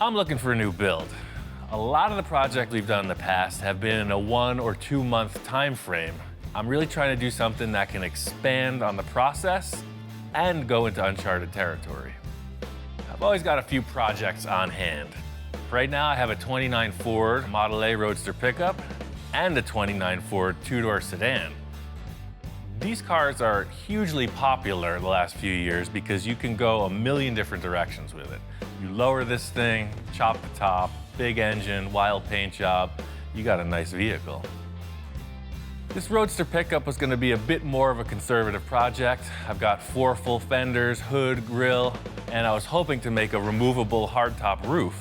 I'm looking for a new build. A lot of the projects we've done in the past have been in a 1 or 2 month time frame. I'm really trying to do something that can expand on the process and go into uncharted territory. I've always got a few projects on hand. Right now I have a 29 Ford Model A Roadster pickup and a 29 Ford two-door sedan. These cars are hugely popular in the last few years because you can go a million different directions with it. You lower this thing, chop the top, big engine, wild paint job, you got a nice vehicle. This Roadster pickup was going to be a bit more of a conservative project. I've got 4 full fenders, hood, grille, and I was hoping to make a removable hardtop roof.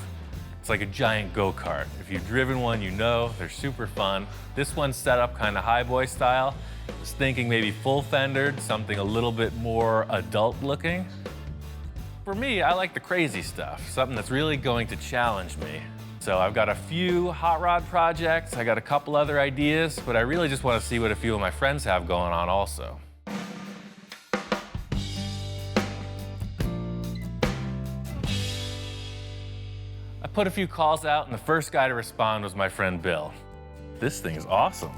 It's like a giant go-kart. If you've driven one, you know they're super fun. This one's set up kind of highboy style. I was thinking maybe full fendered, something a little bit more adult looking. For me, I like the crazy stuff, something that's really going to challenge me. So I've got a few hot rod projects, I got a couple other ideas, but I really just want to see what a few of my friends have going on also. I put a few calls out, and the first guy to respond was my friend Bill. This thing is awesome.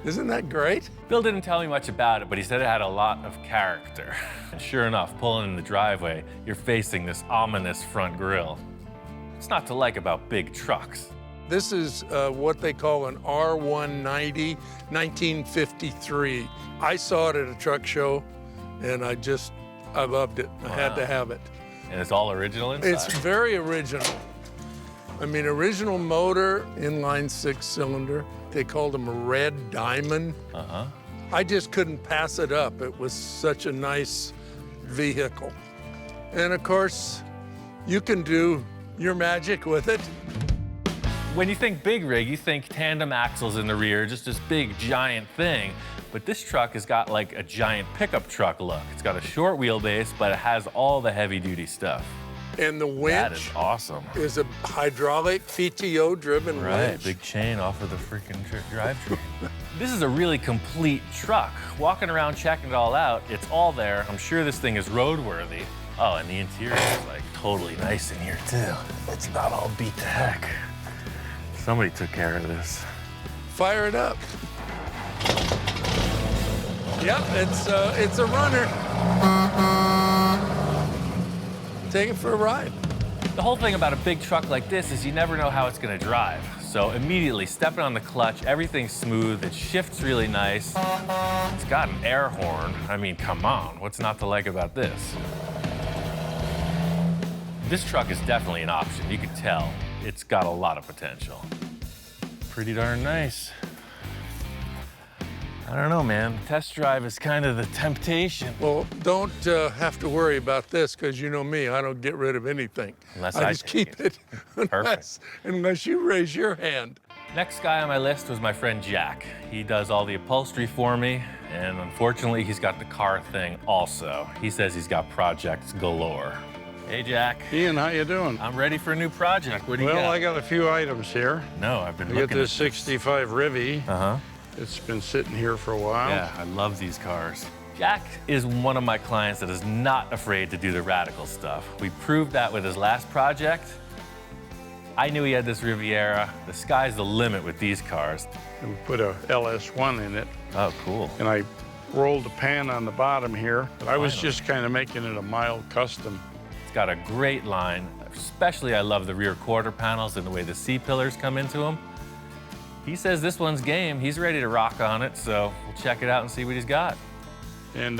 Isn't that great? Bill didn't tell me much about it, but he said it had a lot of character. And sure enough, pulling in the driveway, you're facing this ominous front grille. What's not to like about big trucks? This is what they call an R190, 1953. I saw it at a truck show, and I loved it. I had to have it. And it's all original inside? It's very original. I mean, original motor, inline 6-cylinder. They called them a red diamond. I just couldn't pass it up. It was such a nice vehicle. And of course, you can do your magic with it. When you think big rig, you think tandem axles in the rear, just this big, giant thing. But this truck has got like a giant pickup truck look. It's got a short wheelbase, but it has all the heavy-duty stuff. And the winch that is awesome. Is a hydraulic PTO-driven winch. Big chain off of the freaking drivetrain. This is a really complete truck. Walking around checking it all out, it's all there. I'm sure this thing is roadworthy. Oh, and the interior is like totally nice in here too. It's not all beat to heck. Somebody took care of this. Fire it up. Yep, it's a runner. Take it for a ride. The whole thing about a big truck like this is you never know how it's gonna drive. So immediately stepping on the clutch, everything's smooth, it shifts really nice. It's got an air horn. I mean, come on, what's not to like about this? This truck is definitely an option. You can tell it's got a lot of potential. Pretty darn nice. I don't know, man. Test drive is kind of the temptation. Well, don't have to worry about this, because you know me, I don't get rid of anything. Unless I just keep it unless you raise your hand. Next guy on my list was my friend Jack. He does all the upholstery for me, and unfortunately, he's got the car thing also. He says he's got projects galore. Hey, Jack. Ian, how you doing? I'm ready for a new project. What do you got? Well, I got a few items here. No, I've been looking at this 65 Rivy. Uh-huh. It's been sitting here for a while. Yeah, I love these cars. Jack is one of my clients that is not afraid to do the radical stuff. We proved that with his last project. I knew he had this Riviera. The sky's the limit with these cars. And we put a LS1 in it. Oh, cool. And I rolled the pan on the bottom here. But I was just kind of making it a mild custom. It's got a great line. Especially, I love the rear quarter panels and the way the C-pillars come into them. He says this one's game. He's ready to rock on it, so we'll check it out and see what he's got. And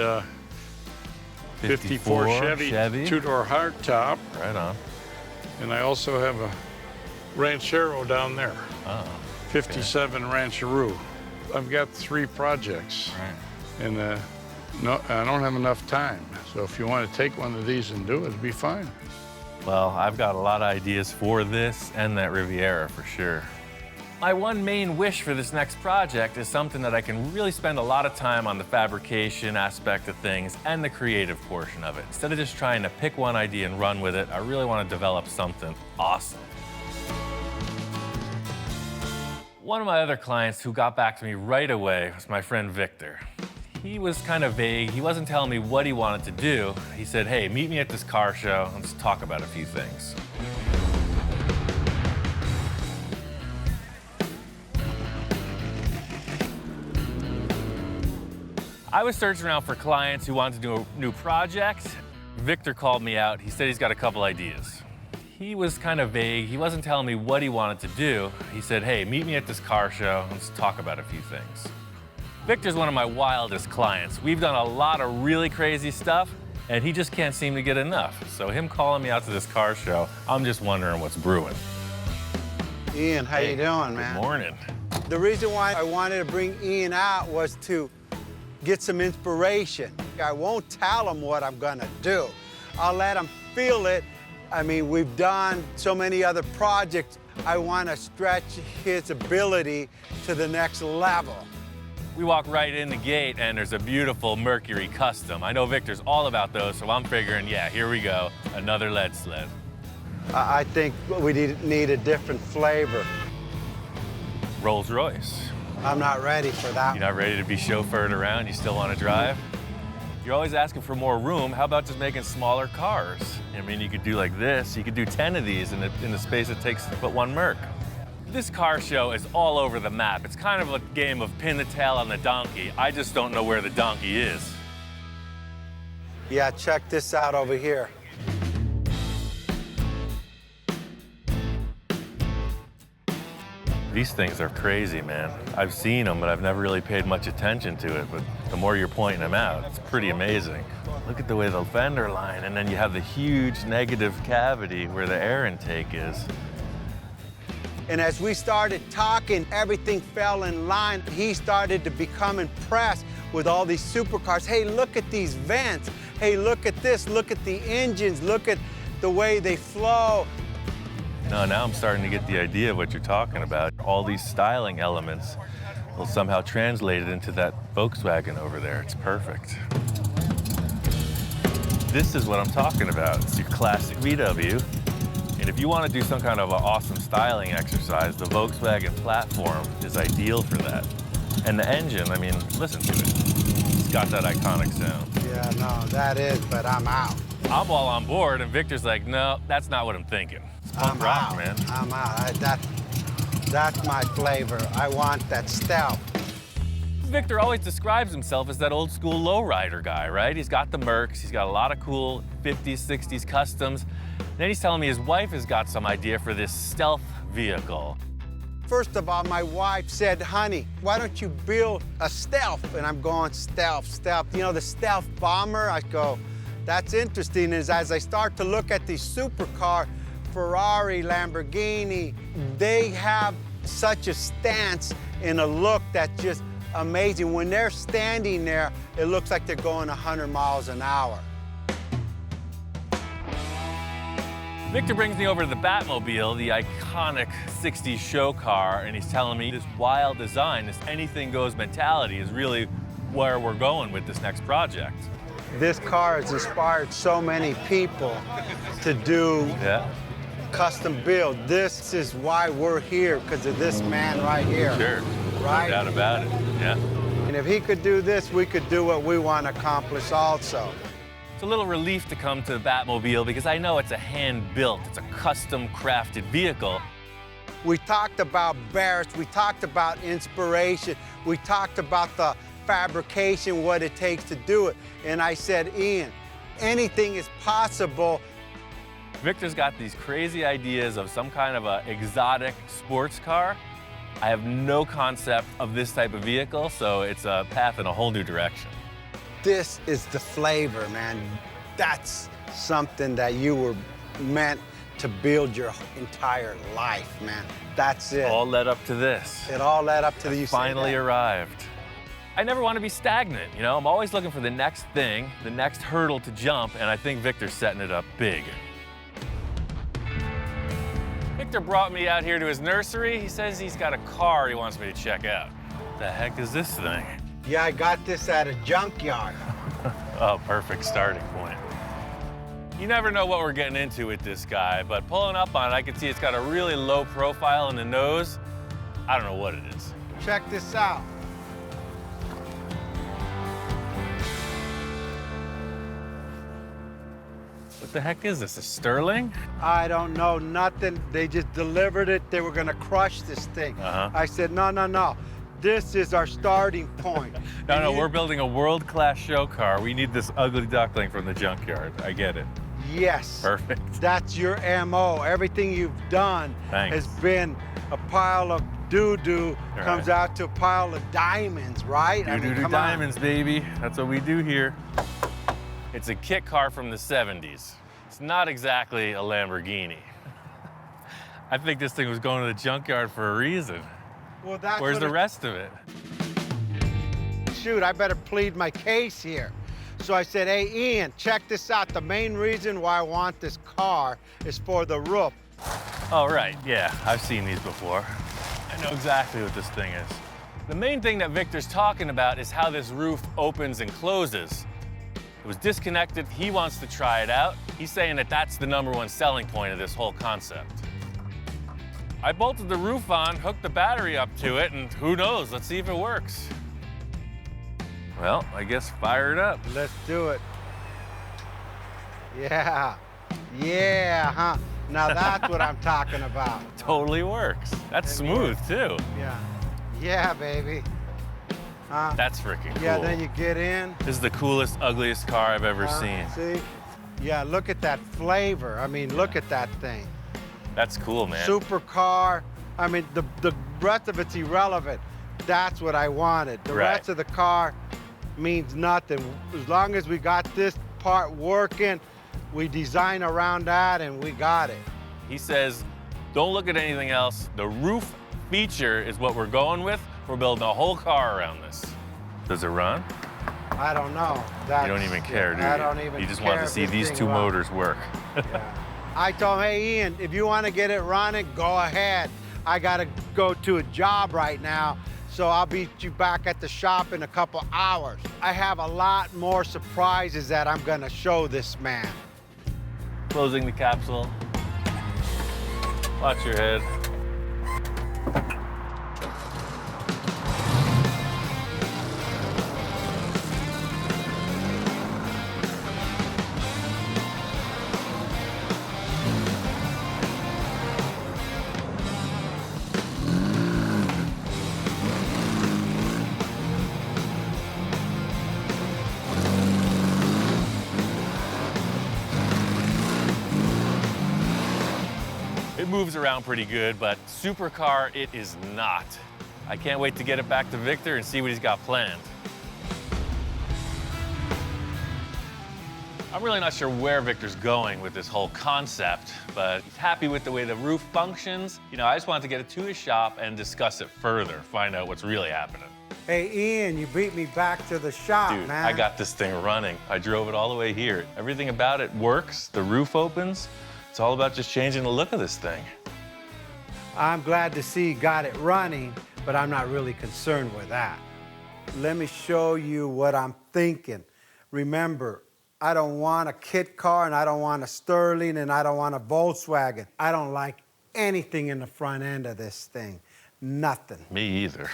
54 Chevy. Two-door hardtop. Right on. And I also have a Ranchero down there. Oh. 57 okay. Rancheroo. I've got 3 projects. Right. And no, I don't have enough time. So if you want to take one of these and do it, it'd be fine. Well, I've got a lot of ideas for this and that Riviera for sure. My one main wish for this next project is something that I can really spend a lot of time on the fabrication aspect of things and the creative portion of it. Instead of just trying to pick one idea and run with it, I really want to develop something awesome. One of my other clients who got back to me right away was my friend Victor. He was kind of vague. He wasn't telling me what he wanted to do. He said, hey, meet me at this car show and let's talk about a few things. I was searching around for clients who wanted to do a new project. Victor called me out. He said he's got a couple ideas. He was kind of vague. He wasn't telling me what he wanted to do. He said, hey, meet me at this car show. Let's talk about a few things. Victor's one of my wildest clients. We've done a lot of really crazy stuff, and he just can't seem to get enough. So him calling me out to this car show, I'm just wondering what's brewing. Ian, how you doing, man? Good morning. The reason why I wanted to bring Ian out was to get some inspiration. I won't tell him what I'm gonna do. I'll let him feel it. I mean, we've done so many other projects. I want to stretch his ability to the next level. We walk right in the gate, and there's a beautiful Mercury Custom. I know Victor's all about those, so I'm figuring, yeah, here we go, another lead sled. I think we need a different flavor. Rolls Royce. I'm not ready for that. You're not ready to be chauffeured around? You still want to drive? You're always asking for more room. How about just making smaller cars? I mean, you could do like this. You could do 10 of these in the space it takes to put one Merc. This car show is all over the map. It's kind of a game of pin the tail on the donkey. I just don't know where the donkey is. Yeah, check this out over here. These things are crazy, man. I've seen them, but I've never really paid much attention to it. But the more you're pointing them out, it's pretty amazing. Look at the way the fender line, and then you have the huge negative cavity where the air intake is. And as we started talking, everything fell in line. He started to become impressed with all these supercars. Hey, look at these vents. Hey, look at this. Look at the engines. Look at the way they flow. No, now I'm starting to get the idea of what you're talking about. All these styling elements will somehow translate it into that Volkswagen over there. It's perfect. This is what I'm talking about. It's your classic VW. And if you want to do some kind of an awesome styling exercise, the Volkswagen platform is ideal for that. And the engine, I mean, listen to it. It's got that iconic sound. Yeah, no, that is, but I'm out. I'm all on board, and Victor's like, no, that's not what I'm thinking. It's punk rock, man. I'm out. That's my flavor. I want that stealth. Victor always describes himself as that old school lowrider guy, right? He's got the Mercs, he's got a lot of cool 50s, 60s customs. Then he's telling me his wife has got some idea for this stealth vehicle. First of all, my wife said, honey, why don't you build a stealth? And I'm going, stealth, stealth. You know, the stealth bomber? I go, that's interesting. As I start to look at these supercar, Ferrari, Lamborghini, they have such a stance and a look that's just amazing. When they're standing there, it looks like they're going 100 miles an hour. Victor brings me over to the Batmobile, the iconic 60s show car, and he's telling me this wild design, this anything goes mentality is really where we're going with this next project. This car has inspired so many people to do custom build. This is why we're here, because of this man right here. Sure, right? No doubt about it, yeah. And if he could do this, we could do what we want to accomplish also. It's a little relief to come to the Batmobile because I know it's a hand-built, it's a custom-crafted vehicle. We talked about Barrett's, we talked about inspiration, we talked about the fabrication, what it takes to do it. And I said, Ian, anything is possible. Victor's got these crazy ideas of some kind of a exotic sports car. I have no concept of this type of vehicle, so it's a path in a whole new direction. This is the flavor, man. That's something that you were meant to build your entire life, man. That's it. All led up to this. It all led up to the finally arrived. I never want to be stagnant, you know? I'm always looking for the next thing, the next hurdle to jump, and I think Victor's setting it up big. Victor brought me out here to his nursery. He says he's got a car he wants me to check out. What the heck is this thing? Yeah, I got this at a junkyard. Oh, perfect starting point. You never know what we're getting into with this guy, but pulling up on it, I can see it's got a really low profile in the nose. I don't know what it is. Check this out. What the heck is this, a Sterling? I don't know nothing. They just delivered it. They were gonna crush this thing. I said, no, no, no. This is our starting point. No, we're building a world-class show car. We need this ugly duckling from the junkyard. I get it. Yes. Perfect. That's your MO. Everything you've done has been a pile of doo-doo, comes out to a pile of diamonds, right? Doo-doo diamonds, baby. That's what we do here. It's a kit car from the 70s. It's not exactly a Lamborghini. I think this thing was going to the junkyard for a reason. Well, that's Where's the rest of it? Shoot, I better plead my case here. So I said, hey, Ian, check this out. The main reason why I want this car is for the roof. Oh, right, yeah, I've seen these before. I know exactly what this thing is. The main thing that Victor's talking about is how this roof opens and closes. It was disconnected, he wants to try it out. He's saying that that's the #1 selling point of this whole concept. I bolted the roof on, hooked the battery up to it, and who knows, let's see if it works. Well, I guess fire it up. Let's do it. Yeah, huh? Now that's what I'm talking about. Totally works. That's smooth, too. Yeah, baby. That's freaking cool. Yeah, then you get in. This is the coolest, ugliest car I've ever seen. See? Yeah, look at that flavor. I mean, look at that thing. That's cool, man. Supercar. I mean, the rest of it's irrelevant. That's what I wanted. The rest of the car means nothing. As long as we got this part working, we design around that and we got it. He says, don't look at anything else. The roof feature is what we're going with. We're building a whole car around this. Does it run? I don't know. You don't even care, do you? I don't even care. You just want to see these two motors work. I told him, hey, Ian, if you want to get it running, go ahead. I got to go to a job right now, so I'll beat you back at the shop in a couple hours. I have a lot more surprises that I'm going to show this man. Closing the capsule. Watch your head. It moves around pretty good, but Supercar it is not. I can't wait to get it back to Victor and see what he's got planned. I'm really not sure where Victor's going with this whole concept, but he's happy with the way the roof functions. You know, I just wanted to get it to his shop and discuss it further, find out what's really happening. Hey, Ian, you beat me back to the shop, Dude, man. I got this thing running. I drove it all the way here. Everything about it works. The roof opens. It's all about just changing the look of this thing. I'm glad to see you got it running, but I'm not really concerned with that. Let me show you what I'm thinking. Remember, I don't want a kit car, and I don't want a Sterling, and I don't want a Volkswagen. I don't like anything in the front end of this thing. Nothing. Me either.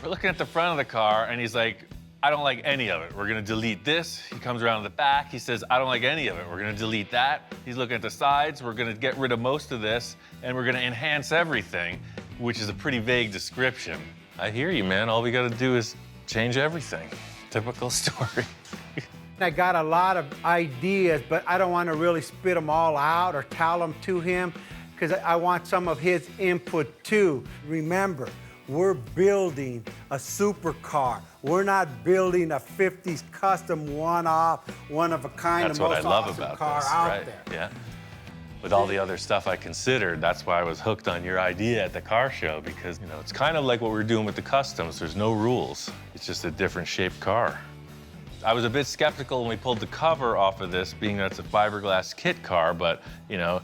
We're looking at the front of the car, and he's like, I don't like any of it. We're gonna delete this. He comes around to the back. He says, I don't like any of it. We're gonna delete that. He's looking at the sides. We're gonna get rid of most of this, and we're gonna enhance everything, which is a pretty vague description. I hear you, man. All we gotta do is change everything. Typical story. I got a lot of ideas, but I don't want to really spit them all out or tell them to him, because I want some of his input too. Remember, we're building a supercar. We're not building a 50s custom one-off, one-of-a-kind, That's the what most I love awesome about car this, out right? there. Yeah. With all the other stuff I considered, that's why I was hooked on your idea at the car show, because, you know, it's kind of like what we're doing with the customs. There's no rules. It's just a different shaped car. I was a bit skeptical when we pulled the cover off of this, being that it's a fiberglass kit car, but, you know,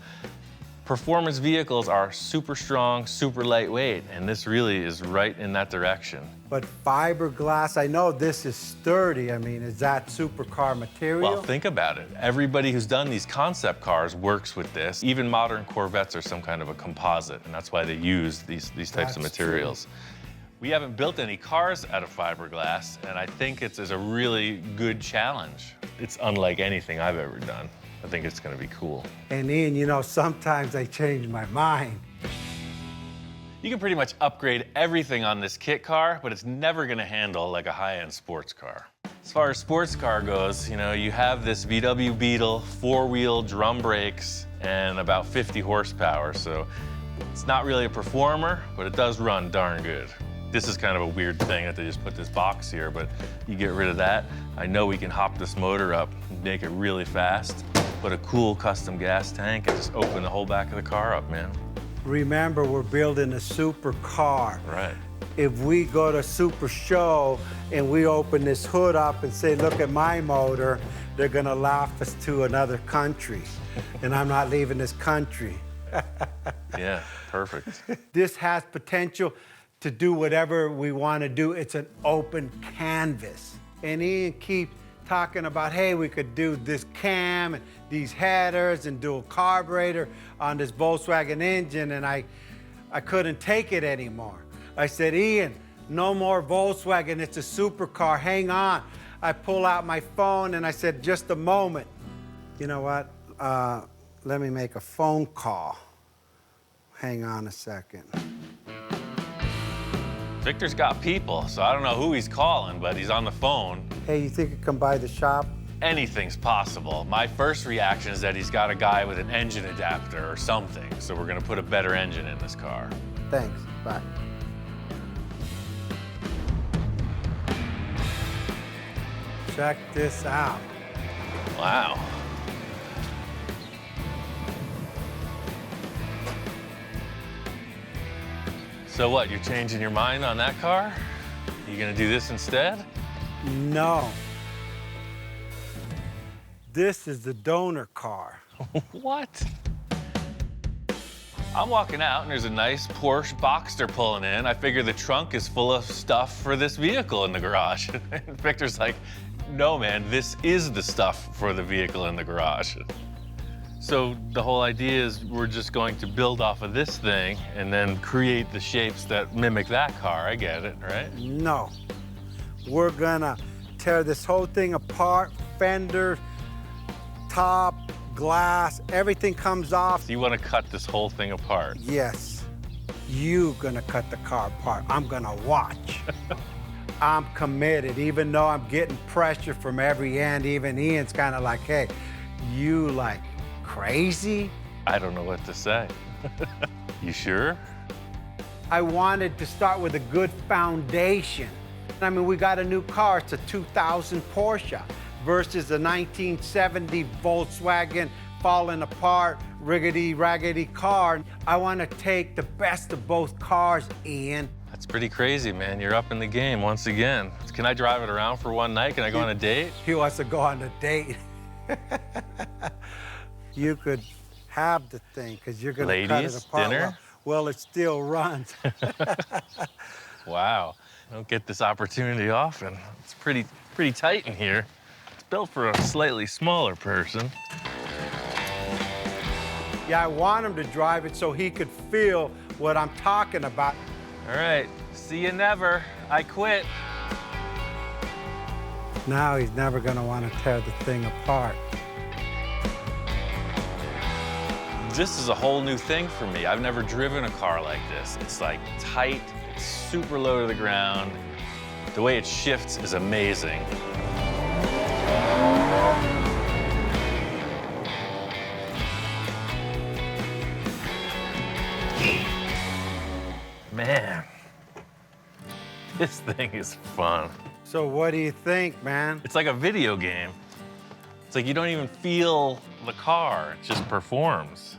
performance vehicles are super strong, super lightweight, and this really is right in that direction. But fiberglass, I know this is sturdy. I mean, is that supercar material? Well, think about it. Everybody who's done these concept cars works with this. Even modern Corvettes are some kind of a composite, and that's why they use these types of materials. True. We haven't built any cars out of fiberglass, and I think it's a really good challenge. It's unlike anything I've ever done. I think it's gonna be cool. And Ian, you know, sometimes I change my mind. You can pretty much upgrade everything on this kit car, but it's never gonna handle like a high-end sports car. As far as sports car goes, you know, you have this VW Beetle, four-wheel drum brakes, and about 50 horsepower, so it's not really a performer, but it does run darn good. This is kind of a weird thing that they just put this box here, but you get rid of that. I know we can hop this motor up and make it really fast, put a cool custom gas tank, and just open the whole back of the car up, man. Remember, we're building a supercar. Right. If we go to Super Show and we open this hood up and say, look at my motor, they're gonna laugh us to another country. And I'm not leaving this country. Yeah, perfect. This has potential to do whatever we wanna do. It's an open canvas. And Ian keeps talking about, hey, we could do this cam and these headers and dual carburetor on this Volkswagen engine, and I couldn't take it anymore. I said, Ian, no more Volkswagen, it's a supercar, hang on. I pull out my phone and I said, just a moment. You know what, let me make a phone call. Hang on a second. Victor's got people, so I don't know who he's calling, but he's on the phone. Hey, you think you come by the shop? Anything's possible. My first reaction is that he's got a guy with an engine adapter or something, so we're gonna put a better engine in this car. Thanks, bye. Check this out. Wow. So what, you're changing your mind on that car? You gonna do this instead? No. This is the donor car. What? I'm walking out and there's a nice Porsche Boxster pulling in. I figure the trunk is full of stuff for this vehicle in the garage. And Victor's like, no man, this is the stuff for the vehicle in the garage. So the whole idea is we're just going to build off of this thing and then create the shapes that mimic that car. I get it, right? No. We're gonna tear this whole thing apart, fender, top, glass, everything comes off. So you want to cut this whole thing apart? Yes. You gonna cut the car apart. I'm gonna watch. I'm committed, even though I'm getting pressure from every end. Even Ian's kind of like, hey, you like crazy? I don't know what to say. You sure? I wanted to start with a good foundation. I mean, we got a new car. It's a 2000 Porsche versus a 1970 Volkswagen falling apart, riggedy-raggedy car. I want to take the best of both cars, Ian. That's pretty crazy, man. You're up in the game once again. Can I drive it around for one night? Can I go on a date? He wants to go on a date. You could have the thing, because you're going to cut it apart. Dinner? Well, it still runs. Wow. I don't get this opportunity often. It's pretty tight in here. It's built for a slightly smaller person. Yeah, I want him to drive it so he could feel what I'm talking about. All right, see you never. I quit. Now he's never gonna want to tear the thing apart. This is a whole new thing for me. I've never driven a car like this. It's like tight, it's super low to the ground. The way it shifts is amazing. Man, this thing is fun. So what do you think, man? It's like a video game. It's like you don't even feel the car, it just performs.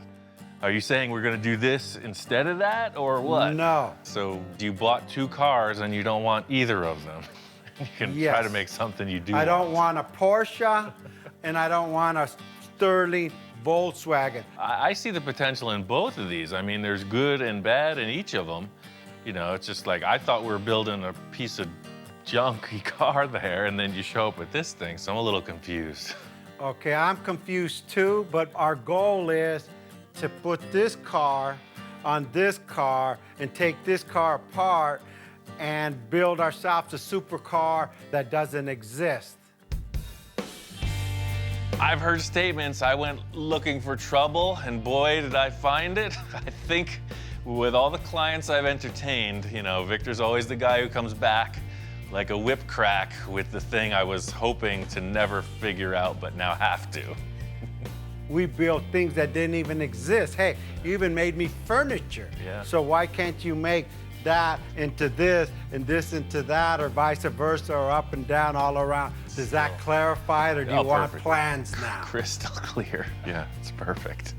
Are you saying we're gonna do this instead of that, or what? No. So you bought two cars and you don't want either of them. You can try to make something you do I don't want a Porsche, and I don't want a Sterling Volkswagen. I see the potential in both of these. I mean, there's good and bad in each of them. You know, it's just like, I thought we were building a piece of junky car there, and then you show up with this thing, so I'm a little confused. Okay, I'm confused too, but our goal is to put this car on this car and take this car apart and build ourselves a supercar that doesn't exist. I've heard statements, I went looking for trouble, and boy, did I find it. I think With all the clients I've entertained, you know, Victor's always the guy who comes back like a whip crack with the thing I was hoping to never figure out, but now have to. We built things that didn't even exist. Hey, you even made me furniture. Yeah. So why can't you make that into this and this into that, or vice versa, or up and down all around? Does that clarify it, or do you want perfect. plans now? Crystal clear. Yeah, it's perfect.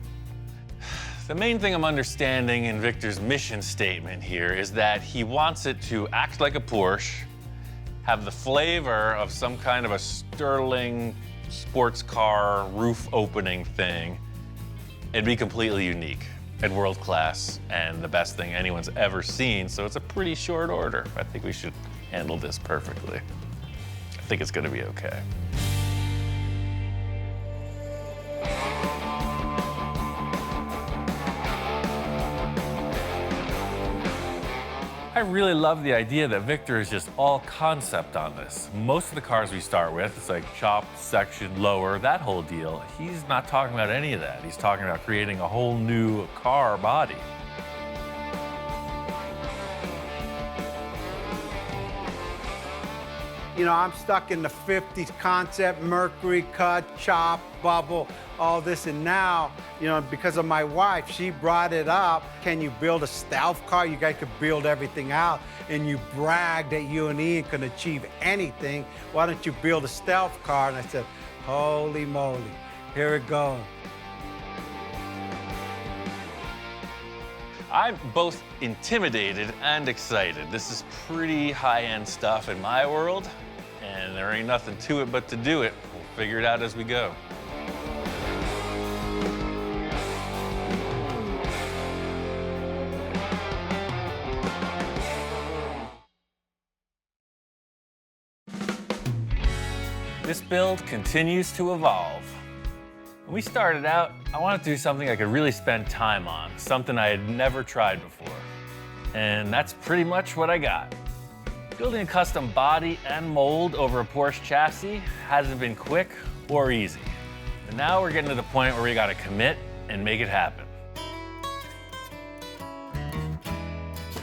The main thing I'm understanding in Victor's mission statement here is that he wants it to act like a Porsche, have the flavor of some kind of a sterling sports car roof opening thing, and be completely unique and world class and the best thing anyone's ever seen. So it's a pretty short order. I think we should handle this perfectly. I think it's gonna be okay. I really love the idea that Victor is just all concept on this. Most of the cars we start with, it's like chop, section, lower, that whole deal. He's not talking about any of that. He's talking about creating a whole new car body. You know, I'm stuck in the 50s concept, mercury cut, chop, bubble, all this. And now, you know, because of my wife, she brought it up. Can you build a stealth car? You guys could build everything out. And you brag that you and Ian can achieve anything. Why don't you build a stealth car? And I said, holy moly, here it goes. I'm both intimidated and excited. This is pretty high-end stuff in my world, and there ain't nothing to it but to do it. We'll figure it out as we go. This build continues to evolve. When we started out, I wanted to do something I could really spend time on, something I had never tried before. And that's pretty much what I got. Building a custom body and mold over a Porsche chassis hasn't been quick or easy. But now we're getting to the point where we gotta commit and make it happen.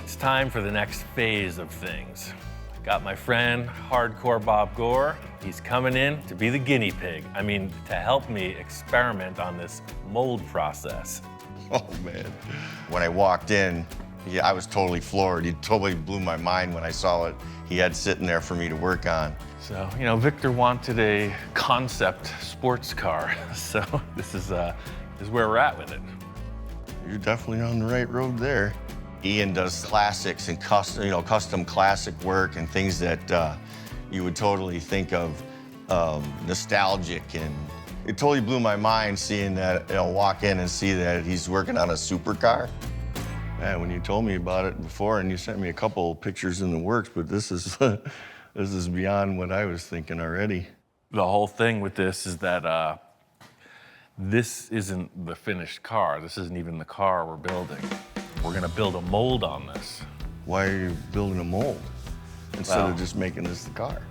It's time for the next phase of things. Got my friend, Hardcore Bob Gore. He's coming in to be the guinea pig. I mean, to help me experiment on this mold process. Oh, man. When I walked in, yeah, I was totally floored. He totally blew my mind when I saw what he had sitting there for me to work on. So, you know, Victor wanted a concept sports car. So this is where we're at with it. You're definitely on the right road there. Ian does classics and custom classic work and things that you would totally think of nostalgic, and it totally blew my mind seeing that, you know, walk in and see that he's working on a supercar. Man, when you told me about it before and you sent me a couple pictures in the works, but this is this is beyond what I was thinking already. The whole thing with this is that this isn't the finished car. This isn't even the car we're building. We're gonna build a mold on this. Why are you building a mold instead of just making this the car?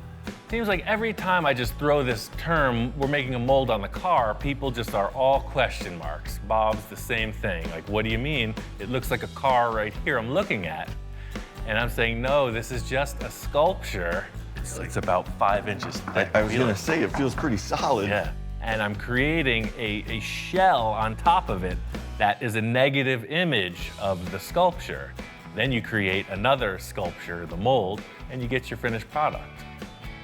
Seems like every time I just throw this term, we're making a mold on the car, people just are all question marks. Bob's the same thing. Like, what do you mean? It looks like a car right here I'm looking at. And I'm saying, no, this is just a sculpture. It's about 5 inches thick. I was gonna say, it feels pretty solid. Yeah. And I'm creating a shell on top of it that is a negative image of the sculpture. Then you create another sculpture, the mold, and you get your finished product.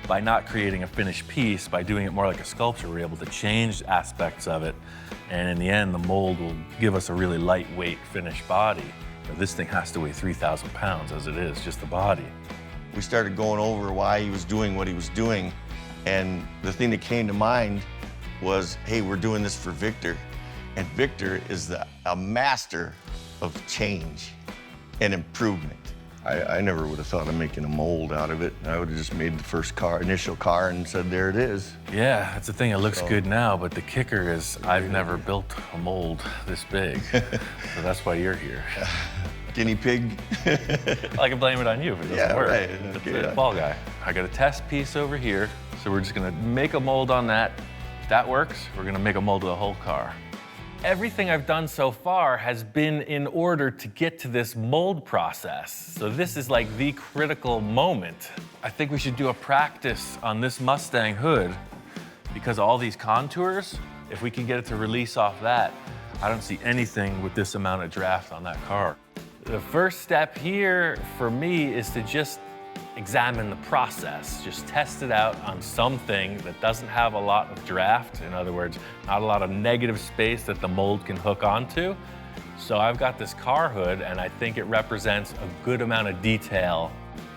By not creating a finished piece, by doing it more like a sculpture, we're able to change aspects of it. And in the end, the mold will give us a really lightweight finished body. But this thing has to weigh 3,000 pounds as it is, just the body. We started going over why he was doing what he was doing. And the thing that came to mind was, hey, we're doing this for Victor. And Victor is a master of change and improvement. I never would have thought of making a mold out of it. I would have just made the first initial car and said, there it is. Yeah, that's the thing. It looks good now, but the kicker is I've never built a mold this big. So that's why you're here. Guinea pig. I can blame it on you if it doesn't work. Right. That's Okay. the ball guy. I got a test piece over here, so we're just gonna make a mold on that. If that works, we're gonna make a mold of the whole car. Everything I've done so far has been in order to get to this mold process. So this is like the critical moment. I think we should do a practice on this Mustang hood because all these contours, if we can get it to release off that, I don't see anything with this amount of draft on that car. The first step here for me is to just examine the process, just test it out on something that doesn't have a lot of draft. In other words, not a lot of negative space that the mold can hook onto. So I've got this car hood and I think it represents a good amount of detail,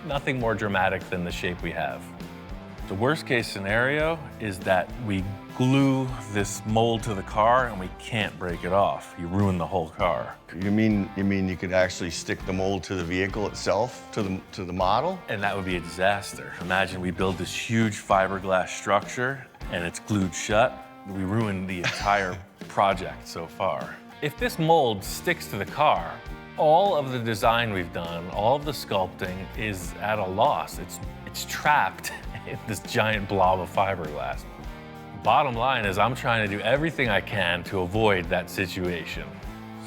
nothing more dramatic than the shape we have. The worst case scenario is that we glue this mold to the car and we can't break it off. You ruin the whole car. You mean you could actually stick the mold to the vehicle itself, to the model? And that would be a disaster. Imagine we build this huge fiberglass structure and it's glued shut. We ruined the entire project so far. If this mold sticks to the car, all of the design we've done, all of the sculpting is at a loss. It's trapped in this giant blob of fiberglass. Bottom line is I'm trying to do everything I can to avoid that situation.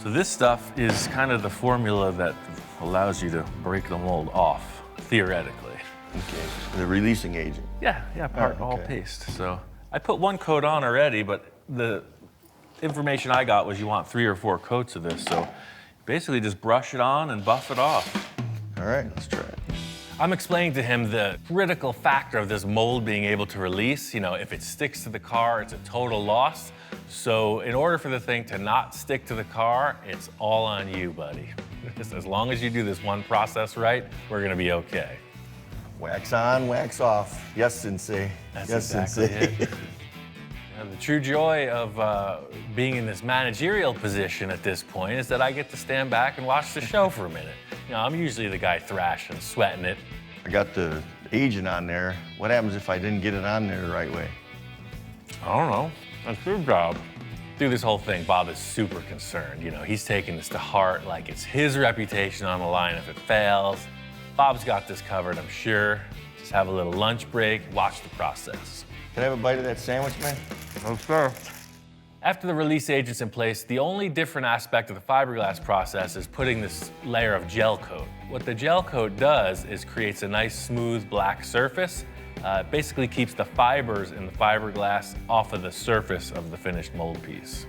So this stuff is kind of the formula that allows you to break the mold off, theoretically. Okay. The releasing agent. Yeah, part Oh, all okay. paste. So I put one coat on already, but the information I got was you want 3 or 4 coats of this. So basically just brush it on and buff it off. All right, let's try it. I'm explaining to him the critical factor of this mold being able to release. You know, if it sticks to the car, it's a total loss. So in order for the thing to not stick to the car, it's all on you, buddy. As long as you do this one process right, we're gonna be okay. Wax on, wax off. Yes, Sensei. That's yes, exactly Sensei. it. The true joy of being in this managerial position at this point is that I get to stand back and watch the show for a minute. You know, I'm usually the guy thrashing, sweating it. I got the agent on there. What happens if I didn't get it on there the right way? I don't know. That's your job. Through this whole thing, Bob is super concerned. You know, he's taking this to heart like it's his reputation on the line if it fails. Bob's got this covered, I'm sure. Just have a little lunch break, watch the process. Can I have a bite of that sandwich, man? Oh, sure. After the release agent's in place, the only different aspect of the fiberglass process is putting this layer of gel coat. What the gel coat does is creates a nice smooth black surface. It basically keeps the fibers in the fiberglass off of the surface of the finished mold piece.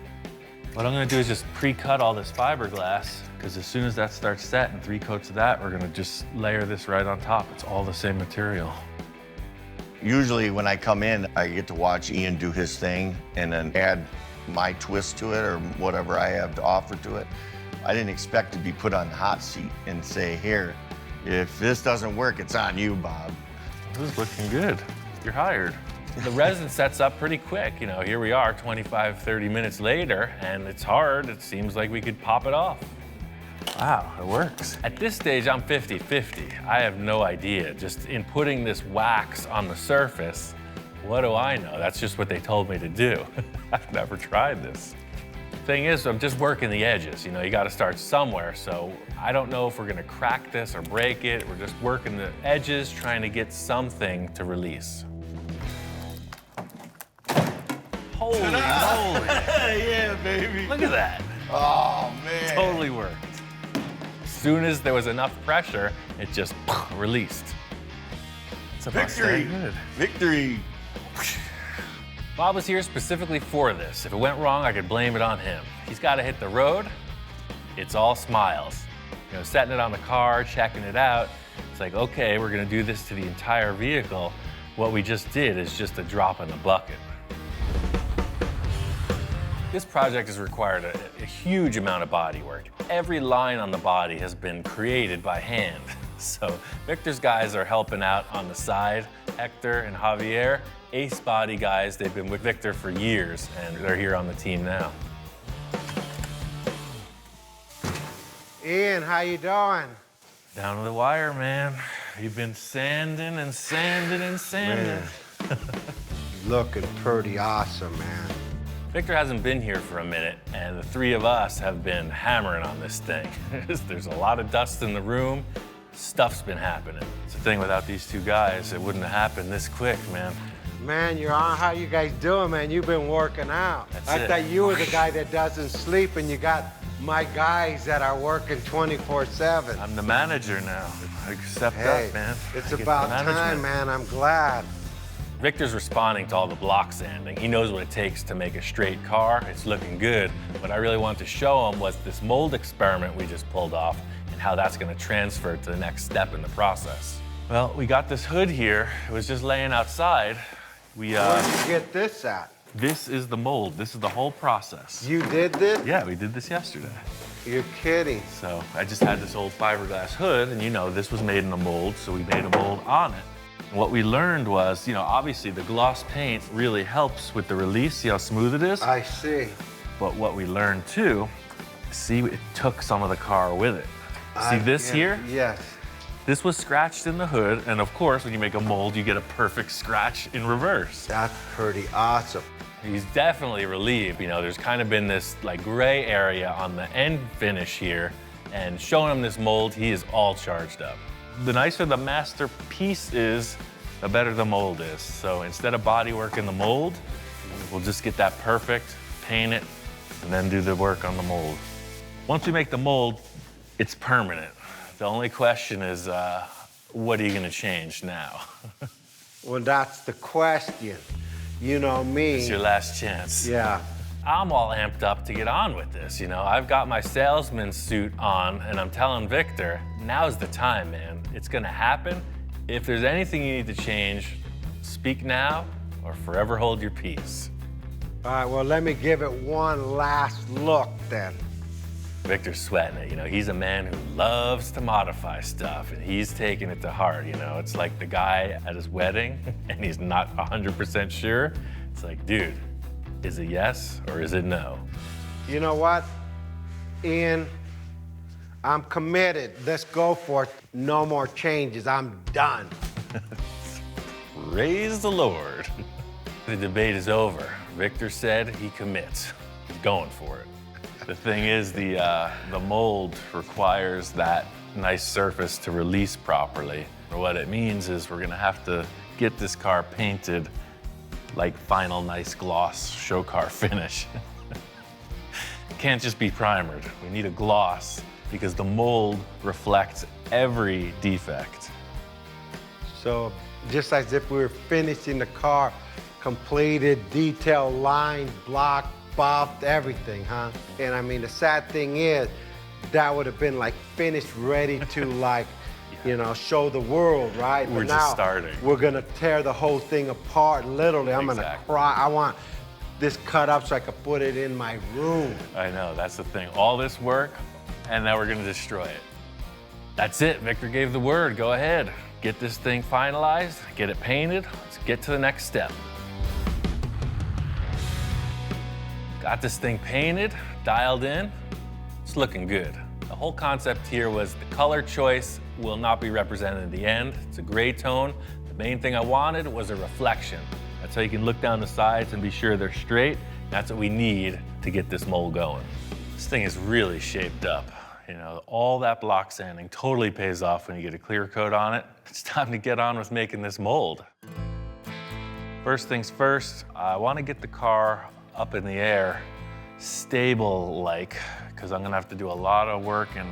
What I'm gonna do is just pre-cut all this fiberglass, because as soon as that starts set and 3 coats of that, we're gonna just layer this right on top. It's all the same material. Usually when I come in, I get to watch Ian do his thing and then add my twist to it or whatever I have to offer to it. I didn't expect to be put on the hot seat and say, here, if this doesn't work, it's on you, Bob. This is looking good. You're hired. The resin sets up pretty quick. You know, here we are 25, 30 minutes later, and it's hard. It seems like we could pop it off. Wow, it works. At this stage, I'm 50-50. I have no idea. Just in putting this wax on the surface, what do I know? That's just what they told me to do. I've never tried this. Thing is, I'm just working the edges. You know, you gotta start somewhere, so I don't know if we're gonna crack this or break it. We're just working the edges, trying to get something to release. Holy moly. Yeah, baby. Look at that. Oh, man. Totally worked. As soon as there was enough pressure, it just released. It's a Victory. Mustang hood. Victory. Bob was here specifically for this. If it went wrong, I could blame it on him. He's got to hit the road. It's all smiles. You know, setting it on the car, checking it out. It's like, okay, we're going to do this to the entire vehicle. What we just did is just a drop in the bucket. This project has required a huge amount of body work. Every line on the body has been created by hand. So Victor's guys are helping out on the side. Hector and Javier, ace body guys. They've been with Victor for years, and they're here on the team now. Ian, how you doing? Down to the wire, man. You've been sanding and sanding and sanding. Looking pretty awesome, man. Victor hasn't been here for a minute, and the 3 of us have been hammering on this thing. There's a lot of dust in the room. Stuff's been happening. It's the thing, without these 2 guys, it wouldn't have happened this quick, man. Man, you're on. How you guys doing, man? You've been working out. I thought you were the guy that doesn't sleep, and you got my guys that are working 24/7. I'm the manager now. Accept Hey, that, man. it's I get about the time, management. man. I'm glad. Victor's responding to all the block sanding. He knows what it takes to make a straight car. It's looking good. What I really wanted to show him was this mold experiment we just pulled off and how that's going to transfer to the next step in the process. Well, we got this hood here. It was just laying outside. Where'd you get this at? This is the mold. This is the whole process. You did this? Yeah, we did this yesterday. You're kidding. So I just had this old fiberglass hood, and you know, this was made in a mold, so we made a mold on it. And what we learned was, you know, obviously the gloss paint really helps with the release. See how smooth it is? I see. But what we learned too, see, it took some of the car with it. See this here? Yes. This was scratched in the hood, and of course, when you make a mold, you get a perfect scratch in reverse. That's pretty awesome. He's definitely relieved. You know, there's kind of been this like gray area on the end finish here, and showing him this mold, he is all charged up. The nicer the masterpiece is, the better the mold is. So instead of bodywork in the mold, we'll just get that perfect, paint it, and then do the work on the mold. Once we make the mold, it's permanent. The only question is, what are you gonna change now? Well, that's the question. You know me. It's your last chance. Yeah. I'm all amped up to get on with this, you know? I've got my salesman suit on, and I'm telling Victor, now's the time, man. It's gonna happen. If there's anything you need to change, speak now or forever hold your peace. All right, well, let me give it one last look then. Victor's sweating it, you know? He's a man who loves to modify stuff, and he's taking it to heart, you know? It's like the guy at his wedding, and he's not 100% sure. It's like, dude, is it yes or is it no? You know what, Ian? I'm committed. Let's go for it. No more changes. I'm done. Praise the Lord. The debate is over. Victor said he commits. He's going for it. The thing is, the mold requires that nice surface to release properly. What it means is we're gonna have to get this car painted like final nice gloss show car finish. It can't just be primered. We need a gloss because the mold reflects every defect. So just as if we were finishing the car, completed, detailed, lined, blocked, buffed, everything, huh? And I mean, the sad thing is, that would have been like finished, ready to like, you know, show the world, right? We're But just now, starting. We're gonna tear the whole thing apart, literally. I'm gonna Exactly. cry. I want this cut up so I could put it in my room. I know, that's the thing. All this work, and now we're gonna destroy it. That's it, Victor gave the word. Go ahead, get this thing finalized, get it painted. Let's get to the next step. Got this thing painted, dialed in. It's looking good. The whole concept here was the color choice will not be represented in the end. It's a gray tone. The main thing I wanted was a reflection. That's how you can look down the sides and be sure they're straight. That's what we need to get this mold going. This thing is really shaped up. You know, all that block sanding totally pays off when you get a clear coat on it. It's time to get on with making this mold. First things first, I want to get the car up in the air, stable-like, because I'm gonna have to do a lot of work and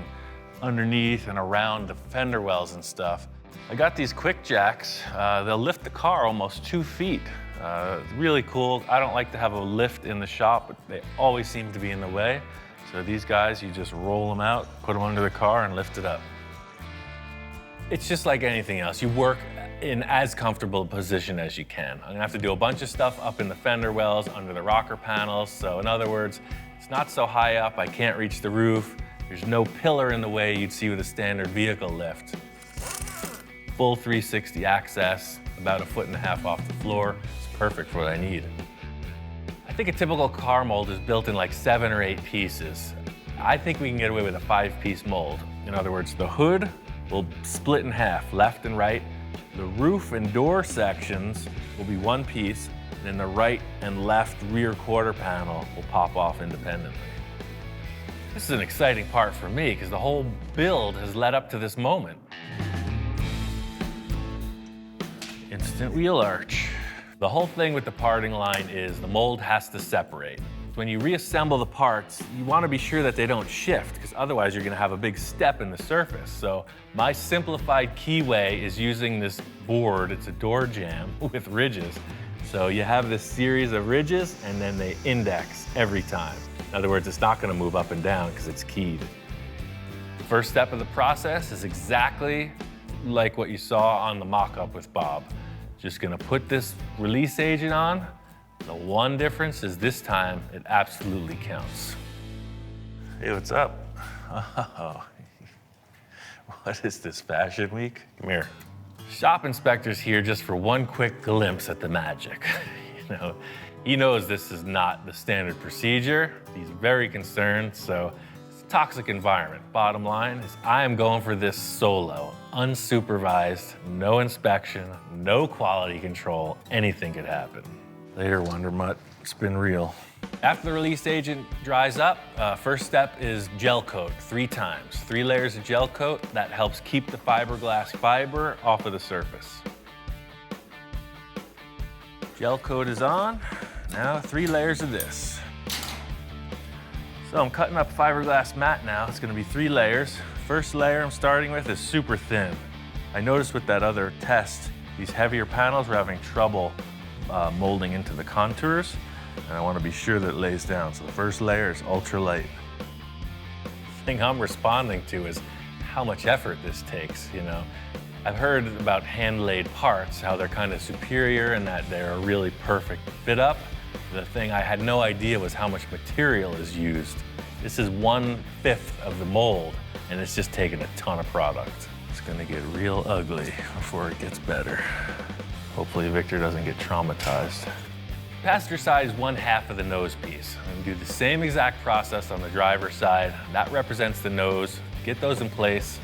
underneath and around the fender wells and stuff. I got these quick jacks. They'll lift the car almost 2 feet. Really cool. I don't like to have a lift in the shop, but they always seem to be in the way. So these guys, you just roll them out, put them under the car and lift it up. It's just like anything else. You work in as comfortable a position as you can. I'm gonna have to do a bunch of stuff up in the fender wells, under the rocker panels. So in other words, it's not so high up, I can't reach the roof. There's no pillar in the way you'd see with a standard vehicle lift. Full 360 access, about 1.5 feet off the floor. It's perfect for what I need. I think a typical car mold is built in like 7 or 8 pieces. I think we can get away with a 5-piece mold. In other words, the hood will split in half, left and right. The roof and door sections will be 1 piece, and then the right and left rear quarter panel will pop off independently. This is an exciting part for me because the whole build has led up to this moment. Instant wheel arch. The whole thing with the parting line is the mold has to separate. When you reassemble the parts, you want to be sure that they don't shift, because otherwise you're going to have a big step in the surface. So my simplified keyway is using this board. It's a door jamb with ridges. So you have this series of ridges, and then they index every time. In other words, it's not going to move up and down because it's keyed. The first step of the process is exactly like what you saw on the mock-up with Bob. Just going to put this release agent on. The one difference is this time it absolutely counts. Hey, what's up? Oh, what is this, Fashion Week? Come here. Shop inspector's here just for one quick glimpse at the magic. You know, he knows this is not the standard procedure. He's very concerned, so it's a toxic environment. Bottom line is I am going for this solo, unsupervised, no inspection, no quality control, anything could happen. Later, Wonder Mutt, it's been real. After the release agent dries up, first step is gel coat 3 times. 3 layers of gel coat, that helps keep the fiberglass fiber off of the surface. Gel coat is on, now 3 layers of this. So I'm cutting up fiberglass mat now. It's gonna be 3 layers. First layer I'm starting with is super thin. I noticed with that other test, these heavier panels were having trouble molding into the contours, and I want to be sure that it lays down. So the first layer is ultra light. The thing I'm responding to is how much effort this takes, you know. I've heard about hand-laid parts, how they're kind of superior and that they're a really perfect fit up. The thing I had no idea was how much material is used. This is 1/5 of the mold, and it's just taking a ton of product. It's gonna get real ugly before it gets better. Hopefully Victor doesn't get traumatized. Passenger side is 1/2 of the nose piece. I'm gonna do the same exact process on the driver's side. That represents the nose. Get those in place,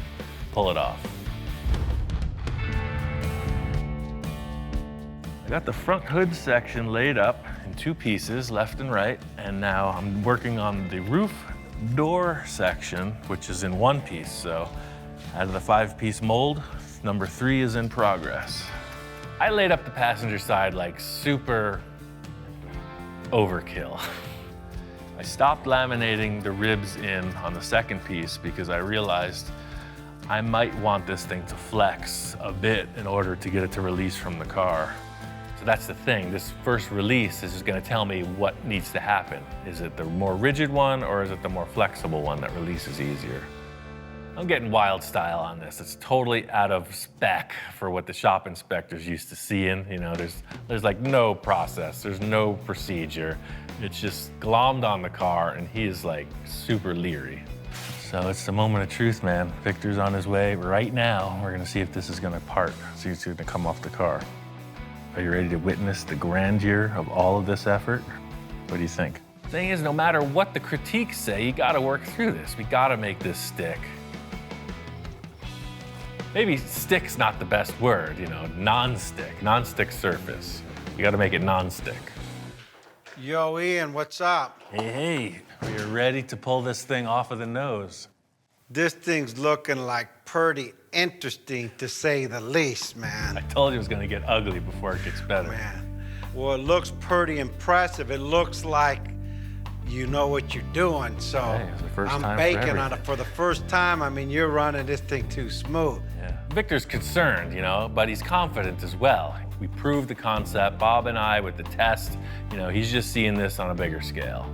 pull it off. I got the front hood section laid up in 2 pieces, left and right, and now I'm working on the roof door section, which is in 1 piece. So out of the 5-piece mold, number 3 is in progress. I laid up the passenger side like super overkill. I stopped laminating the ribs in on the 2nd piece because I realized I might want this thing to flex a bit in order to get it to release from the car. So that's the thing, this first release is just gonna tell me what needs to happen. Is it the more rigid one or is it the more flexible one that releases easier? I'm getting wild style on this. It's totally out of spec for what the shop inspectors used to seeing. You know, there's like no process, there's no procedure. It's just glommed on the car and he is like super leery. So it's the moment of truth, man. Victor's on his way right now. We're gonna see if this is gonna part, see if it's gonna come off the car. Are you ready to witness the grandeur of all of this effort? What do you think? The thing is, no matter what the critiques say, you gotta work through this. We gotta make this stick. Maybe stick's not the best word, you know, non-stick surface. You gotta make it non-stick. Yo, Ian, what's up? Hey, we're ready to pull this thing off of the nose. This thing's looking like pretty interesting, to say the least, man. I told you it was gonna get ugly before it gets better. Man, well, it looks pretty impressive. It looks like you know what you're doing, so hey, it's the first I'm time baking for on it for the first time. I mean, you're running this thing too smooth. Yeah. Victor's concerned, you know, but he's confident as well. We proved the concept, Bob and I, with the test. You know, he's just seeing this on a bigger scale.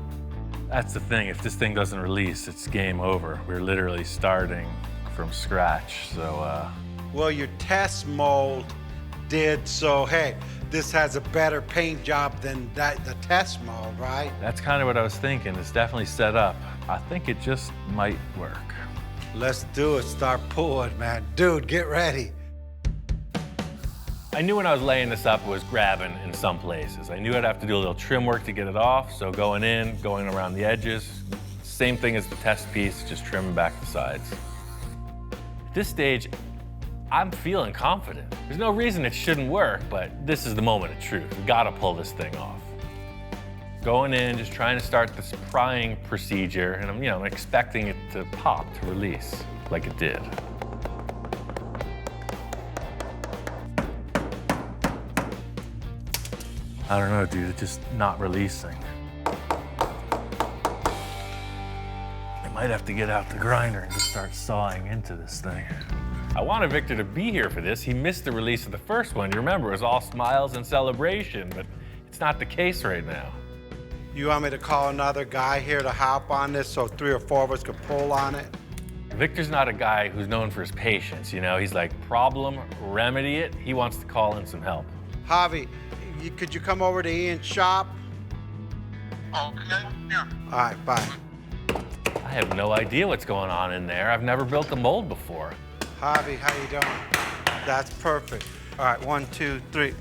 That's the thing, if this thing doesn't release, it's game over. We're literally starting from scratch, so. Well, your test mold did, so hey, this has a better paint job than the test mold, right? That's kind of what I was thinking. It's definitely set up. I think it just might work. Let's do it, start pulling, man. Dude, get ready. I knew when I was laying this up, it was grabbing in some places. I knew I'd have to do a little trim work to get it off, so going in, going around the edges, same thing as the test piece, just trimming back the sides. At this stage, I'm feeling confident. There's no reason it shouldn't work, but this is the moment of truth. We gotta pull this thing off. Going in, just trying to start this prying procedure, and I'm expecting it to pop, to release, like it did. I don't know, dude, it's just not releasing. I might have to get out the grinder and just start sawing into this thing. I wanted Victor to be here for this. He missed the release of the first one. You remember, it was all smiles and celebration, but it's not the case right now. You want me to call another guy here to hop on this so 3 or 4 of us could pull on it? Victor's not a guy who's known for his patience, you know? He's like, problem, remedy it. He wants to call in some help. Javi, could you come over to Ian's shop? Okay, yeah. All right, bye. I have no idea what's going on in there. I've never built a mold before. Javi, how you doing? That's perfect. All right, 1, 2, 3.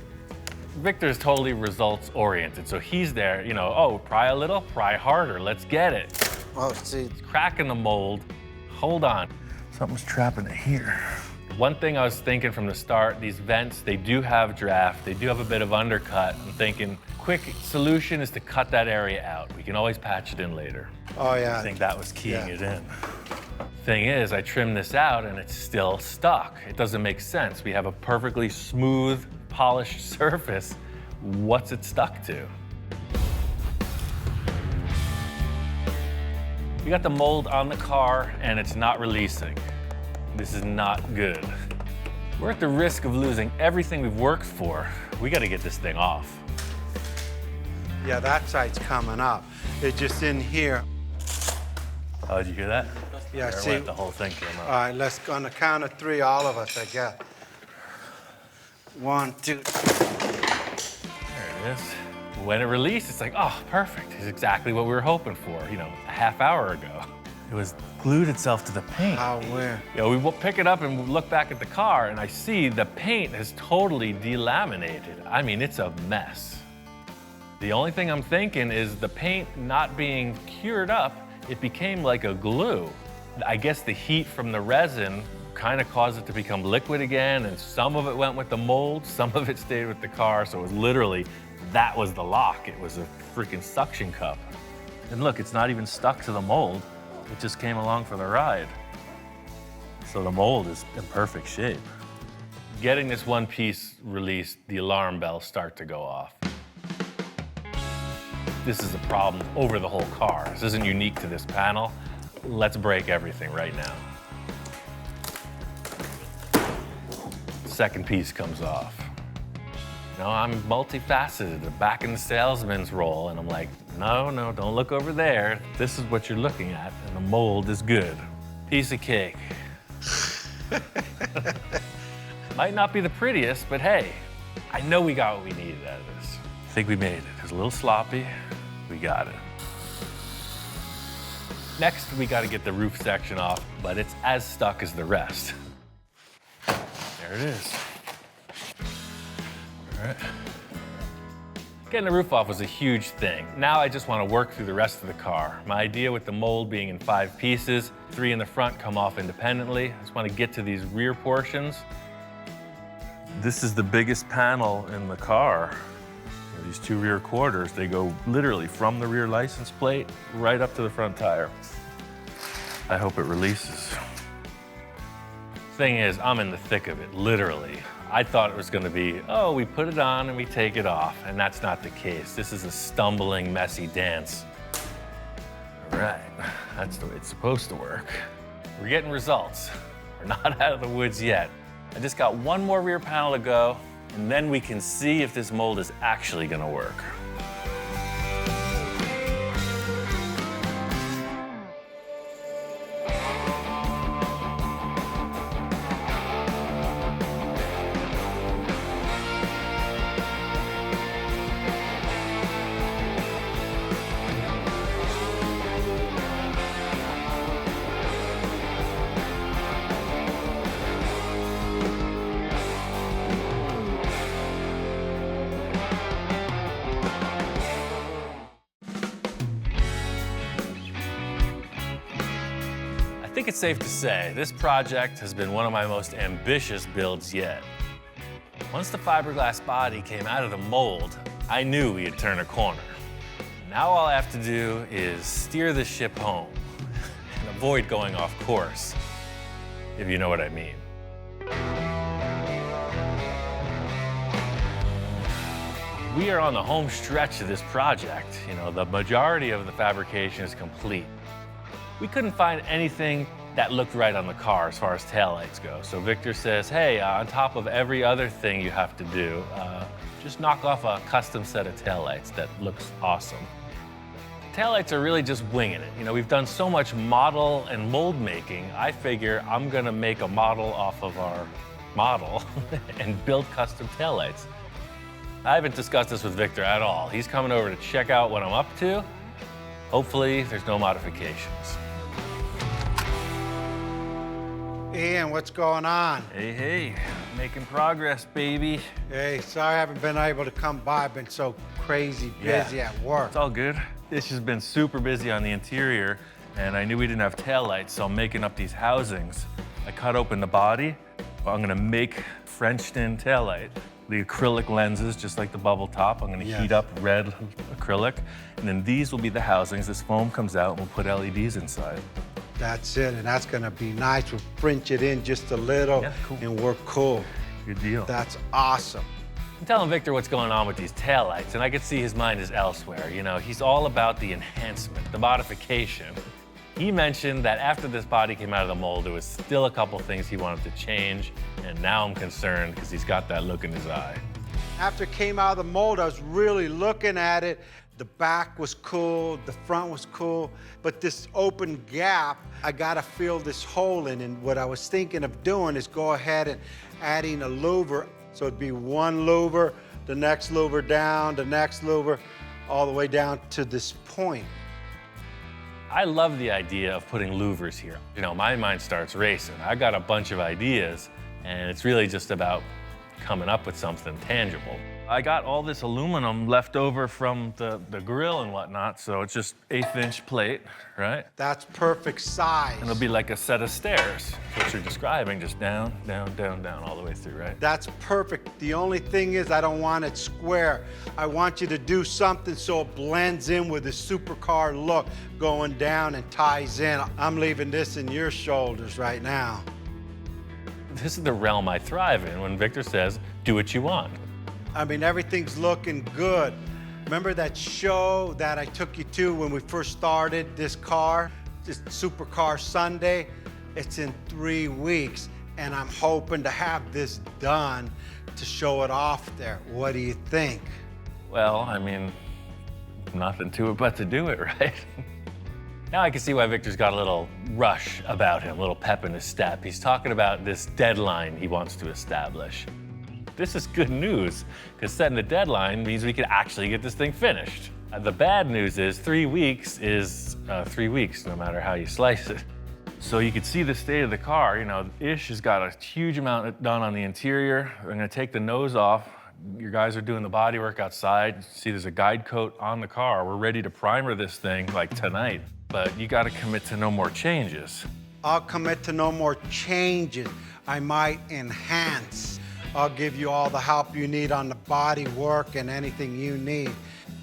Victor's totally results oriented, so he's there, you know, oh, pry a little, pry harder, let's get it. Oh, see. Cracking the mold. Hold on. Something's trapping it here. One thing I was thinking from the start, these vents, they do have draft, they do have a bit of undercut. I'm thinking, quick solution is to cut that area out. We can always patch it in later. Oh, yeah. I think that was keying Yeah. it in. Thing is, I trimmed this out and it's still stuck. It doesn't make sense. We have a perfectly smooth, polished surface. What's it stuck to? We got the mold on the car and it's not releasing. This is not good. We're at the risk of losing everything we've worked for. We gotta get this thing off. Yeah, that side's coming up. It's just in here. Oh, did you hear that? Yeah, There see. went, the whole thing came All up. right, let's go on the count of 3, all of us, I guess. 1, 2. There it is. When it released, it's like, oh, perfect. It's exactly what we were hoping for, you know, a half hour ago. It was glued itself to the paint. How, where? You know, we will pick it up and look back at the car, and I see the paint has totally delaminated. I mean, it's a mess. The only thing I'm thinking is the paint not being cured up, it became like a glue. I guess the heat from the resin kind of caused it to become liquid again, and some of it went with the mold, some of it stayed with the car, so it was literally, that was the lock. It was a freaking suction cup. And look, it's not even stuck to the mold. It just came along for the ride. So the mold is in perfect shape. Getting this one piece released, the alarm bells start to go off. This is a problem over the whole car. This isn't unique to this panel. Let's break everything right now. Second piece comes off. You know, I'm multifaceted, back in the salesman's role, and I'm like, no, don't look over there. This is what you're looking at, and the mold is good. Piece of cake. Might not be the prettiest, but hey, I know we got what we needed out of this. I think we made it. It was a little sloppy. We got it. Next, we got to get the roof section off, but it's as stuck as the rest. There it is. All right. Getting the roof off was a huge thing. Now I just want to work through the rest of the car. My idea with the mold being in 5 pieces, 3 in the front come off independently. I just want to get to these rear portions. This is the biggest panel in the car. These 2 rear quarters, they go literally from the rear license plate right up to the front tire. I hope it releases. Thing is, I'm in the thick of it, literally. I thought it was gonna be, oh, we put it on and we take it off, and that's not the case. This is a stumbling, messy dance. All right, that's the way it's supposed to work. We're getting results. We're not out of the woods yet. I just got one more rear panel to go, and then we can see if this mold is actually gonna work. I think it's safe to say this project has been one of my most ambitious builds yet. Once the fiberglass body came out of the mold, I knew we had turned a corner. Now all I have to do is steer the ship home and avoid going off course, if you know what I mean. We are on the home stretch of this project. You know, the majority of the fabrication is complete. We couldn't find anything that looked right on the car as far as taillights go. So Victor says, hey, on top of every other thing you have to do, just knock off a custom set of taillights that looks awesome. Taillights are really just winging it. You know, we've done so much model and mold making, I figure I'm gonna make a model off of our model and build custom taillights. I haven't discussed this with Victor at all. He's coming over to check out what I'm up to. Hopefully, there's no modifications. Ian, what's going on? Hey, making progress, baby. Hey, sorry I haven't been able to come by. I've been so crazy busy at work. It's all good. It's just been super busy on the interior, and I knew we didn't have taillights, so I'm making up these housings. I cut open the body. I'm gonna make French-in taillight. The acrylic lenses, just like the bubble top. I'm gonna heat up red acrylic, and then these will be the housings. This foam comes out, and we'll put LEDs inside. That's it, and that's gonna be nice. We'll French it in just a little, and we're cool. Good deal. That's awesome. I'm telling Victor what's going on with these taillights, and I could see his mind is elsewhere. You know, he's all about the enhancement, the modification. He mentioned that after this body came out of the mold, there was still a couple things he wanted to change, and now I'm concerned because he's got that look in his eye. After it came out of the mold, I was really looking at it. The back was cool, the front was cool, but this open gap, I gotta fill this hole in, and what I was thinking of doing is go ahead and adding a louver. So it'd be one louver, the next louver down, the next louver, all the way down to this point. I love the idea of putting louvers here. You know, my mind starts racing. I got a bunch of ideas, and it's really just about coming up with something tangible. I got all this aluminum left over from the grill and whatnot, so it's just 1/8" plate, right? That's perfect size. And it'll be like a set of stairs, what you're describing, just down, down, down, down, all the way through, right? That's perfect. The only thing is I don't want it square. I want you to do something so it blends in with the supercar look, going down and ties in. I'm leaving this in your shoulders right now. This is the realm I thrive in when Victor says, do what you want. I mean, everything's looking good. Remember that show that I took you to when we first started this car? This Supercar Sunday? It's in 3 weeks, and I'm hoping to have this done to show it off there. What do you think? Well, I mean, nothing to it but to do it, right? Now I can see why Victor's got a little rush about him, a little pep in his step. He's talking about this deadline he wants to establish. This is good news, because setting a deadline means we can actually get this thing finished. The bad news is 3 weeks is 3 weeks, no matter how you slice it. So you can see the state of the car. You know, Ish has got a huge amount done on the interior. I'm gonna take the nose off. Your guys are doing the bodywork outside. See, there's a guide coat on the car. We're ready to primer this thing like tonight, but you gotta commit to no more changes. I'll commit to no more changes. I might enhance. I'll give you all the help you need on the body work and anything you need.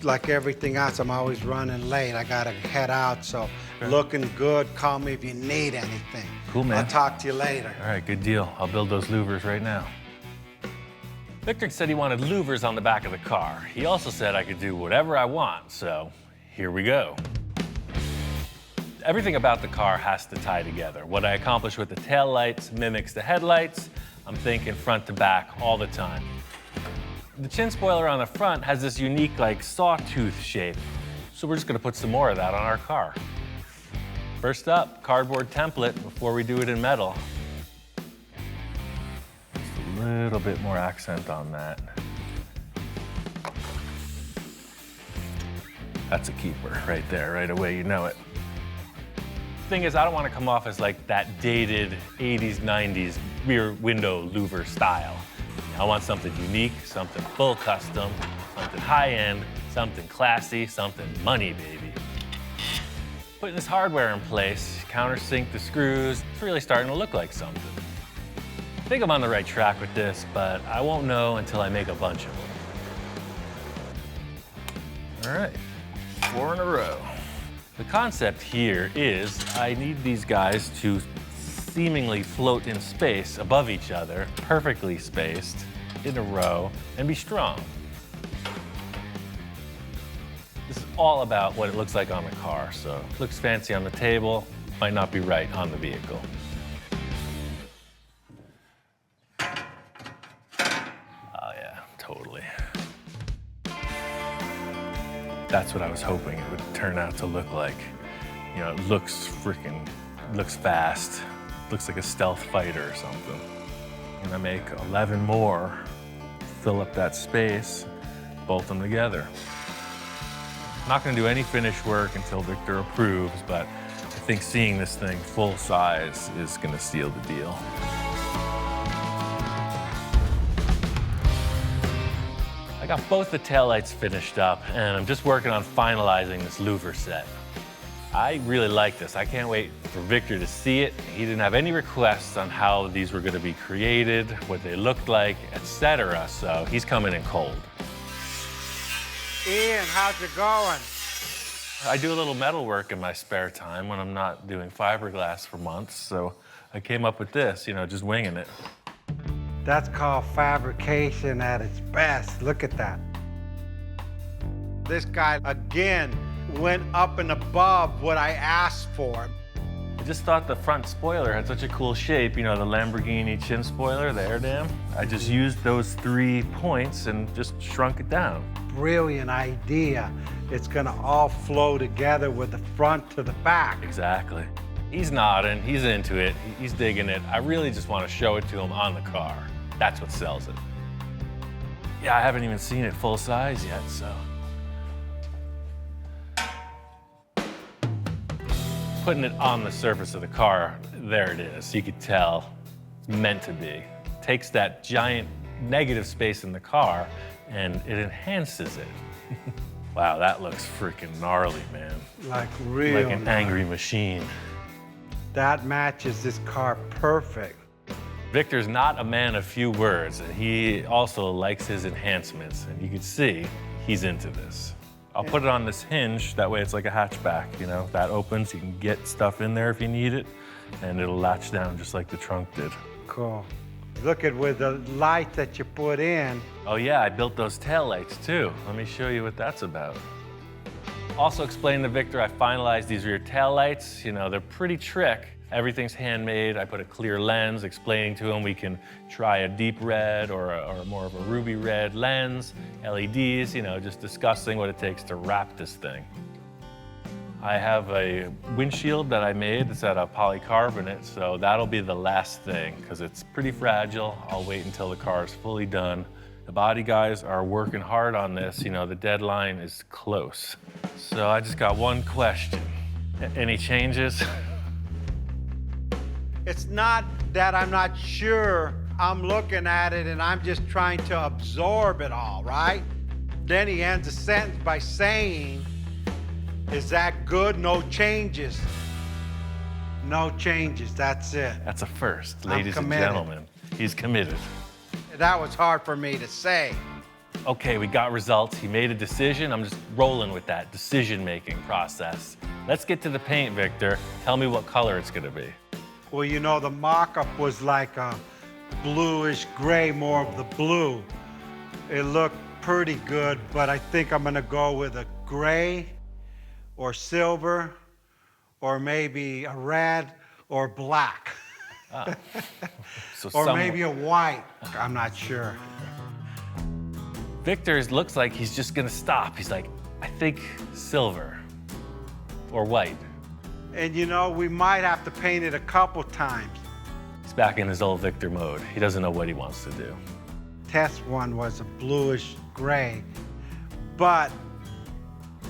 Like everything else, I'm always running late. I gotta head out, so looking good. Call me if you need anything. Cool, man. I'll talk to you later. All right, good deal. I'll build those louvers right now. Victor said he wanted louvers on the back of the car. He also said I could do whatever I want, so here we go. Everything about the car has to tie together. What I accomplish with the taillights mimics the headlights. I'm thinking front to back all the time. The chin spoiler on the front has this unique, like, sawtooth shape. So we're just gonna put some more of that on our car. First up, cardboard template before we do it in metal. Just a little bit more accent on that. That's a keeper right there, right away, you know it. Thing is, I don't want to come off as like that dated 80s, 90s rear window louver style. I want something unique, something full custom, something high-end, something classy, something money, baby. Putting this hardware in place, countersink the screws, it's really starting to look like something. I think I'm on the right track with this, but I won't know until I make a bunch of them. All right, 4 in a row. The concept here is I need these guys to seemingly float in space above each other, perfectly spaced, in a row, and be strong. all about what it looks like on the car. So it looks fancy on the table, might not be right on the vehicle. Oh yeah, totally. That's what I was hoping it would turn out to look like. You know, it looks fast. Looks like a stealth fighter or something. I'm gonna make 11 more, fill up that space, bolt them together. I'm not gonna do any finish work until Victor approves, but I think seeing this thing full size is gonna seal the deal. I got both the taillights finished up, and I'm just working on finalizing this louver set. I really like this. I can't wait for Victor to see it. He didn't have any requests on how these were gonna be created, what they looked like, etc. So he's coming in cold. Ian, how's it going? I do a little metal work in my spare time when I'm not doing fiberglass for months. So I came up with this, you know, just winging it. That's called fabrication at its best. Look at that. This guy, again, went up and above what I asked for. I just thought the front spoiler had such a cool shape, you know, the Lamborghini chin spoiler, the air dam. I just used those 3 points and just shrunk it down. Brilliant idea. It's gonna all flow together with the front to the back. Exactly. He's nodding, he's into it, he's digging it. I really just want to show it to him on the car. That's what sells it. Yeah, I haven't even seen it full size yet, so. Putting it on the surface of the car, there it is. You could tell it's meant to be. Takes that giant negative space in the car and it enhances it. Wow, that looks freaking gnarly, man. Like real. Like an angry machine. That matches this car perfect. Victor's not a man of few words, and he also likes his enhancements, and you can see he's into this. I'll put it on this hinge, that way it's like a hatchback, you know? That opens, you can get stuff in there if you need it, and it'll latch down just like the trunk did. Cool. Look at with the light that you put in. Oh yeah, I built those taillights too. Let me show you what that's about. Also explained to Victor I finalized these rear taillights. You know, they're pretty trick. Everything's handmade. I put a clear lens, explaining to him we can try a deep red or more of a ruby red lens, LEDs, you know, just discussing what it takes to wrap this thing. I have a windshield that I made. It's out of polycarbonate, so that'll be the last thing because it's pretty fragile. I'll wait until the car is fully done. The body guys are working hard on this. You know, the deadline is close. So I just got one question. Any changes? It's not that I'm not sure. I'm looking at it and I'm just trying to absorb it all, right? Then he ends the sentence by saying, is that good? No changes. No changes, that's it. That's a first, ladies and gentlemen. He's committed. That was hard for me to say. Okay, we got results. He made a decision. I'm just rolling with that decision-making process. Let's get to the paint, Victor. Tell me what color it's gonna be. Well, you know, the mock-up was like a bluish gray, more of the blue. It looked pretty good, but I think I'm gonna go with a gray or silver or maybe a red or black. Ah. So or maybe a white, I'm not sure. Victor looks like he's just gonna stop. He's like, I think silver or white. And you know, we might have to paint it a couple times. He's back in his old Victor mode. He doesn't know what he wants to do. Test one was a bluish gray, but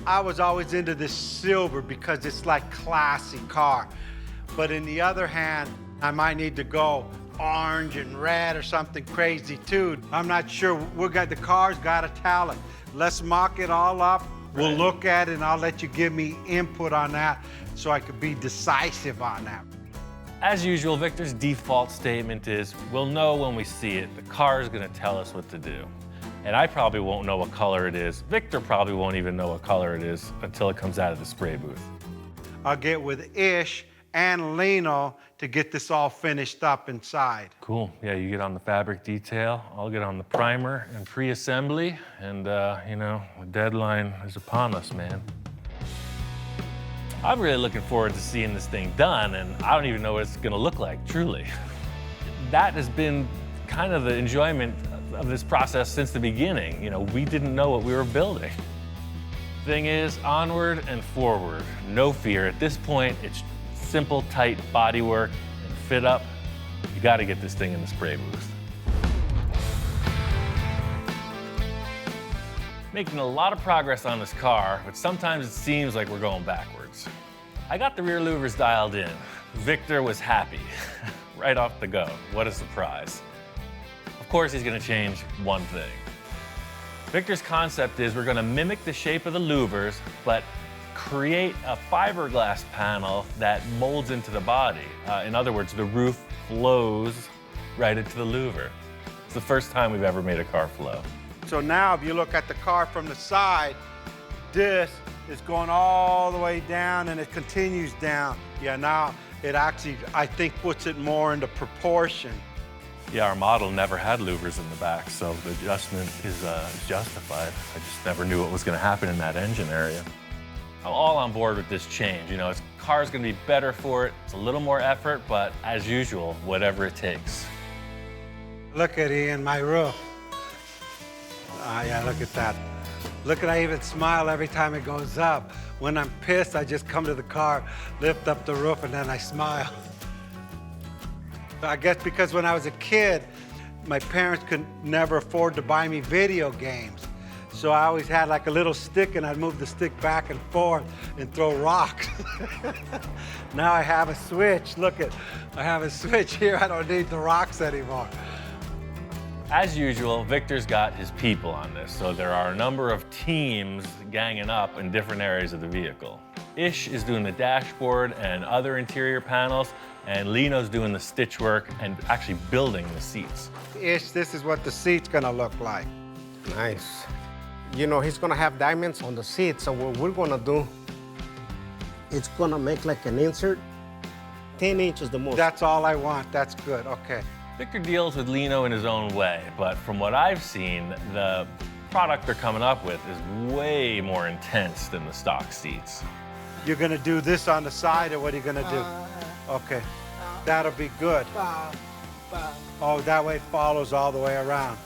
I was always into this silver because it's like classy car. But in the other hand, I might need to go orange and red or something crazy too. I'm not sure. The car's got a talent. Let's mock it all up. Right. We'll look at it and I'll let you give me input on that so I could be decisive on that. As usual, Victor's default statement is, we'll know when we see it. The car's gonna tell us what to do. And I probably won't know what color it is. Victor probably won't even know what color it is until it comes out of the spray booth. I'll get with Ish and lino to get this all finished up inside. Cool. Yeah, you get on the fabric detail. I'll get on the primer and pre-assembly. And, you know, the deadline is upon us, man. I'm really looking forward to seeing this thing done, and I don't even know what it's gonna look like, truly. That has been kind of the enjoyment of this process since the beginning. You know, we didn't know what we were building. Thing is, onward and forward. No fear. At this point, it's simple, tight bodywork and fit up. You gotta get this thing in the spray booth. Making a lot of progress on this car, but sometimes it seems like we're going backwards. I got the rear louvers dialed in. Victor was happy, right off the go. What a surprise. Of course, he's gonna change one thing. Victor's concept is we're gonna mimic the shape of the louvers, but create a fiberglass panel that molds into the body. In other words, the roof flows right into the louver. It's the first time we've ever made a car flow. So now if you look at the car from the side, this is going all the way down and it continues down. Yeah, now it actually, I think, puts it more into proportion. Yeah, our model never had louvers in the back, so the adjustment is justified. I just never knew what was gonna happen in that engine area. I'm all on board with this change. You know, this car's gonna be better for it. It's a little more effort, but as usual, whatever it takes. Look at Ian, my roof. Yeah, look at that. Look at, I even smile every time it goes up. When I'm pissed, I just come to the car, lift up the roof, and then I smile. I guess because when I was a kid, my parents could never afford to buy me video games. So I always had like a little stick and I'd move the stick back and forth and throw rocks. Now I have a switch. Look at, I have a switch here. I don't need the rocks anymore. As usual, Victor's got his people on this, so there are a number of teams ganging up in different areas of the vehicle. Ish is doing the dashboard and other interior panels, and Lino's doing the stitch work and actually building the seats. Ish, this is what the seat's gonna look like. Nice. You know, he's gonna have diamonds on the seat, so what we're gonna do, it's gonna make like an insert, 10 inches the most. That's all I want, that's good, okay. Victor deals with Lino in his own way, but from what I've seen, the product they're coming up with is way more intense than the stock seats. You're gonna do this on the side, or what are you gonna do? Okay, that'll be good. Oh, that way it follows all the way around.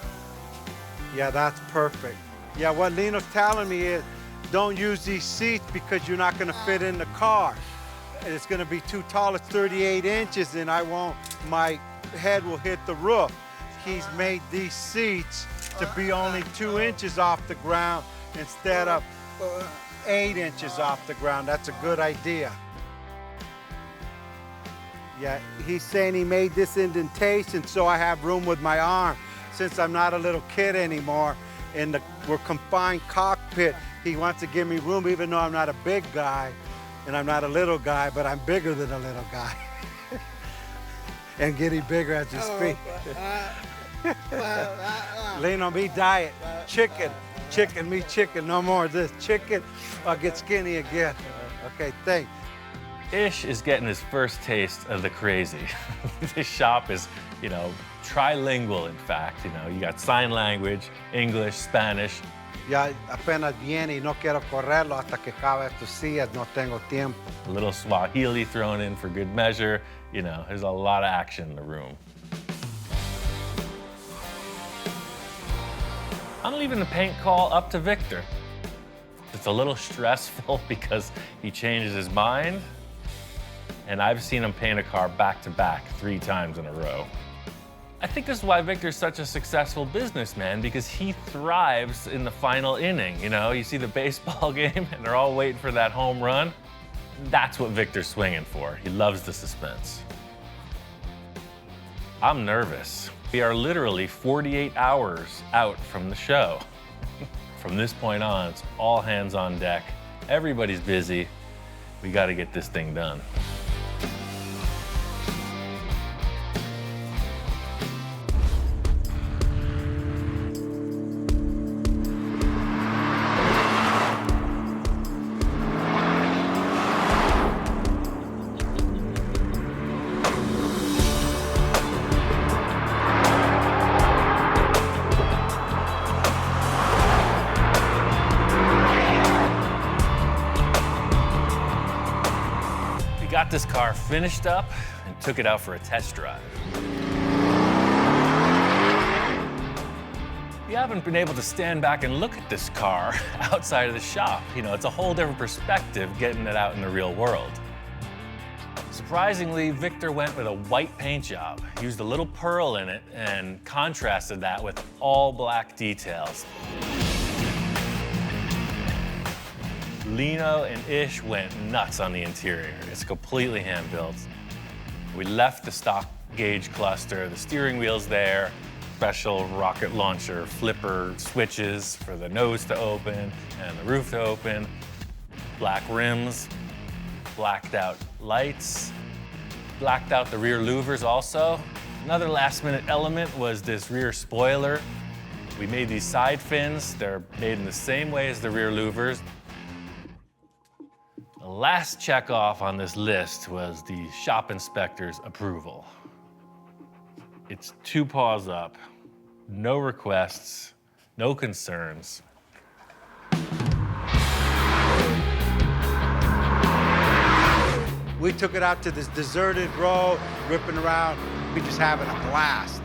Yeah, that's perfect. Yeah, what Lino's telling me is, don't use these seats because you're not gonna fit in the car. It's gonna be too tall, it's 38 inches, and I won't, my head will hit the roof. He's made these seats to be only 2 inches off the ground instead of 8 inches off the ground. That's a good idea. Yeah, he's saying he made this indentation so I have room with my arm. Since I'm not a little kid anymore, in we're confined cockpit, he wants to give me room even though I'm not a big guy and I'm not a little guy, but I'm bigger than a little guy. And getting bigger as you speak. Lino, me diet, chicken, me chicken, no more of this. Chicken, I'll get skinny again. Okay, thanks. Ish is getting his first taste of the crazy. This shop is, you know, trilingual, in fact. You know, you got sign language, English, Spanish. Ya apenas viene y no quiero correrlo hasta que acabe tus sillas, no tengo tiempo. A little Swahili thrown in for good measure. You know, there's a lot of action in the room. I'm leaving the paint call up to Victor. It's a little stressful because he changes his mind, and I've seen him paint a car back to back 3 times in a row. I think this is why Victor's such a successful businessman, because he thrives in the final inning. You know, you see the baseball game and they're all waiting for that home run. That's what Victor's swinging for. He loves the suspense. I'm nervous. We are literally 48 hours out from the show. From this point on, it's all hands on deck. Everybody's busy. We got to get this thing done. got this car finished up and took it out for a test drive. You haven't been able to stand back and look at this car outside of the shop. You know, it's a whole different perspective getting it out in the real world. Surprisingly, Victor went with a white paint job, used a little pearl in it, and contrasted that with all black details. Lino and Ish went nuts on the interior. It's completely hand-built. We left the stock gauge cluster, the steering wheel's there, special rocket launcher flipper switches for the nose to open and the roof to open, black rims, blacked out lights, blacked out the rear louvers also. Another last-minute element was this rear spoiler. We made these side fins. They're made in the same way as the rear louvers. The last check off on this list was the shop inspector's approval. It's 2 paws up, no requests, no concerns. We took it out to this deserted road, ripping around. We just having a blast.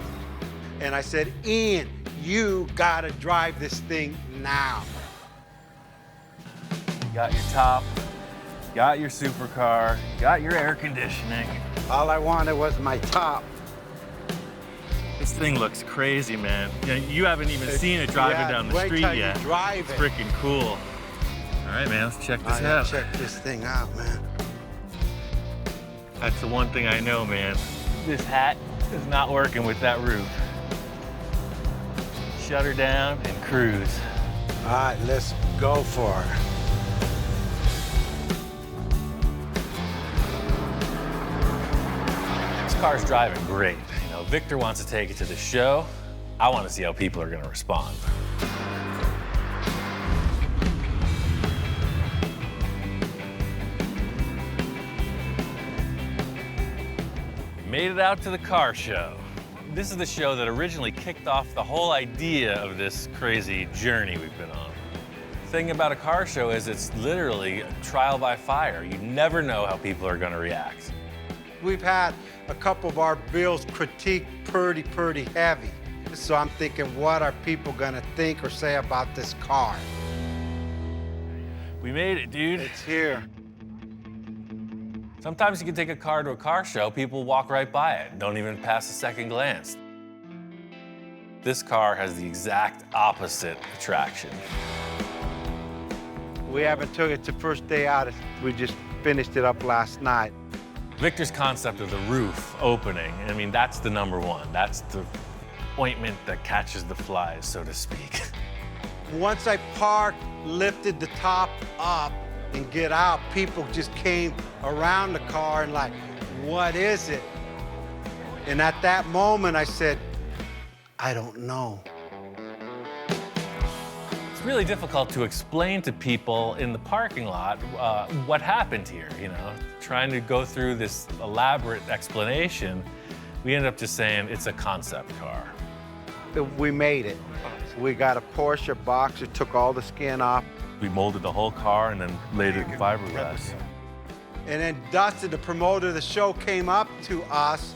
And I said, Ian, you gotta drive this thing now. You got your top, got your supercar, got your air conditioning. All I wanted was my top. This thing looks crazy, man. You haven't even seen it driving down the street yet. Drive it's freaking cool. All right, man, let's check this out. Check this thing out, man. That's the one thing I know, man. This hat is not working with that roof. Shut her down and cruise. All right, let's go for it. This car's driving great. You know, Victor wants to take it to the show. I want to see how people are going to respond. Made it out to the car show. This is the show that originally kicked off the whole idea of this crazy journey we've been on. The thing about a car show is it's literally a trial by fire. You never know how people are going to react. We've had a couple of our bills critiqued pretty heavy. So I'm thinking, what are people gonna think or say about this car? We made it, dude. It's here. Sometimes you can take a car to a car show, people walk right by it, don't even pass a second glance. This car has the exact opposite attraction. We haven't took it to first day out. We just finished it up last night. Victor's concept of the roof opening, I mean, that's the #1. That's the ointment that catches the flies, so to speak. Once I parked, lifted the top up and get out, people just came around the car and like, what is it? And at that moment, I said, I don't know. It's really difficult to explain to people in the parking lot what happened here, you know? Trying to go through this elaborate explanation, we ended up just saying it's a concept car. We made it. We got a Porsche Boxster, took all the skin off. We molded the whole car and then laid it in fiberglass. And then Dustin, the promoter of the show, came up to us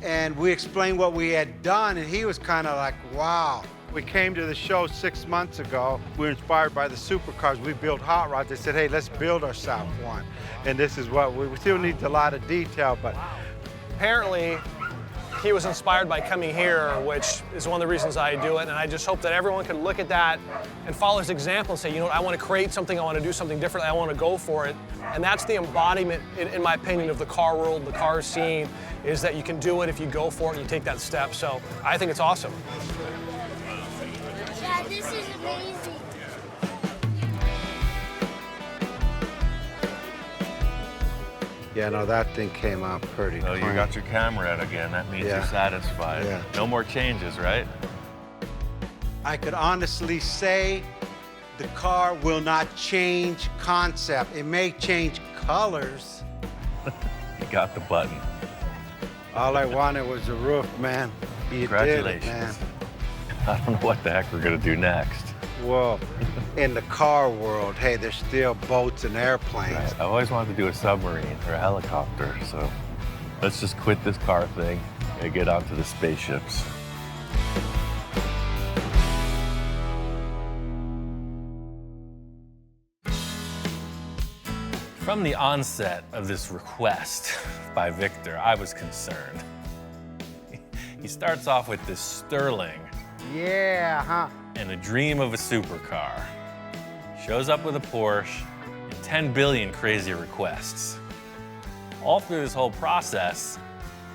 and we explained what we had done, and he was kind of like, wow. We came to the show 6 months ago. We were inspired by the supercars. We built hot rods. They said, hey, let's build ourselves one. And this is what we still need a lot of detail, but. Apparently, he was inspired by coming here, which is one of the reasons I do it. And I just hope that everyone can look at that and follow his example and say, you know what, I want to create something, I want to do something different, I want to go for it. And that's the embodiment, in my opinion, of the car world, the car scene, is that you can do it if you go for it and you take that step. So I think it's awesome. Dad, this is amazing. Yeah, no, that thing came out pretty Oh, clean. you got your camera out again. That means Yeah. you're satisfied. Yeah. No more changes, right? I could honestly say the car will not change concept. It may change colors. You got the button. All I wanted was the roof, man. You did it, man. Congratulations. I don't know what the heck we're gonna do next. Well, in the car world, hey, there's still boats and airplanes. Right. I've always wanted to do a submarine or a helicopter, so let's just quit this car thing and get onto the spaceships. From the onset of this request by Victor, I was concerned. He starts off with this Sterling and a dream of a supercar. Shows up with a Porsche and 10 billion crazy requests. All through this whole process,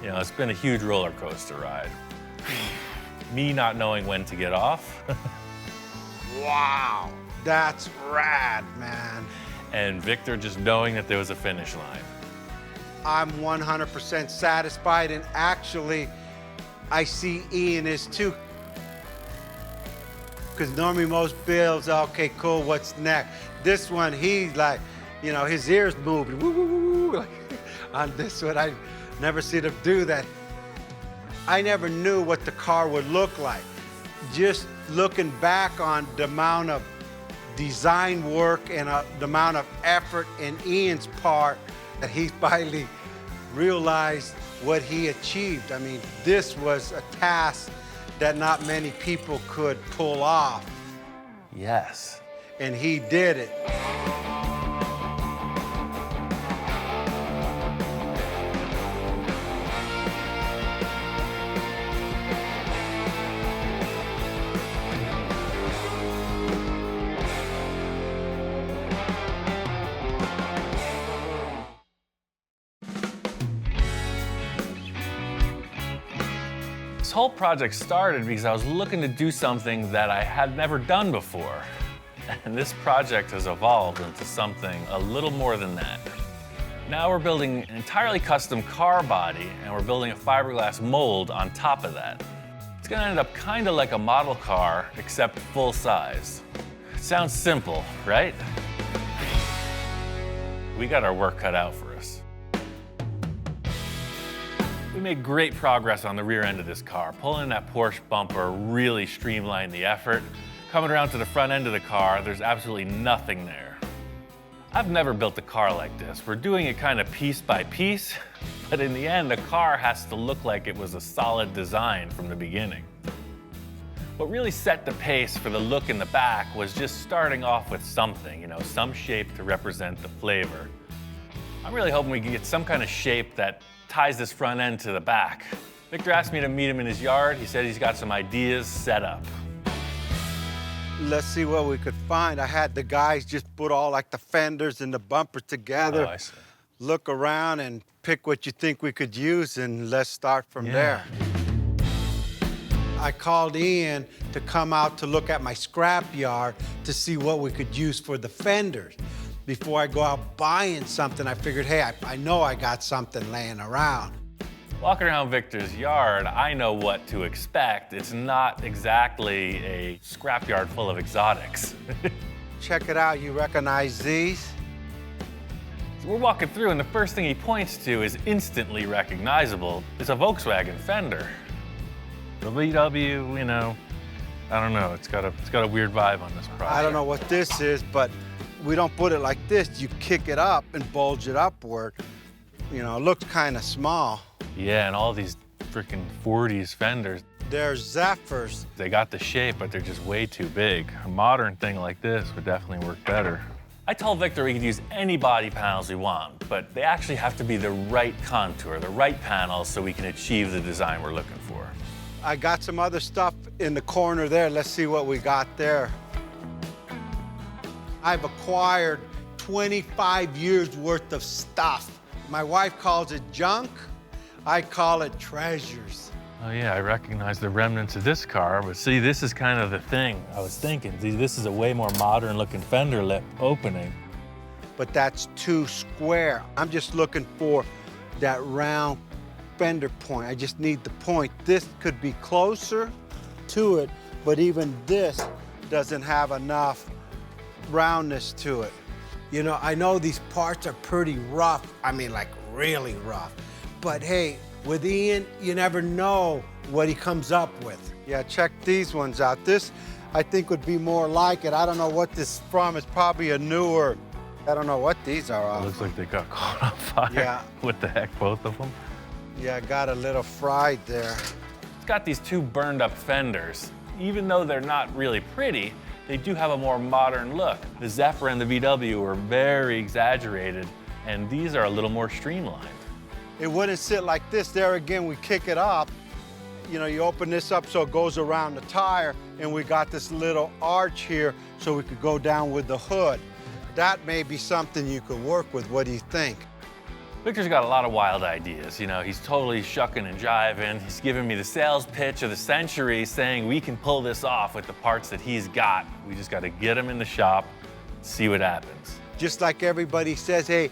you know, it's been a huge roller coaster ride. Me not knowing when to get off. Wow, that's rad, man. And Victor just knowing that there was a finish line. I'm 100% satisfied, and actually, I see Ian is too. Because normally most builds, okay, cool, what's next? This one, he's like, you know, his ears moving, woo, woo, woo, woo. Like, on this one, I never seen him do that. I never knew what the car would look like. Just looking back on the amount of design work and the amount of effort in Ian's part that he finally realized what he achieved. I mean, this was a task that not many people could pull off. Yes. And he did it. This whole project started because I was looking to do something that I had never done before. And this project has evolved into something a little more than that. Now we're building an entirely custom car body, and we're building a fiberglass mold on top of that. It's gonna end up kind of like a model car, except full size. It sounds simple, right? We got our work cut out for us. We made great progress on the rear end of this car. Pulling that Porsche bumper really streamlined the effort. Coming around to the front end of the car, there's absolutely nothing there. I've never built a car like this. We're doing it kind of piece by piece, but in the end, the car has to look like it was a solid design from the beginning. What really set the pace for the look in the back was just starting off with something, you know, some shape to represent the flavor. I'm really hoping we can get some kind of shape that ties this front end to the back. Victor asked me to meet him in his yard. He said he's got some ideas set up. Let's see what we could find. I had the guys just put all like the fenders and the bumper together. Oh, I see. Look around and pick what you think we could use, and let's start from there. I called Ian to come out to look at my scrapyard to see what we could use for the fenders. Before I go out buying something, I figured, hey, I know I got something laying around. Walking around Victor's yard, I know what to expect. It's not exactly a scrapyard full of exotics. Check it out, you recognize these? So we're walking through, and the first thing he points to is instantly recognizable. It's a Volkswagen fender. The VW, you know, I don't know. It's got a weird vibe on this project. I don't know what this is, but we don't put it like this. You kick it up and bulge it upward. You know, it looks kind of small. Yeah, and all these freaking 40s fenders. They're Zephyrs. They got the shape, but they're just way too big. A modern thing like this would definitely work better. I told Victor we could use any body panels we want, but they actually have to be the right contour, the right panels, so we can achieve the design we're looking for. I got some other stuff in the corner there. Let's see what we got there. I've acquired 25 years worth of stuff. My wife calls it junk. I call it treasures. Oh yeah, I recognize the remnants of this car, but see, this is kind of the thing I was thinking. See, this is a way more modern looking fender lip opening. But that's too square. I'm just looking for that round fender point. I just need the point. This could be closer to it, but even this doesn't have enough roundness to it. You know, I know these parts are pretty rough. I mean, like really rough. But hey, with Ian, you never know what he comes up with. Yeah, check these ones out. This, I think would be more like it. I don't know what this is from. It's probably a newer, I don't know what these are It off. looks like they got caught on fire. Yeah. What the heck, both of them? Yeah, I got a little fried there. It's got these two burned up fenders. Even though they're not really pretty, they do have a more modern look. The Zephyr and the VW were very exaggerated, and these are a little more streamlined. It wouldn't sit like this. There again, we kick it up. You know, you open this up so it goes around the tire, and we got this little arch here so we could go down with the hood. That may be something you could work with. What do you think? Victor's got a lot of wild ideas. You know, he's totally shucking and jiving. He's giving me the sales pitch of the century, saying we can pull this off with the parts that he's got. We just got to get them in the shop, see what happens. Just like everybody says, hey,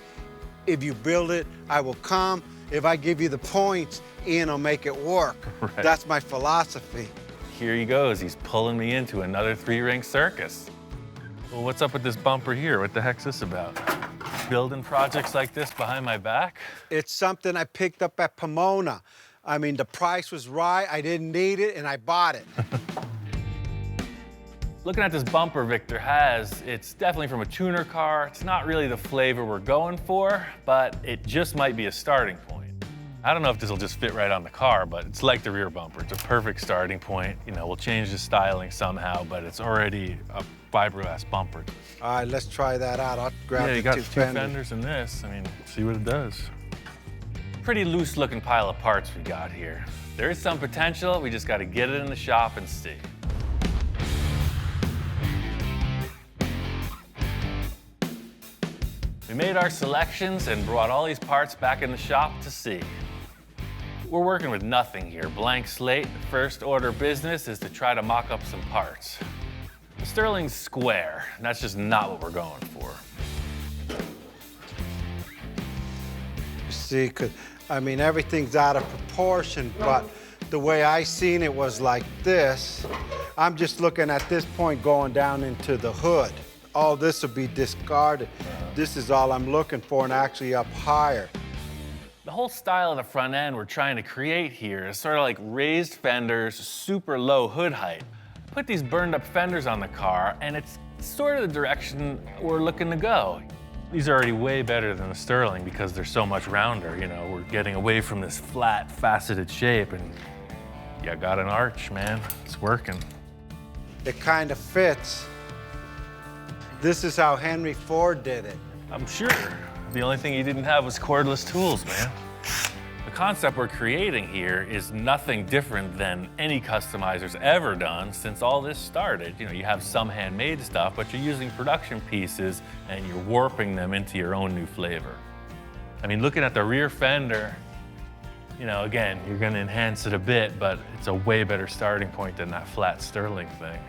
if you build it, I will come. If I give you the points, Ian will make it work. Right. That's my philosophy. Here he goes. He's pulling me into another three-ring circus. Well, what's up with this bumper here? What the heck's this about? Building projects like this behind my back? It's something I picked up at Pomona. I mean, the price was right, I didn't need it, and I bought it. Looking at this bumper Victor has, it's definitely from a tuner car. It's not really the flavor we're going for, but it just might be a starting point. I don't know if this will just fit right on the car, but it's like the rear bumper. It's a perfect starting point. You know, we'll change the styling somehow, but it's already a fiberglass bumper. All right, let's try that out. I'll grab Yeah, the you got two two fenders. fenders in this. I mean, see what it does. Pretty loose looking pile of parts we got here. There is some potential, we just got to get it in the shop and see. We made our selections and brought all these parts back in the shop to see. We're working with nothing here, blank slate. First order business is to try to mock up some parts. The Sterling's square, and that's just not what we're going for. See, I mean, everything's out of proportion, but the way I seen it was like this. I'm just looking at this point going down into the hood. All this will be discarded. This is all I'm looking for, and actually up higher. The whole style of the front end we're trying to create here is sort of like raised fenders, super low hood height. Put these burned up fenders on the car, and it's sort of the direction we're looking to go. These are already way better than the Sterling because they're so much rounder. You know, we're getting away from this flat, faceted shape, and you got an arch, man. It's working. It kind of fits. This is how Henry Ford did it. I'm sure. The only thing he didn't have was cordless tools, man. The concept we're creating here is nothing different than any customizer's ever done since all this started. You know, you have some handmade stuff, but you're using production pieces and you're warping them into your own new flavor. I mean, looking at the rear fender, you know, again, you're gonna enhance it a bit, but it's a way better starting point than that flat Sterling thing.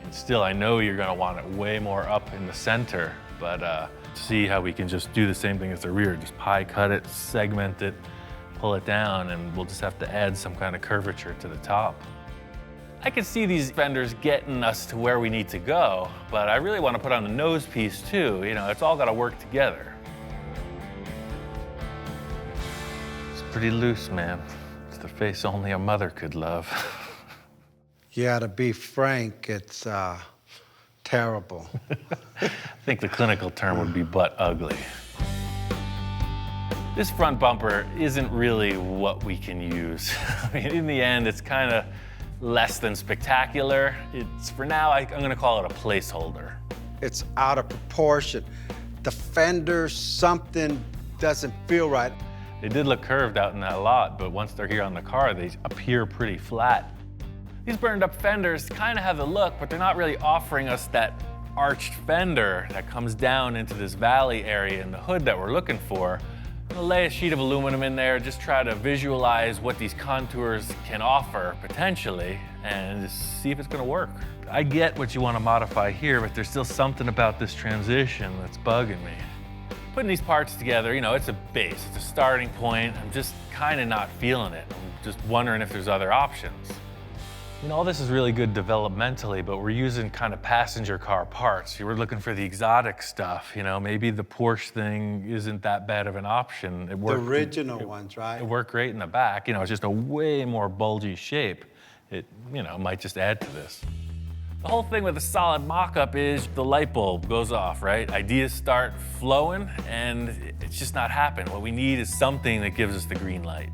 And still, I know you're gonna want it way more up in the center, but see how we can just do the same thing as the rear, just pie cut it, segment it, pull it down, and we'll just have to add some kind of curvature to the top. I can see these fenders getting us to where we need to go, but I really want to put on the nose piece too. You know, it's all got to work together. It's pretty loose, man. It's the face only a mother could love. Yeah, to be frank, it's terrible. I think the clinical term would be butt ugly. This front bumper isn't really what we can use. I mean, in the end, it's kind of less than spectacular. It's, for now, I'm gonna call it a placeholder. It's out of proportion. The fender, something doesn't feel right. They did look curved out in that lot, but once they're here on the car, they appear pretty flat. These burned up fenders kind of have the look, but they're not really offering us that arched fender that comes down into this valley area in the hood that we're looking for. I'm gonna lay a sheet of aluminum in there, just try to visualize what these contours can offer potentially, and just see if it's gonna work. I get what you want to modify here, but there's still something about this transition that's bugging me. Putting these parts together, you know, it's a base, it's a starting point. I'm just kind of not feeling it. I'm just wondering if there's other options. You know, all this is really good developmentally, but we're using kind of passenger car parts. You were looking for the exotic stuff, you know, maybe the Porsche thing isn't that bad of an option. It worked, The original ones, right? It worked great in the back. You know, it's just a way more bulgy shape. It, you know, might just add to this. The whole thing with a solid mock-up is the light bulb goes off, right? Ideas start flowing and it's just not happening. What we need is something that gives us the green light.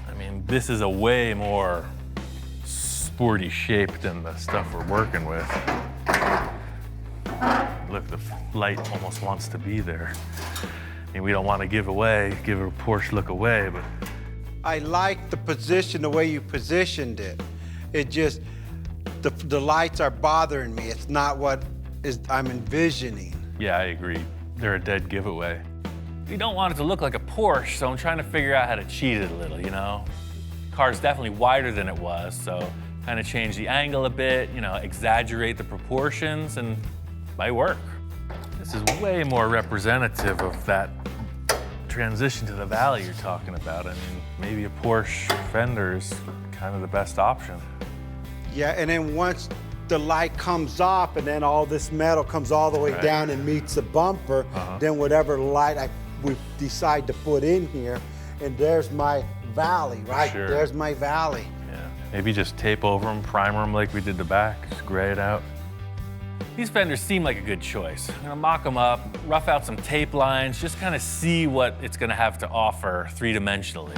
I mean, this is a way more sporty shape than the stuff we're working with. Look, the light almost wants to be there. And we don't want to give a Porsche look away, but. I like the position, the way you positioned it. It just, the lights are bothering me. It's not what I'm envisioning. Yeah, I agree. They're a dead giveaway. You don't want it to look like a Porsche, so I'm trying to figure out how to cheat it a little, you know? The car's definitely wider than it was, so kind of change the angle a bit, you know, exaggerate the proportions, and might work. This is way more representative of that transition to the valley you're talking about. I mean, maybe a Porsche fender is kind of the best option. Yeah, and then once the light comes off and then all this metal comes all the way down and meets the bumper, then whatever light we decide to put in here, and there's my valley, right? Sure. There's my valley. Yeah, maybe just tape over them, primer them like we did the back, just gray it out. These fenders seem like a good choice. I'm gonna mock them up, rough out some tape lines, just kind of see what it's gonna have to offer three-dimensionally.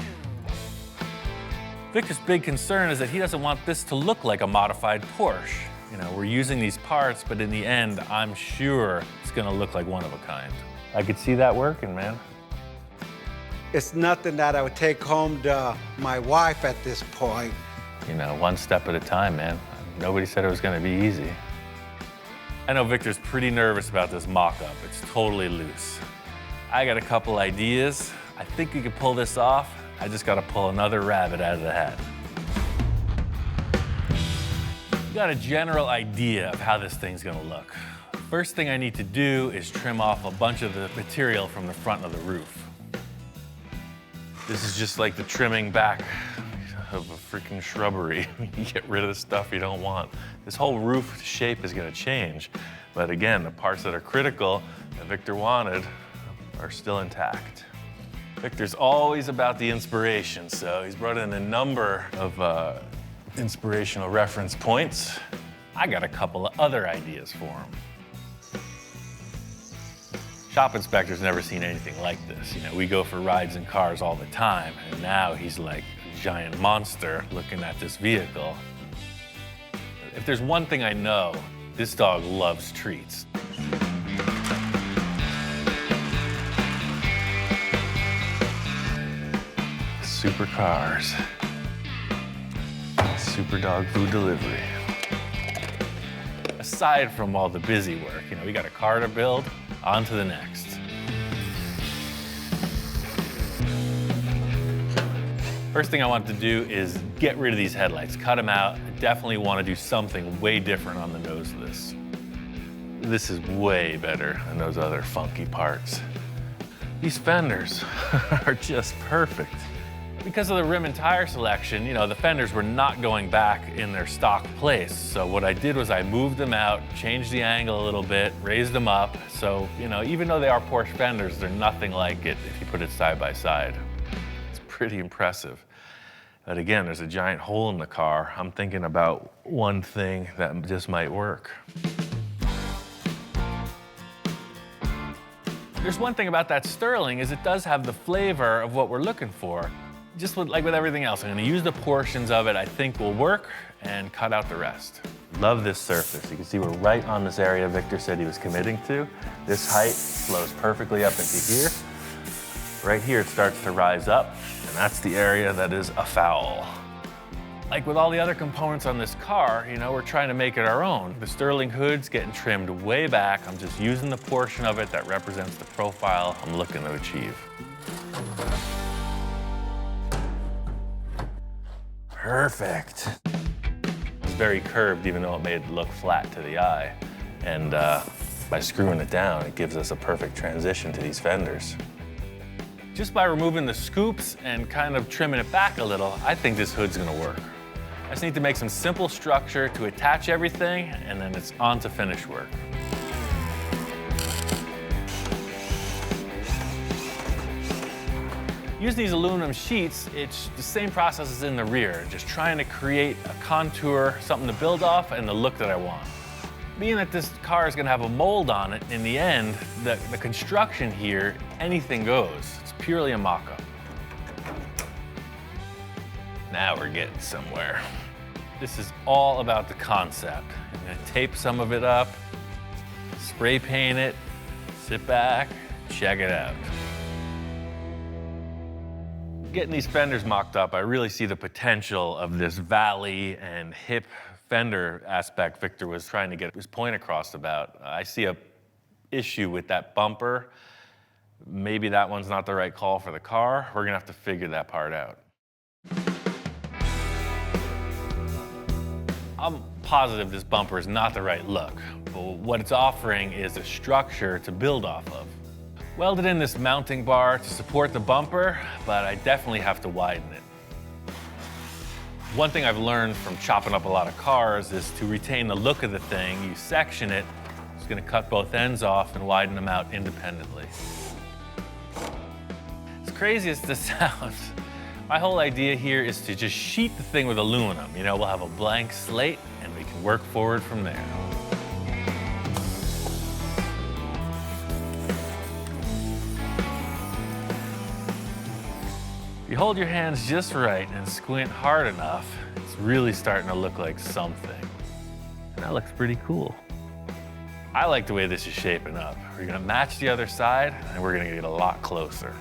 Victor's big concern is that he doesn't want this to look like a modified Porsche. You know, we're using these parts, but in the end, I'm sure it's gonna look like one of a kind. I could see that working, man. It's nothing that I would take home to my wife at this point. You know, one step at a time, man. Nobody said it was gonna be easy. I know Victor's pretty nervous about this mock-up. It's totally loose. I got a couple ideas. I think we could pull this off. I just gotta pull another rabbit out of the hat. You got a general idea of how this thing's gonna look. First thing I need to do is trim off a bunch of the material from the front of the roof. This is just like the trimming back of a freaking shrubbery. You get rid of the stuff you don't want. This whole roof shape is gonna change. But again, the parts that are critical that Victor wanted are still intact. Victor's always about the inspiration, so he's brought in a number of inspirational reference points. I got a couple of other ideas for him. Shop inspector's never seen anything like this. You know, we go for rides in cars all the time, and now he's like a giant monster looking at this vehicle. If there's one thing I know, this dog loves treats. Supercars. Super dog food delivery. Aside from all the busy work, you know, we got a car to build, on to the next. First thing I want to do is get rid of these headlights, cut them out. I definitely want to do something way different on the nose of this. This is way better than those other funky parts. These fenders are just perfect. Because of the rim and tire selection, you know, the fenders were not going back in their stock place. So what I did was I moved them out, changed the angle a little bit, raised them up. So, you know, even though they are Porsche fenders, they're nothing like it if you put it side by side. It's pretty impressive. But again, there's a giant hole in the car. I'm thinking about one thing that just might work. There's one thing about that Sterling is it does have the flavor of what we're looking for. Just like with everything else, I'm gonna use the portions of it I think will work and cut out the rest. Love this surface. You can see we're right on this area Victor said he was committing to. This height flows perfectly up into here. Right here it starts to rise up, and that's the area that is a foul. Like with all the other components on this car, you know, we're trying to make it our own. The Sterling hood's getting trimmed way back. I'm just using the portion of it that represents the profile I'm looking to achieve. Perfect. It's very curved, even though it made it look flat to the eye. And by screwing it down, it gives us a perfect transition to these fenders. Just by removing the scoops and kind of trimming it back a little, I think this hood's gonna work. I just need to make some simple structure to attach everything, and then it's on to finish work. Using these aluminum sheets, it's the same process as in the rear, just trying to create a contour, something to build off, and the look that I want. Being that this car is gonna have a mold on it, in the end, the construction here, anything goes. It's purely a mock-up. Now we're getting somewhere. This is all about the concept. I'm gonna tape some of it up, spray paint it, sit back, check it out. Getting these fenders mocked up, I really see the potential of this valley and hip fender aspect Victor was trying to get his point across about. I see a issue with that bumper. Maybe that one's not the right call for the car. We're gonna have to figure that part out. I'm positive this bumper is not the right look, but what it's offering is a structure to build off of. Welded in this mounting bar to support the bumper, but I definitely have to widen it. One thing I've learned from chopping up a lot of cars is to retain the look of the thing, you section it, it's gonna cut both ends off and widen them out independently. As crazy as this sounds, my whole idea here is to just sheet the thing with aluminum. You know, we'll have a blank slate and we can work forward from there. If you hold your hands just right and squint hard enough, it's really starting to look like something. And that looks pretty cool. I like the way this is shaping up. We're gonna match the other side and we're gonna get a lot closer.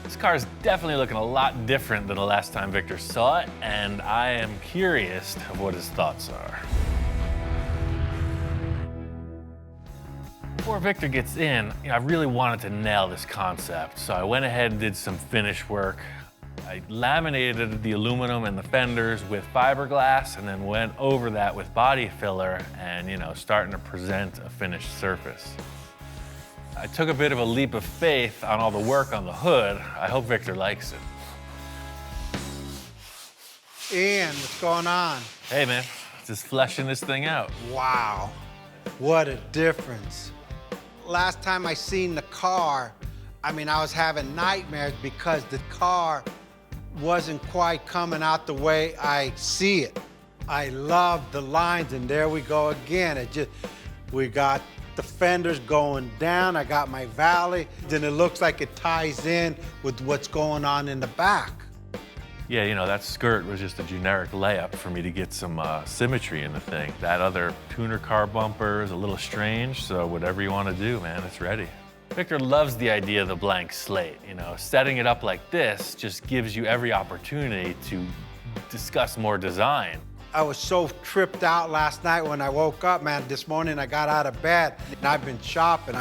This car is definitely looking a lot different than the last time Victor saw it, and I am curious of what his thoughts are. Before Victor gets in, I really wanted to nail this concept, so I went ahead and did some finish work. I laminated the aluminum and the fenders with fiberglass and then went over that with body filler and, starting to present a finished surface. I took a bit of a leap of faith on all the work on the hood. I hope Victor likes it. Ian, what's going on? Hey man, just fleshing this thing out. Wow, what a difference. Last time I seen the car, I was having nightmares because the car wasn't quite coming out the way I see it. I love the lines, and there we go again. We got the fenders going down, I got my valley, then it looks like it ties in with what's going on in the back. Yeah, that skirt was just a generic layup for me to get some symmetry in the thing. That other tuner car bumper is a little strange, so whatever you want to do, man, it's ready. Victor loves the idea of the blank slate. Setting it up like this just gives you every opportunity to discuss more design. I was so tripped out last night when I woke up, man. This morning I got out of bed and I've been shopping.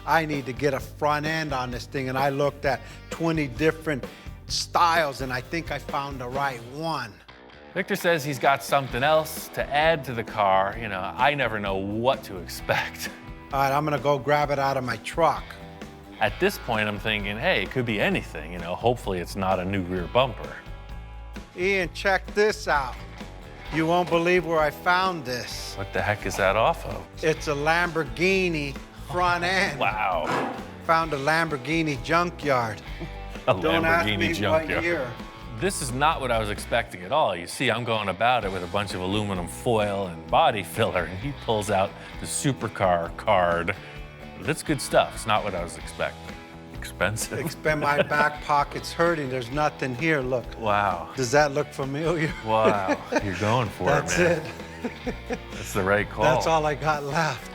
I need to get a front end on this thing, and I looked at 20 different styles and I think I found the right one. Victor says he's got something else to add to the car. I never know what to expect. All right, I'm gonna go grab it out of my truck. At this point, I'm thinking, hey, it could be anything. Hopefully it's not a new rear bumper. Ian, check this out. You won't believe where I found this. What the heck is that off of? It's a Lamborghini front end. Wow. Found a Lamborghini junkyard. A Don't ask Lamborghini me junkyard. what year. This is not what I was expecting at all. You see, I'm going about it with a bunch of aluminum foil and body filler, and he pulls out the Supercar card. That's good stuff. It's not what I was expecting. Expensive. My back pocket's hurting. There's nothing here. Look. Wow. Does that look familiar? Wow. You're going for That's it, man. it. That's the right call. That's all I got left.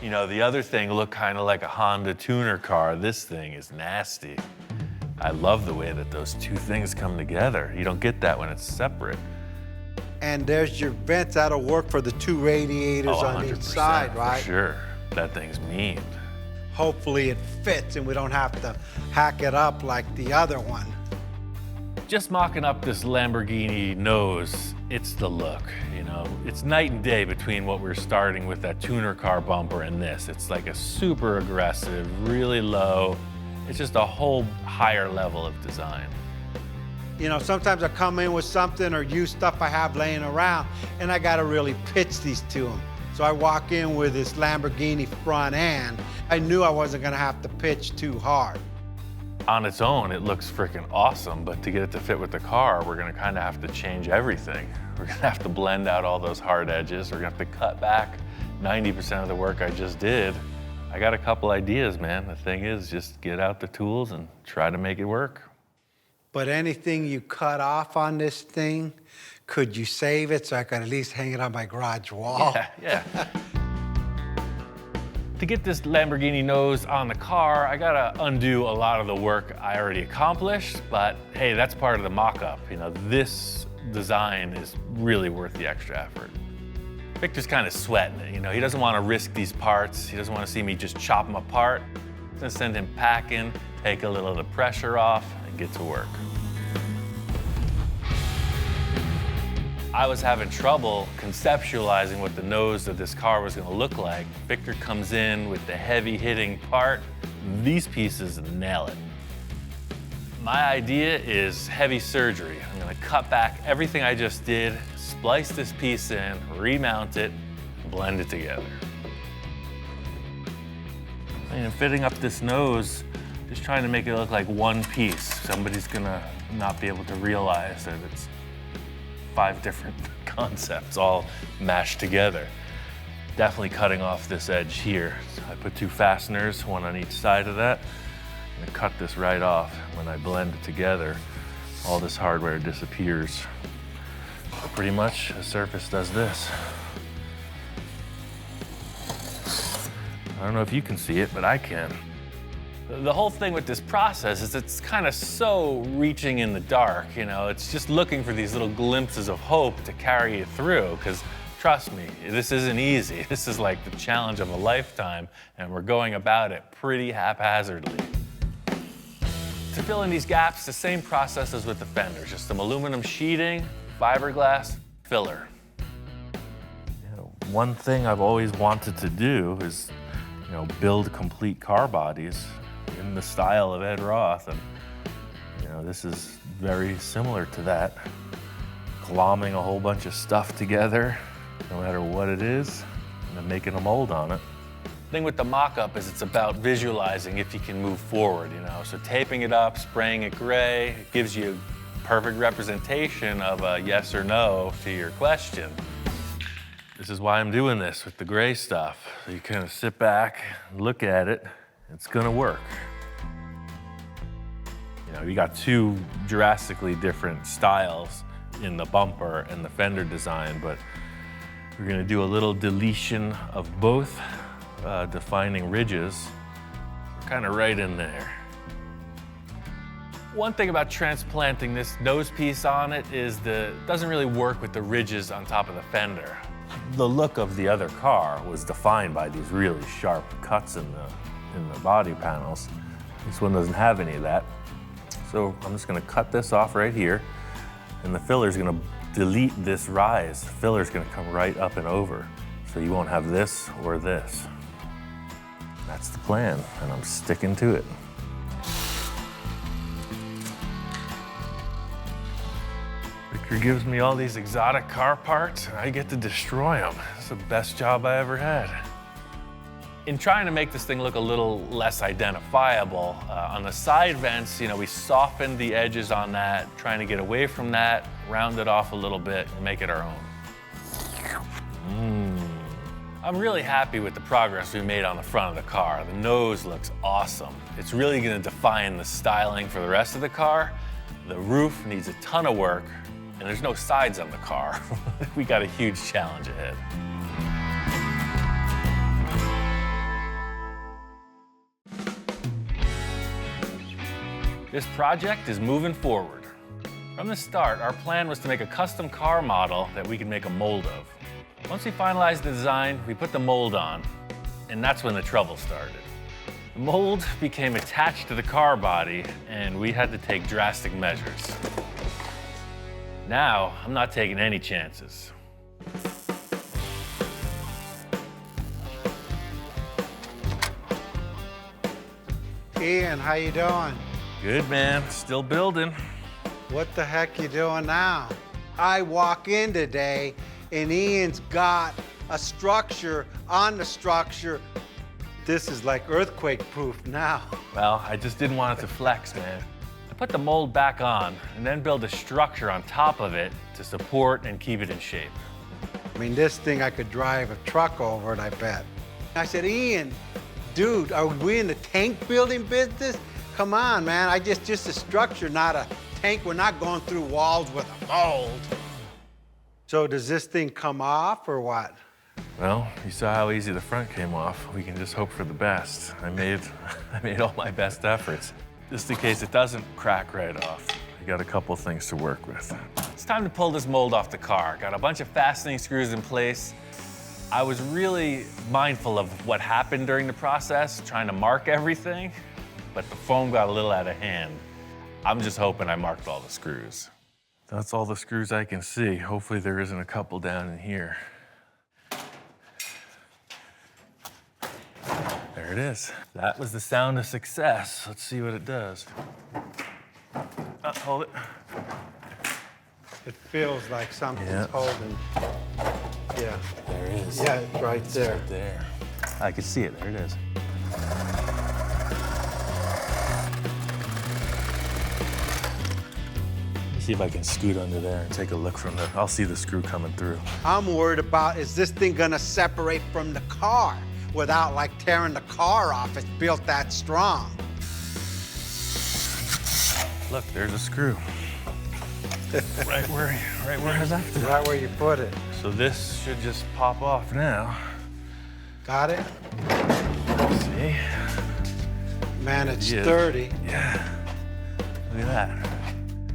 The other thing looked kind of like a Honda tuner car. This thing is nasty. I love the way that those two things come together. You don't get that when it's separate. And there's your vents. That'll work for the two radiators on each side, right? For sure. That thing's mean. Hopefully it fits and we don't have to hack it up like the other one. Just mocking up this Lamborghini nose, it's the look, It's night and day between what we're starting with, that tuner car bumper, and this. It's like a super aggressive, really low. It's just a whole higher level of design. Sometimes I come in with something or use stuff I have laying around, and I gotta really pitch these to them. So I walk in with this Lamborghini front end. I knew I wasn't gonna have to pitch too hard. On its own, it looks freaking awesome, but to get it to fit with the car, we're gonna kind of have to change everything. We're gonna have to blend out all those hard edges. We're gonna have to cut back 90% of the work I just did. I got a couple ideas, man. The thing is, just get out the tools and try to make it work. But anything you cut off on this thing, could you save it so I could at least hang it on my garage wall? Yeah. To get this Lamborghini nose on the car, I gotta undo a lot of the work I already accomplished, but hey, that's part of the mock-up. You know, this design is really worth the extra effort. Victor's kind of sweating it, you know, he doesn't want to risk these parts. He doesn't want to see me just chop them apart. I'm gonna send him packing, take a little of the pressure off, and get to work. I was having trouble conceptualizing what the nose of this car was gonna look like. Victor comes in with the heavy-hitting part. These pieces nail it. My idea is heavy surgery. I'm gonna cut back everything I just did, splice this piece in, remount it, blend it together. And fitting up this nose, just trying to make it look like one piece. Somebody's gonna not be able to realize that it's 5 different concepts all mashed together. Definitely cutting off this edge here. So I put 2 fasteners, one on each side of that. I'm gonna cut this right off. When I blend it together, all this hardware disappears. So pretty much the surface does this. I don't know if you can see it, but I can. The whole thing with this process is it's kind of so reaching in the dark, you know, it's just looking for these little glimpses of hope to carry you through, because trust me, this isn't easy. This is like the challenge of a lifetime, and we're going about it pretty haphazardly. To fill in these gaps, the same process as with the fenders, just some aluminum sheeting, fiberglass, filler. You know, one thing I've always wanted to do is, you know, build complete car bodies in the style of Ed Roth, and you know, this is very similar to that. Glomming a whole bunch of stuff together, no matter what it is, and then making a mold on it. The thing with the mock-up is it's about visualizing if you can move forward, you know. So taping it up, spraying it gray, it gives you perfect representation of a yes or no to your question. This is why I'm doing this with the gray stuff. So you kind of sit back, look at it, it's gonna work. You know, you got 2 drastically different styles in the bumper and the fender design, but we're gonna do a little deletion of both, defining ridges. We're kind of right in there. One thing about transplanting this nose piece on it is it doesn't really work with the ridges on top of the fender. The look of the other car was defined by these really sharp cuts in the body panels. This one doesn't have any of that. So I'm just gonna cut this off right here, and the filler's gonna delete this rise. The filler's gonna come right up and over. So you won't have this or this. That's the plan, and I'm sticking to it. Victor gives me all these exotic car parts, and I get to destroy them. It's the best job I ever had. In trying to make this thing look a little less identifiable, on the side vents, you know, we softened the edges on that, trying to get away from that, round it off a little bit, and make it our own. I'm really happy with the progress we made on the front of the car. The nose looks awesome. It's really gonna define the styling for the rest of the car. The roof needs a ton of work, and there's no sides on the car. We got a huge challenge ahead. This project is moving forward. From the start, our plan was to make a custom car model that we could make a mold of. Once we finalized the design, we put the mold on, and that's when the trouble started. The mold became attached to the car body, and we had to take drastic measures. Now, I'm not taking any chances. Ian, how you doing? Good, man. Still building. What the heck you doing now? I walk in today and Ian's got a structure on the structure this is like earthquake-proof now. Well, I just didn't want it to flex, man. I put the mold back on and then build a structure on top of it to support and keep it in shape. I mean, this thing I could drive a truck over it, I bet. I said, Ian, dude, are we in the tank building business? Come on, man, just a structure, not a tank. We're not going through walls with a mold. So does this thing come off or what? Well, you saw how easy the front came off. We can just hope for the best. I made all my best efforts. Just in case it doesn't crack right off. I got a couple things to work with. It's time to pull this mold off the car. Got a bunch of fastening screws in place. I was really mindful of what happened during the process, trying to mark everything, but the foam got a little out of hand. I'm just hoping I marked all the screws. That's all the screws I can see. Hopefully there isn't a couple down in here. There it is. That was the sound of success. Let's see what it does. Hold it. It feels like something's Yeah. holding. Yeah. There it is. Yeah, it's right there. Right there. I can see it. There it is. Let me see if I can scoot under there and take a look from there. I'll see the screw coming through. I'm worried about, is this thing gonna separate from the car without like tearing the car off? It's built that strong. Look, there's a screw. right where I left it. Right where you put it. So this should just pop off now. Got it? Let's see. Man, it's Yeah. sturdy. Yeah. Look at that.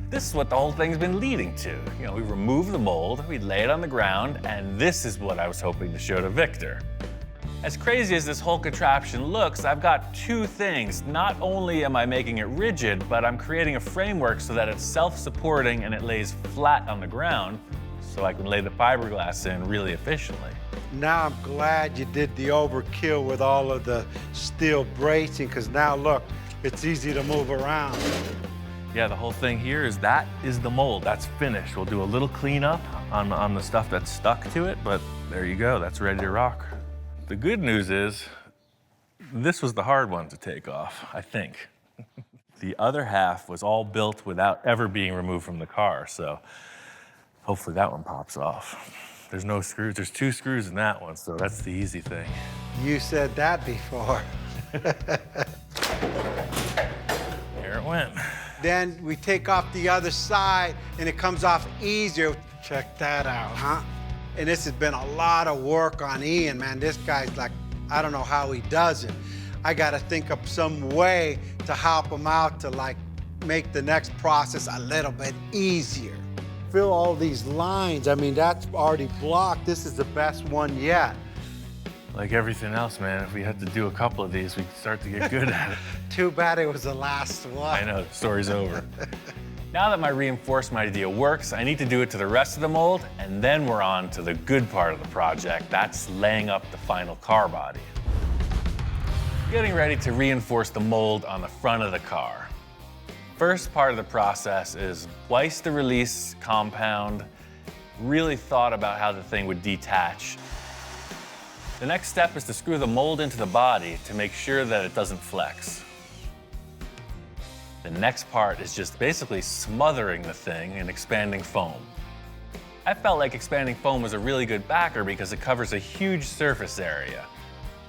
This is what the whole thing's been leading to. You know, we remove the mold, we lay it on the ground, and this is what I was hoping to show to Victor. As crazy as this whole contraption looks, I've got two things. Not only am I making it rigid, but I'm creating a framework so that it's self-supporting and it lays flat on the ground so I can lay the fiberglass in really efficiently. Now I'm glad you did the overkill with all of the steel bracing, because now look, it's easy to move around. Yeah, the whole thing here is that is the mold. That's finished. We'll do a little cleanup on the stuff that's stuck to it, but there you go. That's ready to rock. The good news is this was the hard one to take off, I think. The other half was all built without ever being removed from the car, so hopefully that one pops off. There's no screws. There's 2 screws in that one, so that's the easy thing. You said that before. There it went. Then we take off the other side and it comes off easier. Check that out, huh? And this has been a lot of work on Ian, man. This guy's like, I don't know how he does it. I gotta think of some way to help him out to like make the next process a little bit easier. Fill all these lines. I mean, that's already blocked. This is the best one yet. Like everything else, man, if we had to do a couple of these, we'd start to get good at it. Too bad it was the last one. I know, the story's over. Now that my reinforcement idea works, I need to do it to the rest of the mold, and then we're on to the good part of the project. That's laying up the final car body. Getting ready to reinforce the mold on the front of the car. First part of the process is twice the release compound. Really thought about how the thing would detach. The next step is to screw the mold into the body to make sure that it doesn't flex. The next part is just basically smothering the thing in expanding foam. I felt like expanding foam was a really good backer because it covers a huge surface area.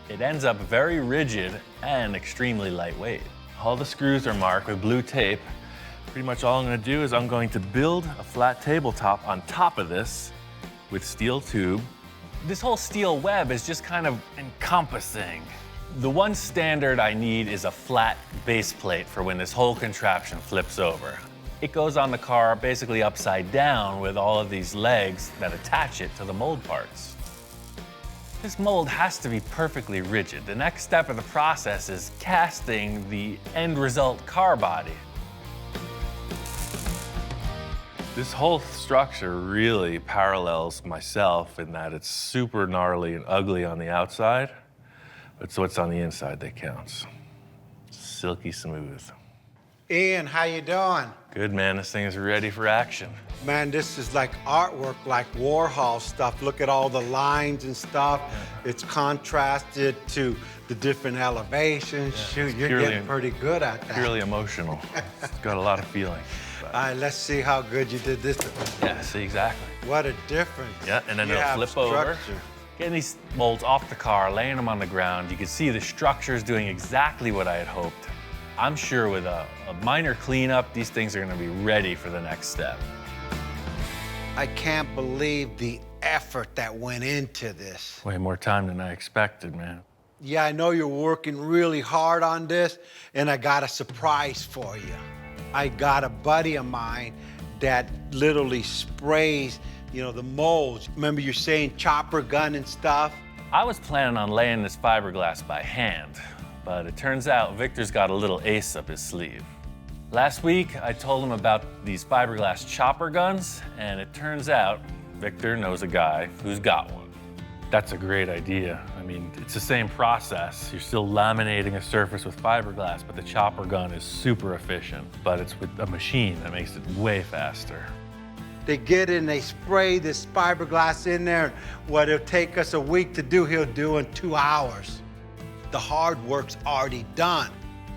It ends up very rigid and extremely lightweight. All the screws are marked with blue tape. Pretty much all I'm going to do is I'm going to build a flat tabletop on top of this with steel tube. This whole steel web is just kind of encompassing. The one standard I need is a flat base plate for when this whole contraption flips over. It goes on the car basically upside down with all of these legs that attach it to the mold parts. This mold has to be perfectly rigid. The next step of the process is casting the end result car body. This whole structure really parallels myself in that it's super gnarly and ugly on the outside. It's what's on the inside that counts. Silky smooth. Ian, how you doing? Good, man. This thing is ready for action. Man, this is like artwork, like Warhol stuff. Look at all the lines and stuff. It's contrasted to the different elevations. Shoot, you're getting pretty good at that. Purely emotional. It's got a lot of feeling. All right, let's see how good you did this. Yeah, see, exactly. What a difference. Yeah, and then You it'll have flip over. structure. Getting these molds off the car, laying them on the ground, you can see the structure's doing exactly what I had hoped. I'm sure with a minor cleanup, these things are gonna be ready for the next step. I can't believe the effort that went into this. Way more time than I expected, man. Yeah, I know you're working really hard on this, and I got a surprise for you. I got a buddy of mine that literally sprays, the molds. Remember you saying chopper gun and stuff? I was planning on laying this fiberglass by hand, but it turns out Victor's got a little ace up his sleeve. Last week, I told him about these fiberglass chopper guns, and it turns out Victor knows a guy who's got one. That's a great idea. I mean, it's the same process. You're still laminating a surface with fiberglass, but the chopper gun is super efficient, but it's with a machine that makes it way faster. They get in, they spray this fiberglass in there. What it'll take us a week to do, he'll do in 2 hours. The hard work's already done.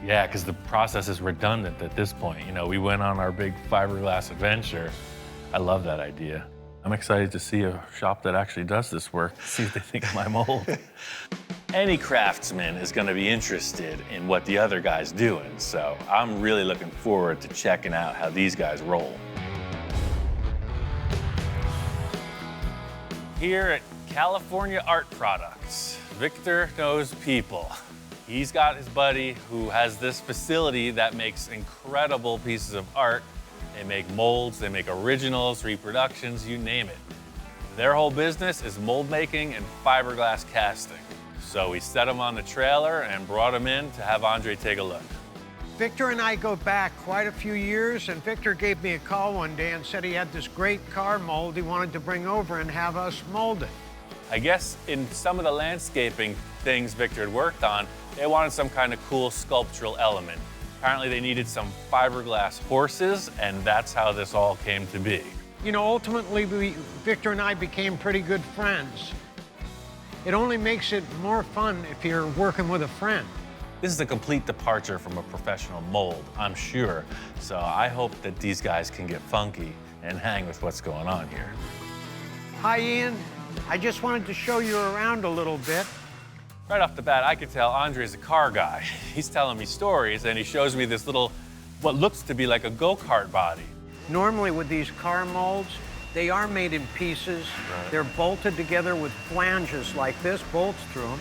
Yeah, because the process is redundant at this point. We went on our big fiberglass adventure. I love that idea. I'm excited to see a shop that actually does this work, see what they think of my mold. Any craftsman is going to be interested in what the other guy's doing, so I'm really looking forward to checking out how these guys roll. Here at California Art Products, Victor knows people. He's got his buddy who has this facility that makes incredible pieces of art. They make molds, they make originals, reproductions, you name it. Their whole business is mold making and fiberglass casting. So we set him on the trailer and brought him in to have Andre take a look. Victor and I go back quite a few years, and Victor gave me a call one day and said he had this great car mold he wanted to bring over and have us mold it. I guess in some of the landscaping things Victor had worked on, they wanted some kind of cool sculptural element. Apparently they needed some fiberglass horses, and that's how this all came to be. Ultimately, Victor and I became pretty good friends. It only makes it more fun if you're working with a friend. This is a complete departure from a professional mold, I'm sure. So I hope that these guys can get funky and hang with what's going on here. Hi, Ian. I just wanted to show you around a little bit. Right off the bat, I could tell Andre's a car guy. He's telling me stories, and he shows me this little, what looks to be like a go-kart body. Normally with these car molds, they are made in pieces. Right. They're bolted together with flanges like this, bolts through them.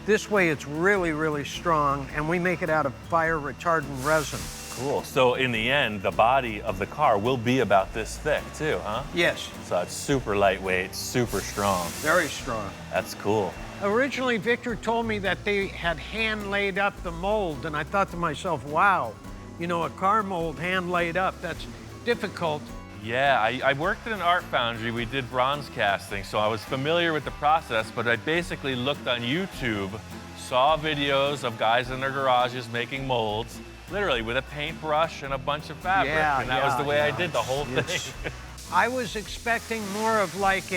This way it's really, really strong, and we make it out of fire retardant resin. Cool. So in the end, the body of the car will be about this thick too, huh? Yes. So it's super lightweight, super strong. Very strong. That's cool. Originally, Victor told me that they had hand laid up the mold, and I thought to myself, wow, a car mold hand laid up, that's difficult. Yeah, I worked at an art foundry. We did bronze casting, so I was familiar with the process, but I basically looked on YouTube, saw videos of guys in their garages making molds, literally with a paintbrush and a bunch of fabric, and that was the way I did the whole thing. I was expecting more of like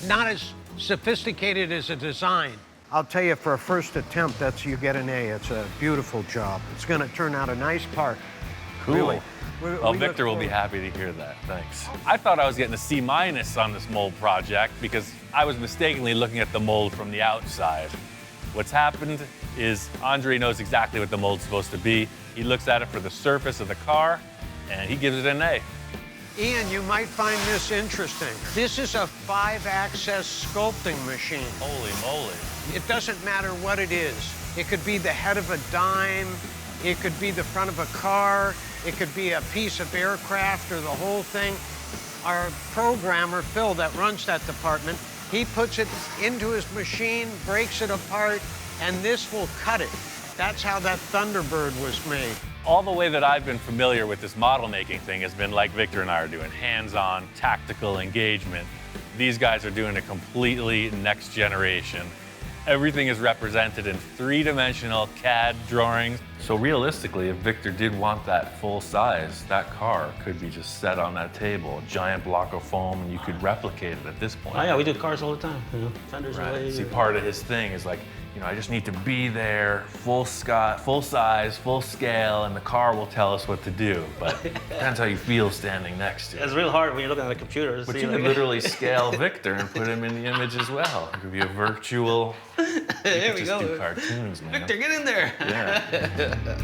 not as sophisticated as a design. I'll tell you, for a first attempt, you get an A. It's a beautiful job. It's gonna turn out a nice part. Cool. Really. Well, Victor will be happy to hear that, thanks. I thought I was getting a C- on this mold project because I was mistakenly looking at the mold from the outside. What's happened is Andre knows exactly what the mold's supposed to be. He looks at it for the surface of the car, and he gives it an A. Ian, you might find this interesting. This is a 5-axis sculpting machine. Holy moly. It doesn't matter what it is. It could be the head of a dime, it could be the front of a car, it could be a piece of aircraft or the whole thing. Our programmer, Phil, that runs that department, he puts it into his machine, breaks it apart, and this will cut it. That's how that Thunderbird was made. All the way that I've been familiar with this model making thing has been like Victor and I are doing, hands-on, tactical engagement. These guys are doing a completely next generation. Everything is represented in 3-dimensional CAD drawings. So realistically, if Victor did want that full size, that car could be just set on that table, a giant block of foam, and you could replicate it at this point. Oh yeah, we do cars all the time. You know, fenders away. See, part of his thing is like, you know, I just need to be there, full size, full scale, and the car will tell us what to do. But depends how you feel standing next to it. It's real hard when you're looking at a computer. To But see you like, could literally scale Victor and put him in the image as well. It could be a virtual. There we just go. do cartoons, man. Victor, get in there. Yeah.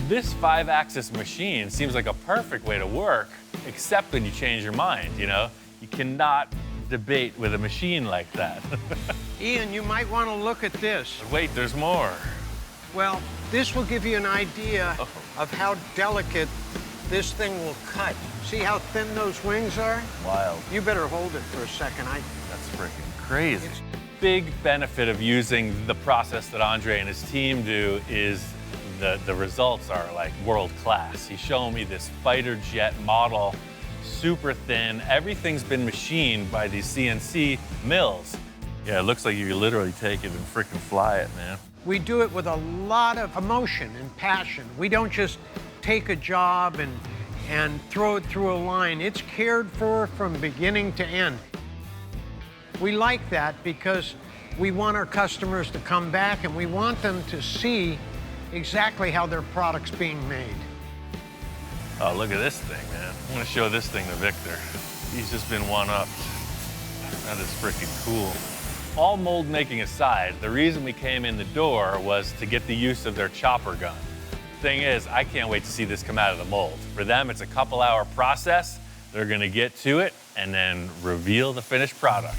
This 5-axis machine seems like a perfect way to work, except when you change your mind, you know? You cannot debate with a machine like that. Ian, you might want to look at this. But wait, there's more. Well, this will give you an idea of how delicate this thing will cut. See how thin those wings are? Wild. You better hold it for a second. That's freaking crazy. Big benefit of using the process that Andre and his team do is the results are like world class. He's showing me this fighter jet model, super thin. Everything's been machined by these CNC mills. Yeah, it looks like you could literally take it and freaking fly it, man. We do it with a lot of emotion and passion. We don't just take a job and throw it through a line. It's cared for from beginning to end. We like that because we want our customers to come back and we want them to see exactly how their product's being made. Oh, look at this thing, man. I'm gonna show this thing to Victor. He's just been one-upped. That is freaking cool. All mold making aside, the reason we came in the door was to get the use of their chopper gun. Thing is, I can't wait to see this come out of the mold. For them, it's a couple-hour process. They're gonna get to it and then reveal the finished product.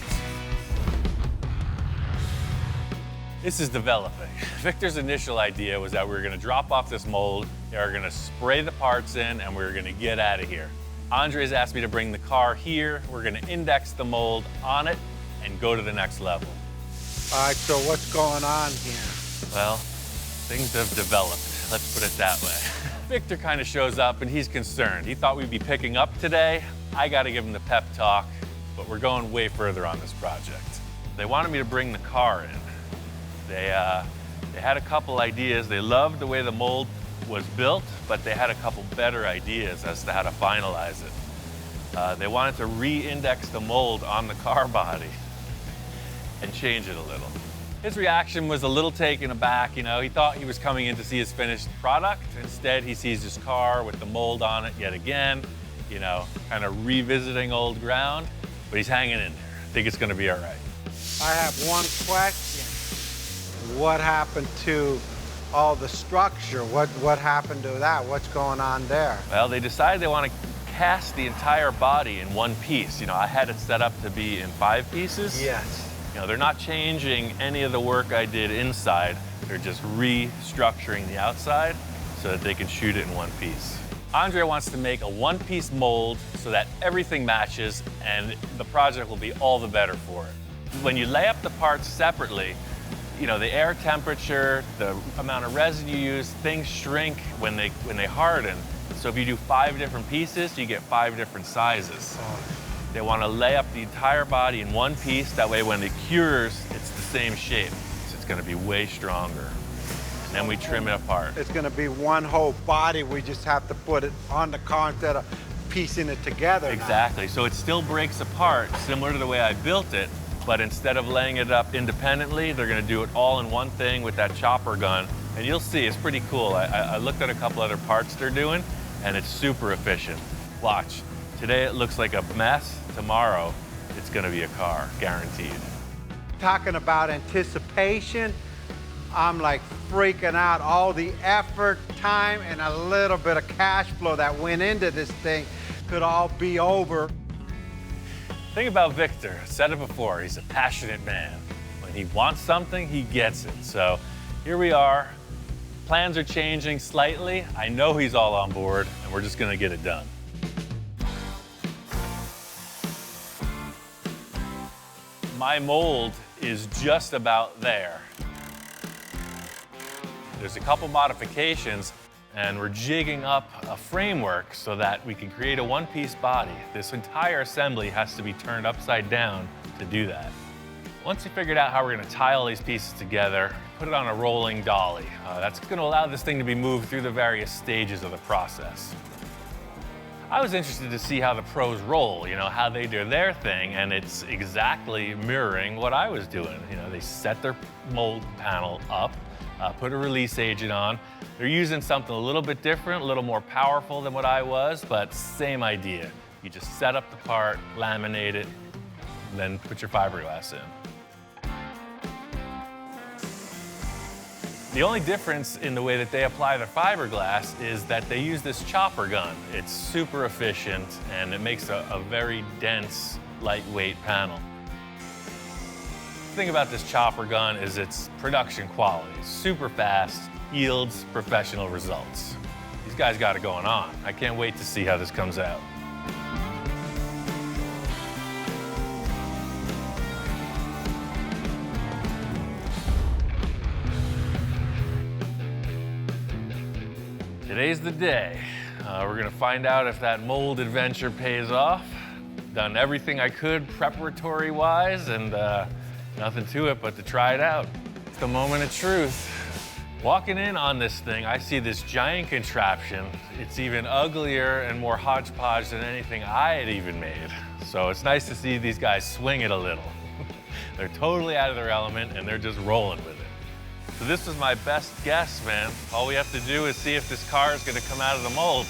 This is developing. Victor's initial idea was that we were gonna drop off this mold, they were gonna spray the parts in, and we were gonna get out of here. Andre's asked me to bring the car here, we're gonna index the mold on it, and go to the next level. All right, so what's going on here? Well, things have developed, let's put it that way. Victor kind of shows up and he's concerned. He thought we'd be picking up today. I gotta give him the pep talk, but we're going way further on this project. They wanted me to bring the car in. They had a couple ideas. They loved the way the mold was built, but they had a couple better ideas as to how to finalize it. They wanted to re-index the mold on the car body and change it a little. His reaction was a little taken aback, you know. He thought he was coming in to see his finished product. Instead, he sees his car with the mold on it yet again, you know, kind of revisiting old ground, but he's hanging in there. I think it's gonna be all right. I have one question. What happened to all the structure? What happened to that? What's going on there? Well, they decided they want to cast the entire body in one piece. You know, I had it set up to be in 5 pieces. Yes. You know, they're not changing any of the work I did inside. They're just restructuring the outside so that they can shoot it in one piece. Andre wants to make a one-piece mold so that everything matches and the project will be all the better for it. When you lay up the parts separately, you know, the air temperature, the amount of resin you use, things shrink when they harden. So if you do 5 different pieces, you get 5 different sizes. They want to lay up the entire body in one piece. That way when it cures, it's the same shape. So it's going to be way stronger. And then we trim it apart. It's going to be one whole body. We just have to put it on the car instead of piecing it together. Exactly. So it still breaks apart, similar to the way I built it. But instead of laying it up independently, they're gonna do it all in one thing with that chopper gun. And you'll see, it's pretty cool. I looked at a couple other parts they're doing, and it's super efficient. Watch, today it looks like a mess. Tomorrow, it's gonna be a car, guaranteed. Talking about anticipation, I'm like freaking out. All the effort, time, and a little bit of cash flow that went into this thing could all be over. Thing about Victor, I've said it before, he's a passionate man. When he wants something, he gets it. So here we are. Plans are changing slightly. I know he's all on board, and we're just gonna get it done. My mold is just about there. There's a couple modifications, and we're jigging up a framework so that we can create a one-piece body. This entire assembly has to be turned upside down to do that. Once you figured out how we're gonna tie all these pieces together, put it on a rolling dolly. That's gonna allow this thing to be moved through the various stages of the process. I was interested to see how the pros roll, you know, how they do their thing, and it's exactly mirroring what I was doing. You know, they set their mold panel up, put a release agent on. They're using something a little bit different, a little more powerful than what I was, but same idea. You just set up the part, laminate it, and then put your fiberglass in. The only difference in the way that they apply their fiberglass is that they use this chopper gun. It's super efficient and it makes a very dense, lightweight panel. The thing about this chopper gun is its production quality. Super fast, yields professional results. These guys got it going on. I can't wait to see how this comes out. Today's the day. We're gonna find out if that mold adventure pays off. Done everything I could preparatory-wise, and nothing to it but to try it out. It's the moment of truth. Walking in on this thing, I see this giant contraption. It's even uglier and more hodgepodge than anything I had even made. So it's nice to see these guys swing it a little. They're totally out of their element and they're just rolling with it. So this was my best guess, man. All we have to do is see if this car is gonna come out of the mold.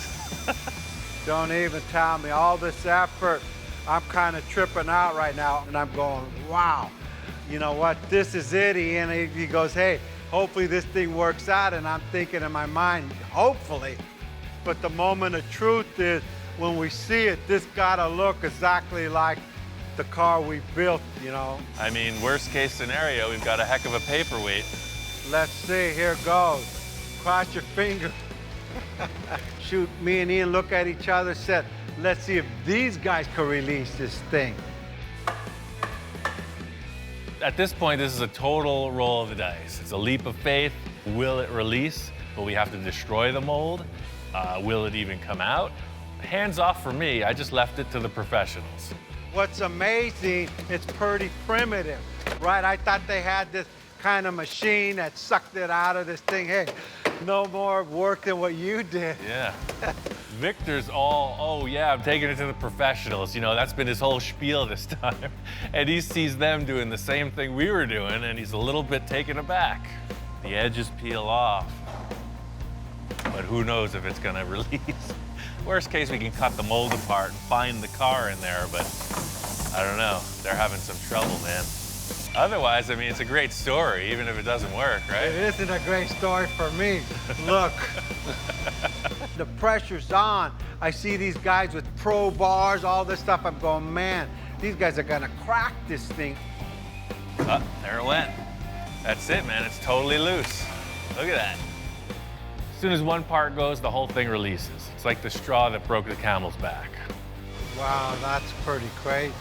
Don't even tell me, all this effort, I'm kind of tripping out right now, and I'm going, wow, you know what, this is it, Ian. He goes, hey, hopefully this thing works out, and I'm thinking in my mind, hopefully. But the moment of truth is, when we see it, this gotta look exactly like the car we built, you know? I mean, worst case scenario, we've got a heck of a paperweight. Let's see, here goes. Cross your fingers. Shoot, me and Ian look at each other, said, let's see if these guys can release this thing. At this point, this is a total roll of the dice. It's a leap of faith. Will it release? Will we have to destroy the mold? Will it even come out? Hands off for me, I just left it to the professionals. What's amazing, it's pretty primitive, right? I thought they had this kind of machine that sucked it out of this thing. Hey, no more work than what you did. Yeah. Victor's all, oh yeah, I'm taking it to the professionals. You know, that's been his whole spiel this time. And he sees them doing the same thing we were doing, and he's a little bit taken aback. The edges peel off, but who knows if it's gonna release. Worst case, we can cut the mold apart and find the car in there, but I don't know. They're having some trouble, man. Otherwise, I mean, it's a great story, even if it doesn't work, right? It isn't a great story for me. Look, the pressure's on. I see these guys with pro bars, all this stuff. I'm going, man, these guys are gonna crack this thing. Oh, there it went. That's it, man. It's totally loose. Look at that. As soon as one part goes, the whole thing releases. It's like the straw that broke the camel's back. Wow, that's pretty crazy.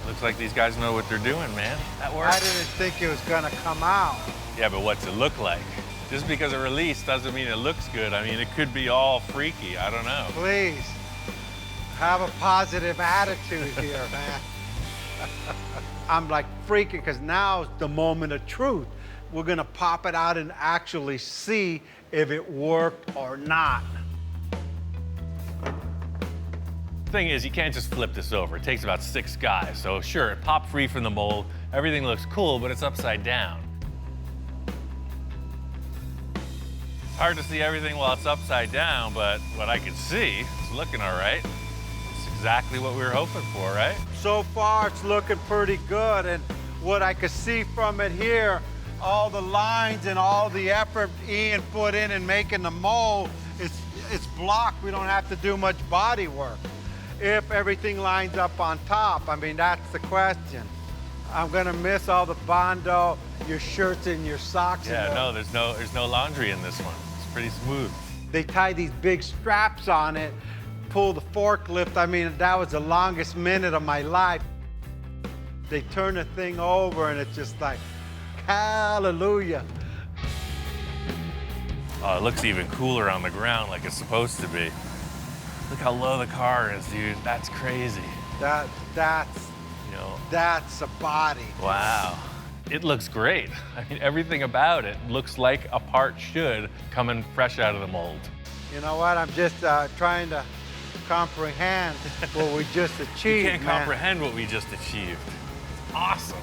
Looks like these guys know what they're doing, man. That works. I didn't think it was gonna come out. Yeah, but what's it look like? Just because it released doesn't mean it looks good. I mean, it could be all freaky. I don't know. Please, have a positive attitude here, man. I'm like freaking, because now's the moment of truth. We're gonna pop it out and actually see if it worked or not. Thing is, you can't just flip this over. It takes about 6 guys. So sure, it popped free from the mold. Everything looks cool, but it's upside down. Hard to see everything while it's upside down, but what I can see, it's looking all right. It's exactly what we were hoping for, right? So far, it's looking pretty good. And what I could see from it here, all the lines and all the effort Ian put in making the mold, it's blocked. We don't have to do much body work. If everything lines up on top, I mean, that's the question. I'm gonna miss all the Bondo, your shirts and your socks. Yeah, no, there's no laundry in this one. It's pretty smooth. They tie these big straps on it, pull the forklift. I mean, that was the longest minute of my life. They turn the thing over and it's just like, hallelujah. Oh, it looks even cooler on the ground like it's supposed to be. Look how low the car is, dude. That's crazy. That's You know, a body. wow. it looks great. I mean, everything about it looks like a part should coming fresh out of the mold. You know what? I'm just trying to comprehend what we just achieved. You can't comprehend what we just achieved. Awesome.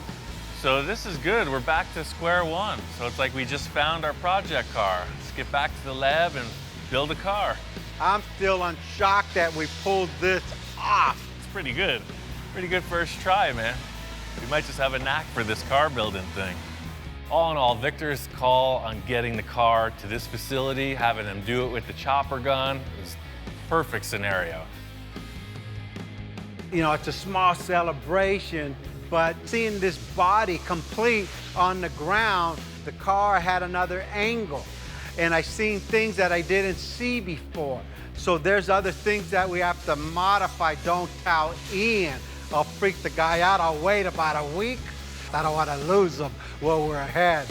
So this is good. We're back to square one. So it's like we just found our project car. Let's get back to the lab and build a car. I'm still in shock that we pulled this off. It's pretty good. Pretty good first try, man. We might just have a knack for this car building thing. All in all, Victor's call on getting the car to this facility, having him do it with the chopper gun, is perfect scenario. You know, it's a small celebration, but seeing this body complete on the ground, the car had another angle. And I seen things that I didn't see before. So there's other things that we have to modify. Don't tell Ian. I'll freak the guy out. I'll wait about a week. I don't want to lose him while we're ahead.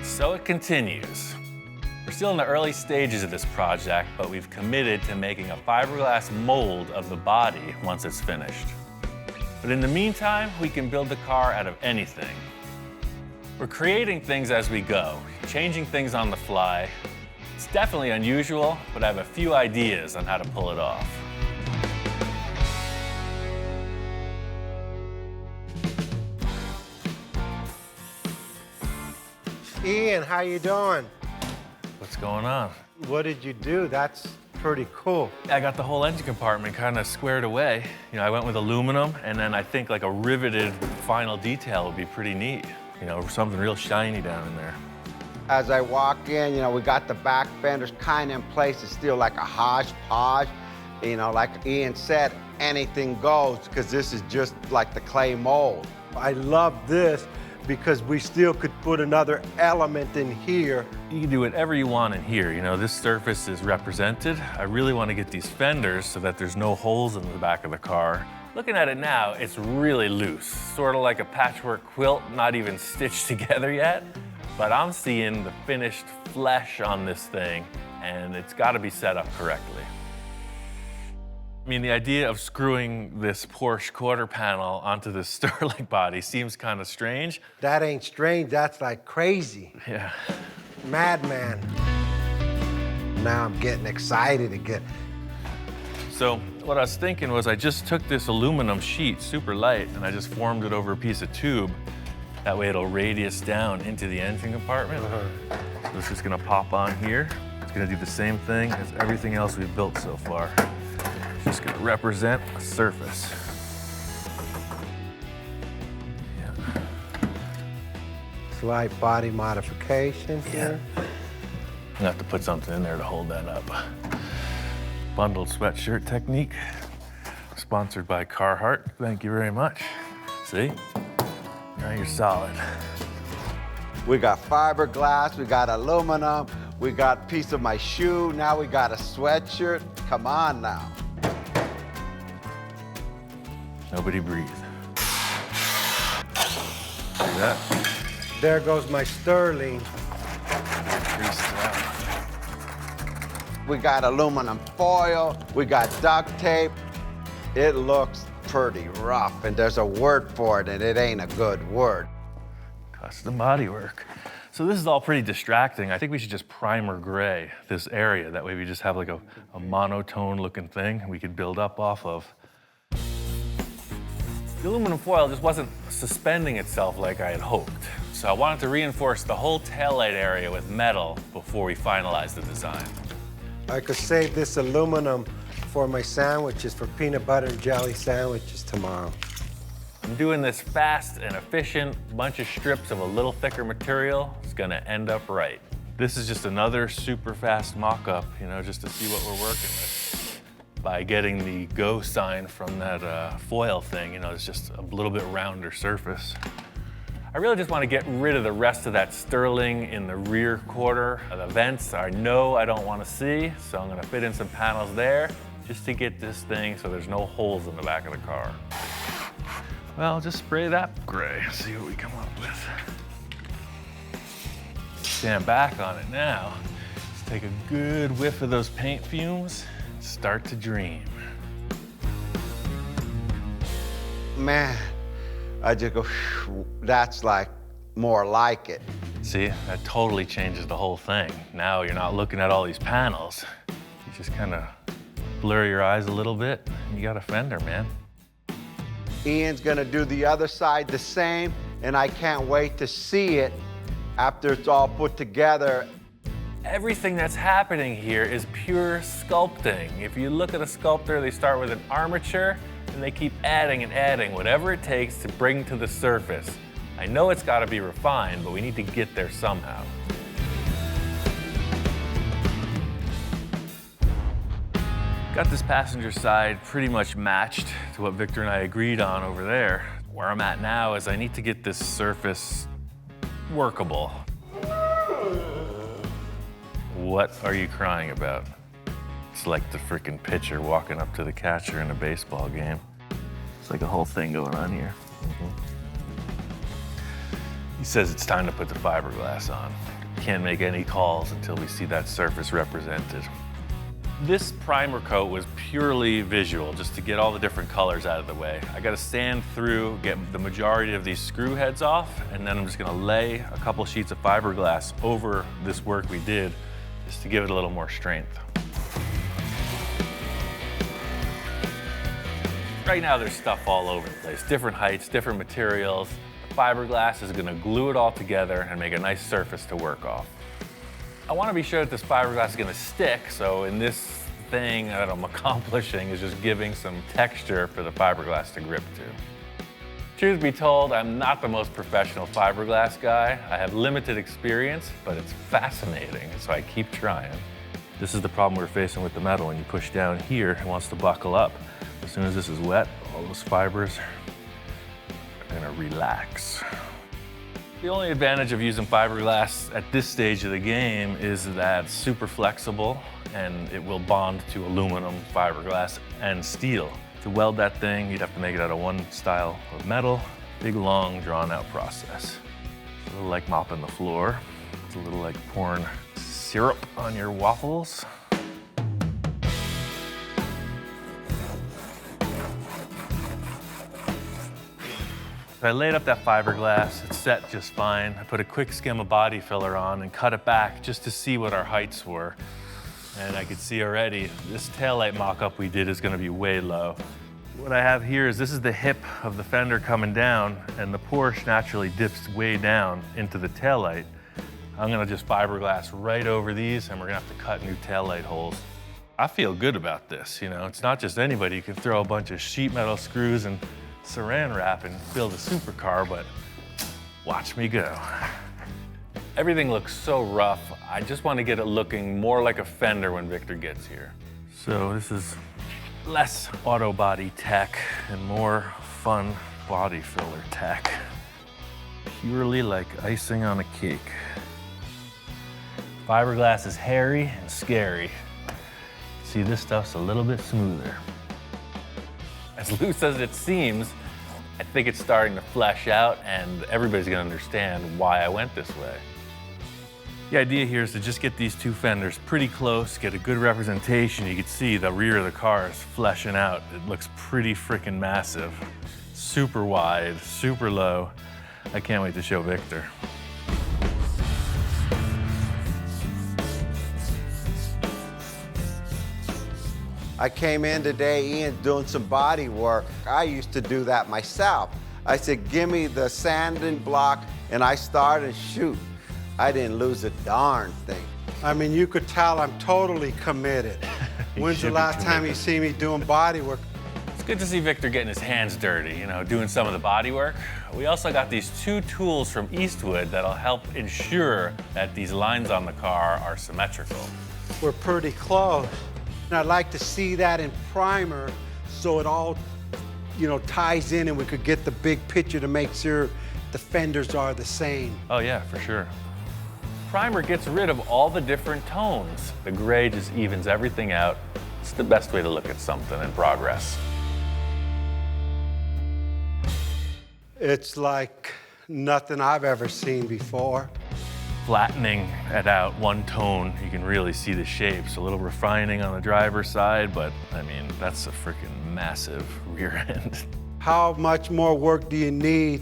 So it continues. We're still in the early stages of this project, but we've committed to making a fiberglass mold of the body once it's finished. But in the meantime, we can build the car out of anything. We're creating things as we go, changing things on the fly. It's definitely unusual, but I have a few ideas on how to pull it off. Ian, how you doing? What's going on? What did you do? That's pretty cool. I got the whole engine compartment kind of squared away. You know, I went with aluminum, and then I think like a riveted final detail would be pretty neat. You know, something real shiny down in there. As I walk in, you know, we got the back fenders kind of in place. It's still like a hodgepodge. You know, like Ian said, anything goes, because this is just like the clay mold. I love this because we still could put another element in here. You can do whatever you want in here. You know, this surface is represented. I really want to get these fenders so that there's no holes in the back of the car. Looking at it now, it's really loose, sort of like a patchwork quilt, not even stitched together yet. But I'm seeing the finished flesh on this thing, and it's got to be set up correctly. I mean, the idea of screwing this Porsche quarter panel onto this Sterling body seems kind of strange. That ain't strange, that's like crazy. Yeah. Madman. Now I'm getting excited again. So what I was thinking was I just took this aluminum sheet, super light, and I just formed it over a piece of tube. That way it'll radius down into the engine compartment. So this is gonna pop on here. It's gonna do the same thing as everything else we've built so far. Just gonna represent a surface. Yeah. Slight body modification here. I'm gonna have to put something in there to hold that up. Bundled sweatshirt technique, sponsored by Carhartt. Thank you very much. See? Now you're solid. We got fiberglass, we got aluminum, we got a piece of my shoe, now we got a sweatshirt. Come on now. Nobody breathe. See that? There goes my Sterling. Greased out. We got aluminum foil, we got duct tape. It looks pretty rough, and there's a word for it, and it ain't a good word. Custom bodywork. So this is all pretty distracting. I think we should just primer gray this area. That way we just have like a monotone looking thing we could build up off of. The aluminum foil just wasn't suspending itself like I had hoped. So I wanted to reinforce the whole taillight area with metal before we finalized the design. I could save this aluminum for my sandwiches, for peanut butter and jelly sandwiches tomorrow. I'm doing this fast and efficient, bunch of strips of a little thicker material. It's gonna end up right. This is just another super fast mock-up, you know, just to see what we're working with. By getting the go sign from that foil thing, you know, it's just a little bit rounder surface. I really just want to get rid of the rest of that sterling in the rear quarter of the vents. I know I don't want to see, so I'm going to fit in some panels there just to get this thing so there's no holes in the back of the car. Well, just spray that gray, see what we come up with. Stand back on it now. Let's take a good whiff of those paint fumes and start to dream. Man, I just go, that's like more like it. See, that totally changes the whole thing. Now you're not looking at all these panels. You just kind of blur your eyes a little bit, and you got a fender, man. Ian's gonna do the other side the same, and I can't wait to see it after it's all put together. Everything that's happening here is pure sculpting. If you look at a sculptor, they start with an armature, and they keep adding and adding whatever it takes to bring to the surface. I know it's got to be refined, but we need to get there somehow. Got this passenger side pretty much matched to what Victor and I agreed on over there. Where I'm at now is I need to get this surface workable. What are you crying about? It's like the freaking pitcher walking up to the catcher in a baseball game. It's like a whole thing going on here. He says it's time to put the fiberglass on. Can't make any calls until we see that surface represented. This primer coat was purely visual, just to get all the different colors out of the way. I gotta sand through, get the majority of these screw heads off, and then I'm just gonna lay a couple sheets of fiberglass over this work we did, just to give it a little more strength. Right now there's stuff all over the place, different heights, different materials. The fiberglass is gonna glue it all together and make a nice surface to work off. I wanna be sure that this fiberglass is gonna stick, so in this thing that I'm accomplishing is just giving some texture for the fiberglass to grip to. Truth be told, I'm not the most professional fiberglass guy. I have limited experience, but it's fascinating, so I keep trying. This is the problem we're facing with the metal. When you push down here, it wants to buckle up. As soon as this is wet, all those fibers are gonna relax. The only advantage of using fiberglass at this stage of the game is that it's super flexible and it will bond to aluminum, fiberglass, and steel. To weld that thing, you'd have to make it out of one style of metal. Big, long, drawn-out process. It's a little like mopping the floor. It's a little like pouring syrup on your waffles. I laid up that fiberglass, it's set just fine. I put a quick skim of body filler on and cut it back just to see what our heights were. And I could see already, this taillight mock-up we did is gonna be way low. What I have here is this is the hip of the fender coming down, and the Porsche naturally dips way down into the taillight. I'm gonna just fiberglass right over these, and we're gonna have to cut new taillight holes. I feel good about this, you know? It's not just anybody. You can throw a bunch of sheet metal screws and saran wrap and build a supercar, but watch me go. Everything looks so rough. I just want to get it looking more like a fender when Victor gets here. So this is less auto body tech and more fun body filler tech. Purely like icing on a cake. Fiberglass is hairy and scary. See, this stuff's a little bit smoother. As loose as it seems, I think it's starting to flesh out, and everybody's gonna understand why I went this way. The idea here is to just get these two fenders pretty close, get a good representation. You can see the rear of the car is fleshing out. It looks pretty freaking massive. Super wide, super low. I can't wait to show Victor. I came in today, Ian's doing some body work. I used to do that myself. I said, give me the sanding block, and I started and shoot. I didn't lose a darn thing. I mean, you could tell I'm totally committed. When's the last time you see me doing body work? It's good to see Victor getting his hands dirty, you know, doing some of the body work. We also got these 2 tools from Eastwood that'll help ensure that these lines on the car are symmetrical. We're pretty close. And I'd like to see that in primer so it all, you know, ties in and we could get the big picture to make sure the fenders are the same. Oh yeah, for sure. Primer gets rid of all the different tones. The gray just evens everything out. It's the best way to look at something in progress. It's like nothing I've ever seen before. Flattening it out one tone, you can really see the shapes. A little refining on the driver's side, but I mean, that's a freaking massive rear end. How much more work do you need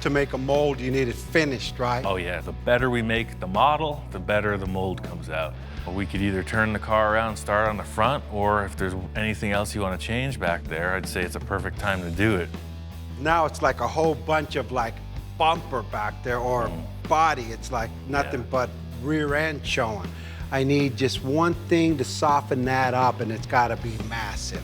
to make a mold? You need it finished, right? Oh yeah, the better we make the model, the better the mold comes out. We could either turn the car around, start on the front, or if there's anything else you want to change back there, I'd say it's a perfect time to do it. Now it's like a whole bunch of like bumper back there or body. It's like nothing but rear end showing. I need just one thing to soften that up, and it's got to be massive.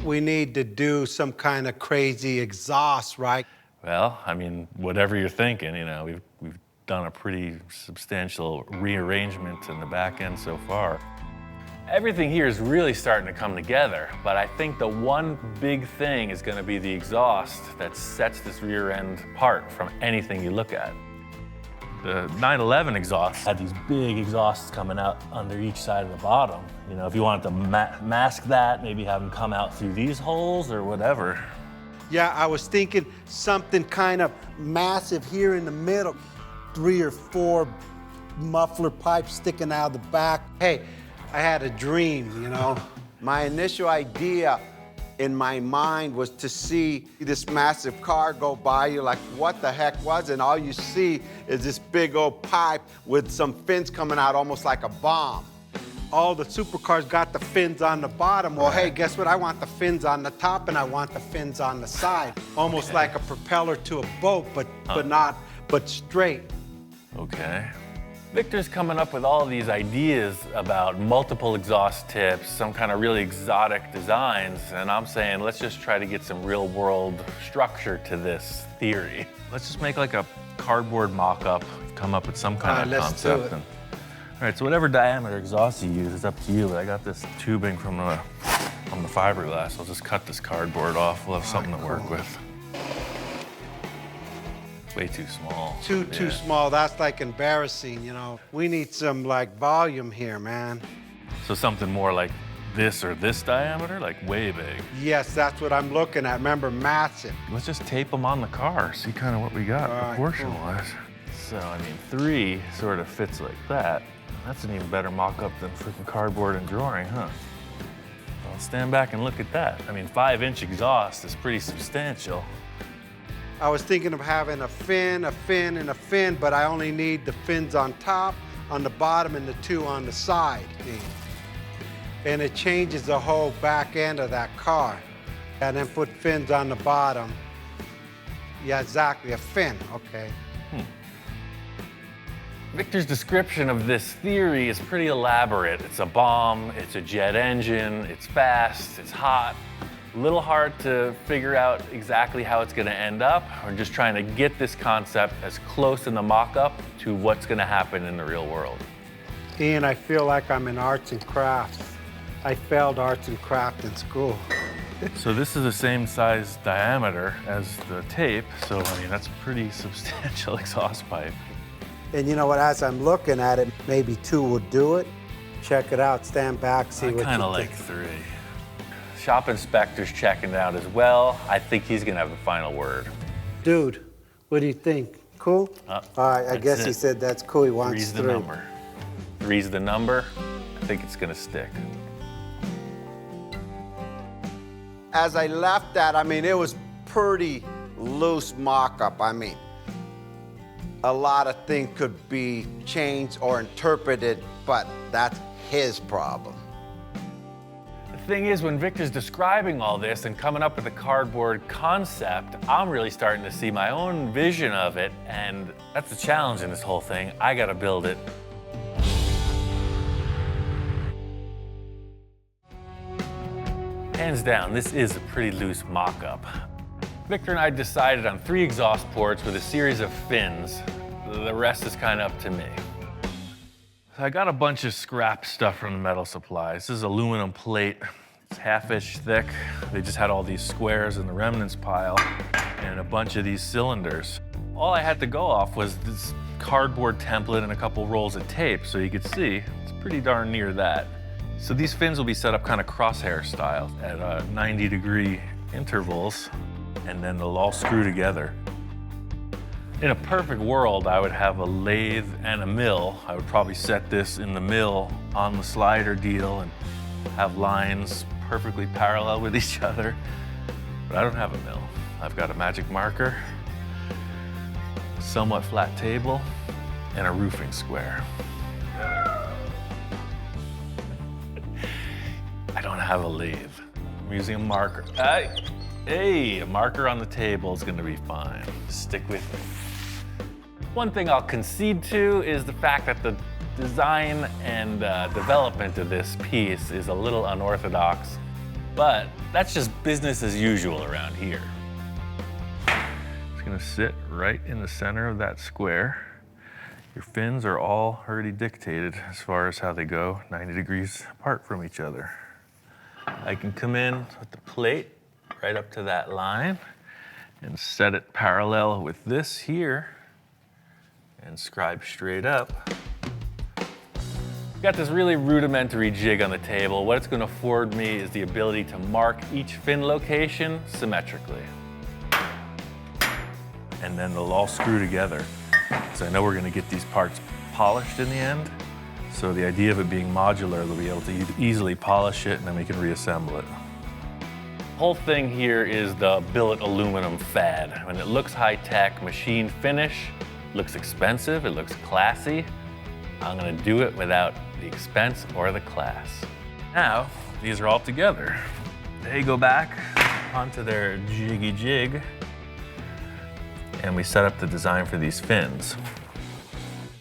We need to do some kind of crazy exhaust, right? Well, I mean, whatever you're thinking, you know, we've done a pretty substantial rearrangement in the back end so far. Everything here is really starting to come together, but I think the one big thing is going to be the exhaust that sets this rear end apart from anything you look at. The 911 exhaust had these big exhausts coming out under each side of the bottom. You know, if you wanted to mask that, maybe have them come out through these holes or whatever. Yeah, I was thinking something kind of massive here in the middle. 3 or 4 muffler pipes sticking out of the back. Hey, I had a dream, you know. My initial idea in my mind was to see this massive car go by you, like what the heck was it? And all you see is this big old pipe with some fins coming out almost like a bomb. All the supercars got the fins on the bottom. Well, hey, guess what? I want the fins on the top and I want the fins on the side. Almost like a propeller to a boat, but straight. Okay. Victor's coming up with all these ideas about multiple exhaust tips, some kind of really exotic designs, and I'm saying let's just try to get some real world structure to this theory. Let's just make like a cardboard mock-up, come up with some kind of concept. All right, so whatever diameter exhaust you use is up to you, but I got this tubing from the fiberglass. I'll just cut this cardboard off. We'll have something to work with. Way too small. Too small. That's like embarrassing, you know. We need some like volume here, man. So something more like this or this diameter, like way big. Yes, that's what I'm looking at. Remember, massive. Let's just tape them on the car, see kind of what we got proportion-wise. So, I mean, 3 sort of fits like that. That's an even better mock-up than freaking cardboard and drawing, huh? Well, stand back and look at that. I mean, 5-inch exhaust is pretty substantial. I was thinking of having a fin, and a fin, but I only need the fins on top, on the bottom, and the 2 on the side. And it changes the whole back end of that car. And then put fins on the bottom. Yeah, exactly, a fin, okay. Victor's description of this theory is pretty elaborate. It's a bomb, it's a jet engine, it's fast, it's hot. A little hard to figure out exactly how it's going to end up. We're just trying to get this concept as close in the mock-up to what's going to happen in the real world. Ian, I feel like I'm in arts and crafts. I failed arts and craft in school. So this is the same size diameter as the tape, so I mean, that's a pretty substantial exhaust pipe. And you know what, as I'm looking at it, maybe 2 would do it. Check it out, stand back, see what you think. I kind of like 3. Shop inspector's checking it out as well. I think he's gonna have the final word. Dude, what do you think? Cool? All right, I guess he said that's cool. He wants 3's 3. the number. 3's the number. I think it's gonna stick. As I left that, I mean, it was pretty loose mock-up. I mean, a lot of things could be changed or interpreted, but that's his problem. The thing is, when Victor's describing all this and coming up with a cardboard concept, I'm really starting to see my own vision of it, and that's the challenge in this whole thing. I gotta build it Hands down, this is a pretty loose mock-up. Victor and I decided on 3 exhaust ports with a series of fins. The rest is kind of up to me. So I got a bunch of scrap stuff from the metal supply. This is aluminum plate. It's half-inch thick. They just had all these squares in the remnants pile and a bunch of these cylinders. All I had to go off was this cardboard template and a couple rolls of tape, so you could see it's pretty darn near that. So these fins will be set up kind of crosshair style at 90-degree intervals, and then they'll all screw together. In a perfect world, I would have a lathe and a mill. I would probably set this in the mill on the slider deal and have lines perfectly parallel with each other. But I don't have a mill. I've got a magic marker, a somewhat flat table, and a roofing square. I don't have a lathe. I'm using a marker. Hey, a marker on the table is gonna be fine. Stick with me. One thing I'll concede to is the fact that the design and development of this piece is a little unorthodox, but that's just business as usual around here. It's gonna sit right in the center of that square. Your fins are all already dictated as far as how they go, 90 degrees apart from each other. I can come in with the plate right up to that line and set it parallel with this here and scribe straight up. Got this really rudimentary jig on the table. What it's going to afford me is the ability to mark each fin location symmetrically. And then they'll all screw together. So I know we're going to get these parts polished in the end. So the idea of it being modular, they'll be able to easily polish it and then we can reassemble it. The whole thing here is the billet aluminum fad. When it looks high-tech, machine finish, looks expensive, it looks classy. I'm gonna do it without the expense or the class. Now, these are all together. They go back onto their jiggy jig, and we set up the design for these fins.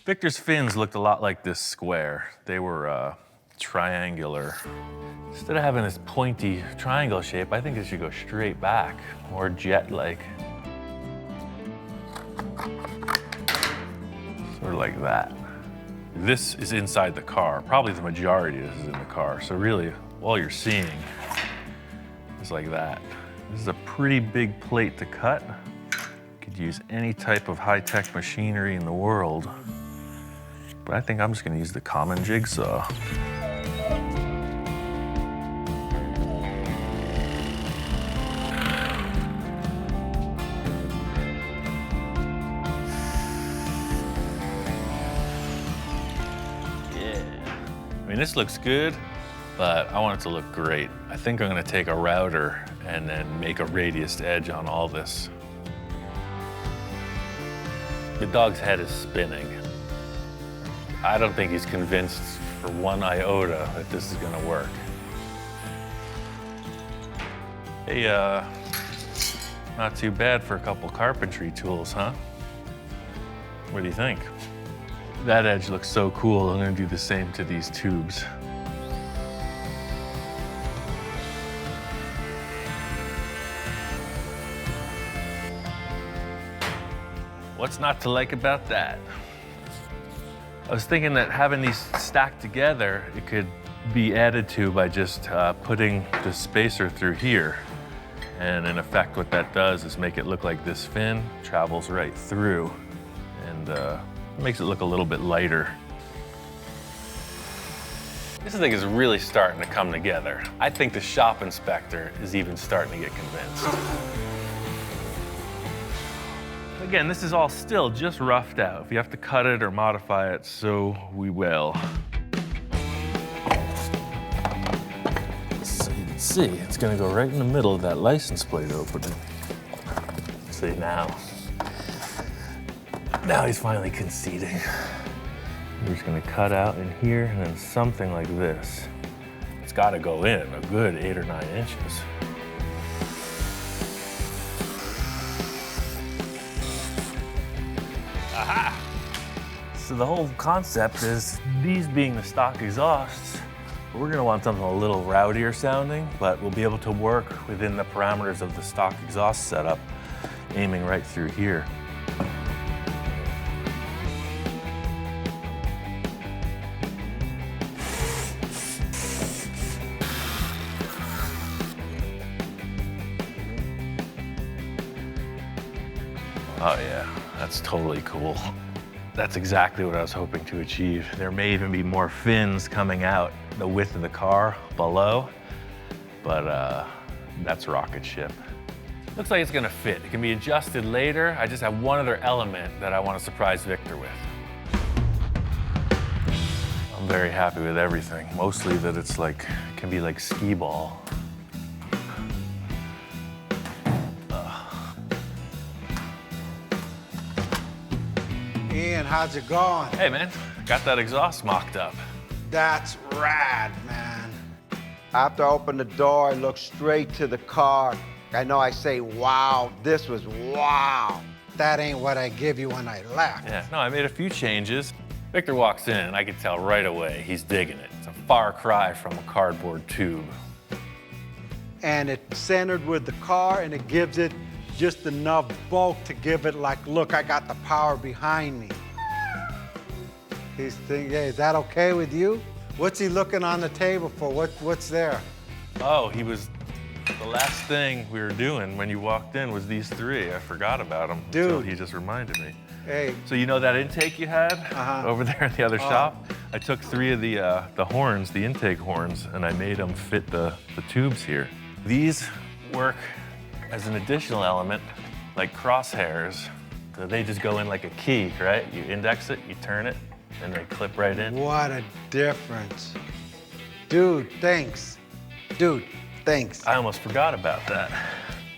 Victor's fins looked a lot like this square. They were triangular. Instead of having this pointy triangle shape, I think it should go straight back, more jet-like. Sort of like that. This is inside the car. Probably the majority of this is in the car. So really, all you're seeing is like that. This is a pretty big plate to cut. Could use any type of high-tech machinery in the world. But I think I'm just gonna use the common jigsaw. I mean, this looks good, but I want it to look great. I think I'm gonna take a router and then make a radiused edge on all this. The dog's head is spinning. I don't think he's convinced for one iota that this is gonna work. Hey, not too bad for a couple carpentry tools, huh? What do you think? That edge looks so cool, I'm gonna do the same to these tubes. What's not to like about that? I was thinking that having these stacked together, it could be added to by just putting the spacer through here. And in effect, what that does is make it look like this fin travels right through and makes it look a little bit lighter. This thing is really starting to come together. I think the shop inspector is even starting to get convinced. Again, this is all still just roughed out. If you have to cut it or modify it, so we will. So you can see, it's gonna go right in the middle of that license plate opening. See now. Now he's finally conceding. We're just gonna cut out in here and then something like this. It's gotta go in a good 8 or 9 inches. Aha! So the whole concept is these being the stock exhausts, We're gonna want something a little rowdier sounding, but we'll be able to work within the parameters of the stock exhaust setup, aiming right through here. Oh yeah, that's totally cool. That's exactly what I was hoping to achieve. There may even be more fins coming out the width of the car below, but that's rocket ship. Looks like it's gonna fit. It can be adjusted later. I just have one other element that I want to surprise Victor with. I'm very happy with everything. Mostly that it's like, it can be like skee ball. Ian, how's it going? Hey man, got that exhaust mocked up. That's rad, man. After I opened the door, I looked straight to the car. I know I say, wow, this was wow. That ain't what I give you when I left. Yeah, no, I made a few changes. Victor walks in and I could tell right away he's digging it. It's a far cry from a cardboard tube. And it's centered with the car, and it gives it just enough bulk to give it like, look, I got the power behind me. He's thinking, hey, is that okay with you? What's he looking on the table for? What's there? Oh, the last thing we were doing when you walked in was these three. I forgot about them. Dude. So he just reminded me. Hey. So you know that intake you had over there in the other shop? I took three of the horns, the intake horns, and I made them fit the tubes here. These work as an additional element, like crosshairs. So they just go in like a key, right? You index it, you turn it, and they clip right in. What a difference. Dude, thanks. Dude, thanks. I almost forgot about that.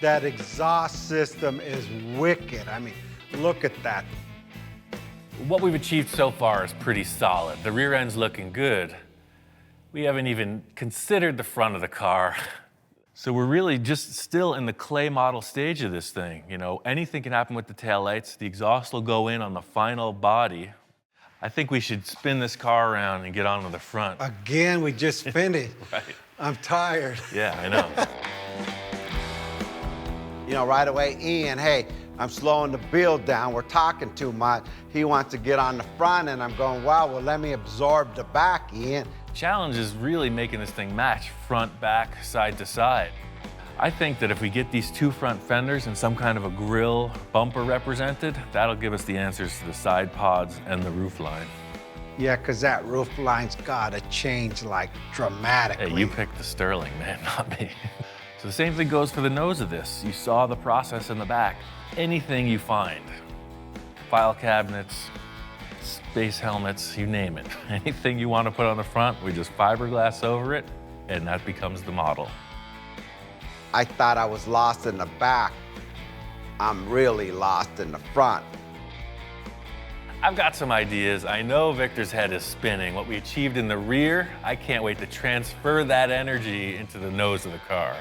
That exhaust system is wicked. I mean, look at that. What we've achieved so far is pretty solid. The rear end's looking good. We haven't even considered the front of the car. So we're really just still in the clay model stage of this thing. You know, anything can happen with the taillights. The exhaust will go in on the final body. I think we should spin this car around and get on to the front. Again, we just finished. Right. I'm tired. Yeah, I know. You know, right away, Ian, hey, I'm slowing the build down. We're talking too much. He wants to get on the front, and I'm going, wow, well, let me absorb the back, Ian. Challenge is really making this thing match front, back, side to side. I think that if we get these two front fenders and some kind of a grille bumper represented, that'll give us the answers to the side pods and the roof line. Yeah, because that roof line's got to change, like, dramatically. Hey, you picked the Sterling, man, not me. So the same thing goes for the nose of this. You saw the process in the back. Anything you find, file cabinets, space helmets, you name it. Anything you want to put on the front, we just fiberglass over it, and that becomes the model. I thought I was lost in the back. I'm really lost in the front. I've got some ideas. I know Victor's head is spinning. What we achieved in the rear, I can't wait to transfer that energy into the nose of the car.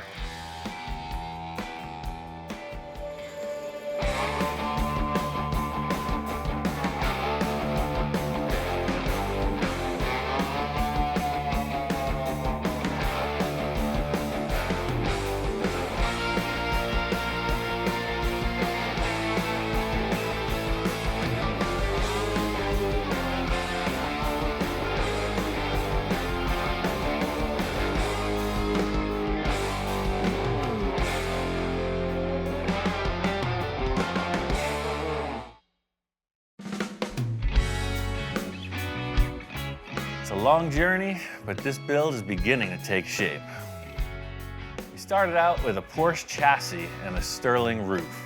A long journey, but this build is beginning to take shape. We started out with a Porsche chassis and a Sterling roof.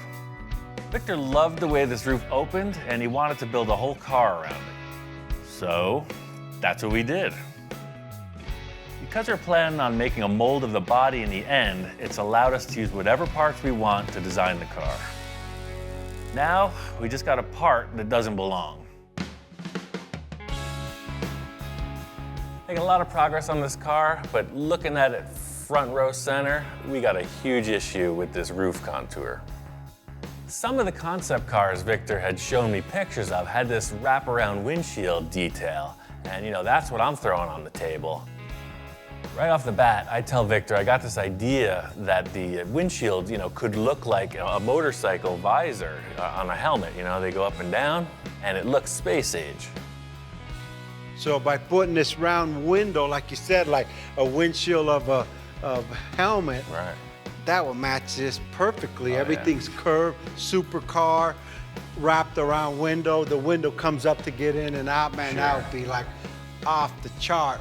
Victor loved the way this roof opened, and he wanted to build a whole car around it. So that's what we did. Because we're planning on making a mold of the body in the end, it's allowed us to use whatever parts we want to design the car. Now, we just got a part that doesn't belong. Making a lot of progress on this car, but looking at it front row center, we got a huge issue with this roof contour. Some of the concept cars Victor had shown me pictures of had this wraparound windshield detail, and you know, that's what I'm throwing on the table. Right off the bat, I tell Victor I got this idea that the windshield, could look like a motorcycle visor on a helmet. They go up and down, and it looks space age. So by putting this round window, like you said, like a windshield of a helmet, Right. that will match this perfectly. Oh, Everything's curved, supercar, wrapped around window. The window comes up to get in and out, man, that would be like off the chart.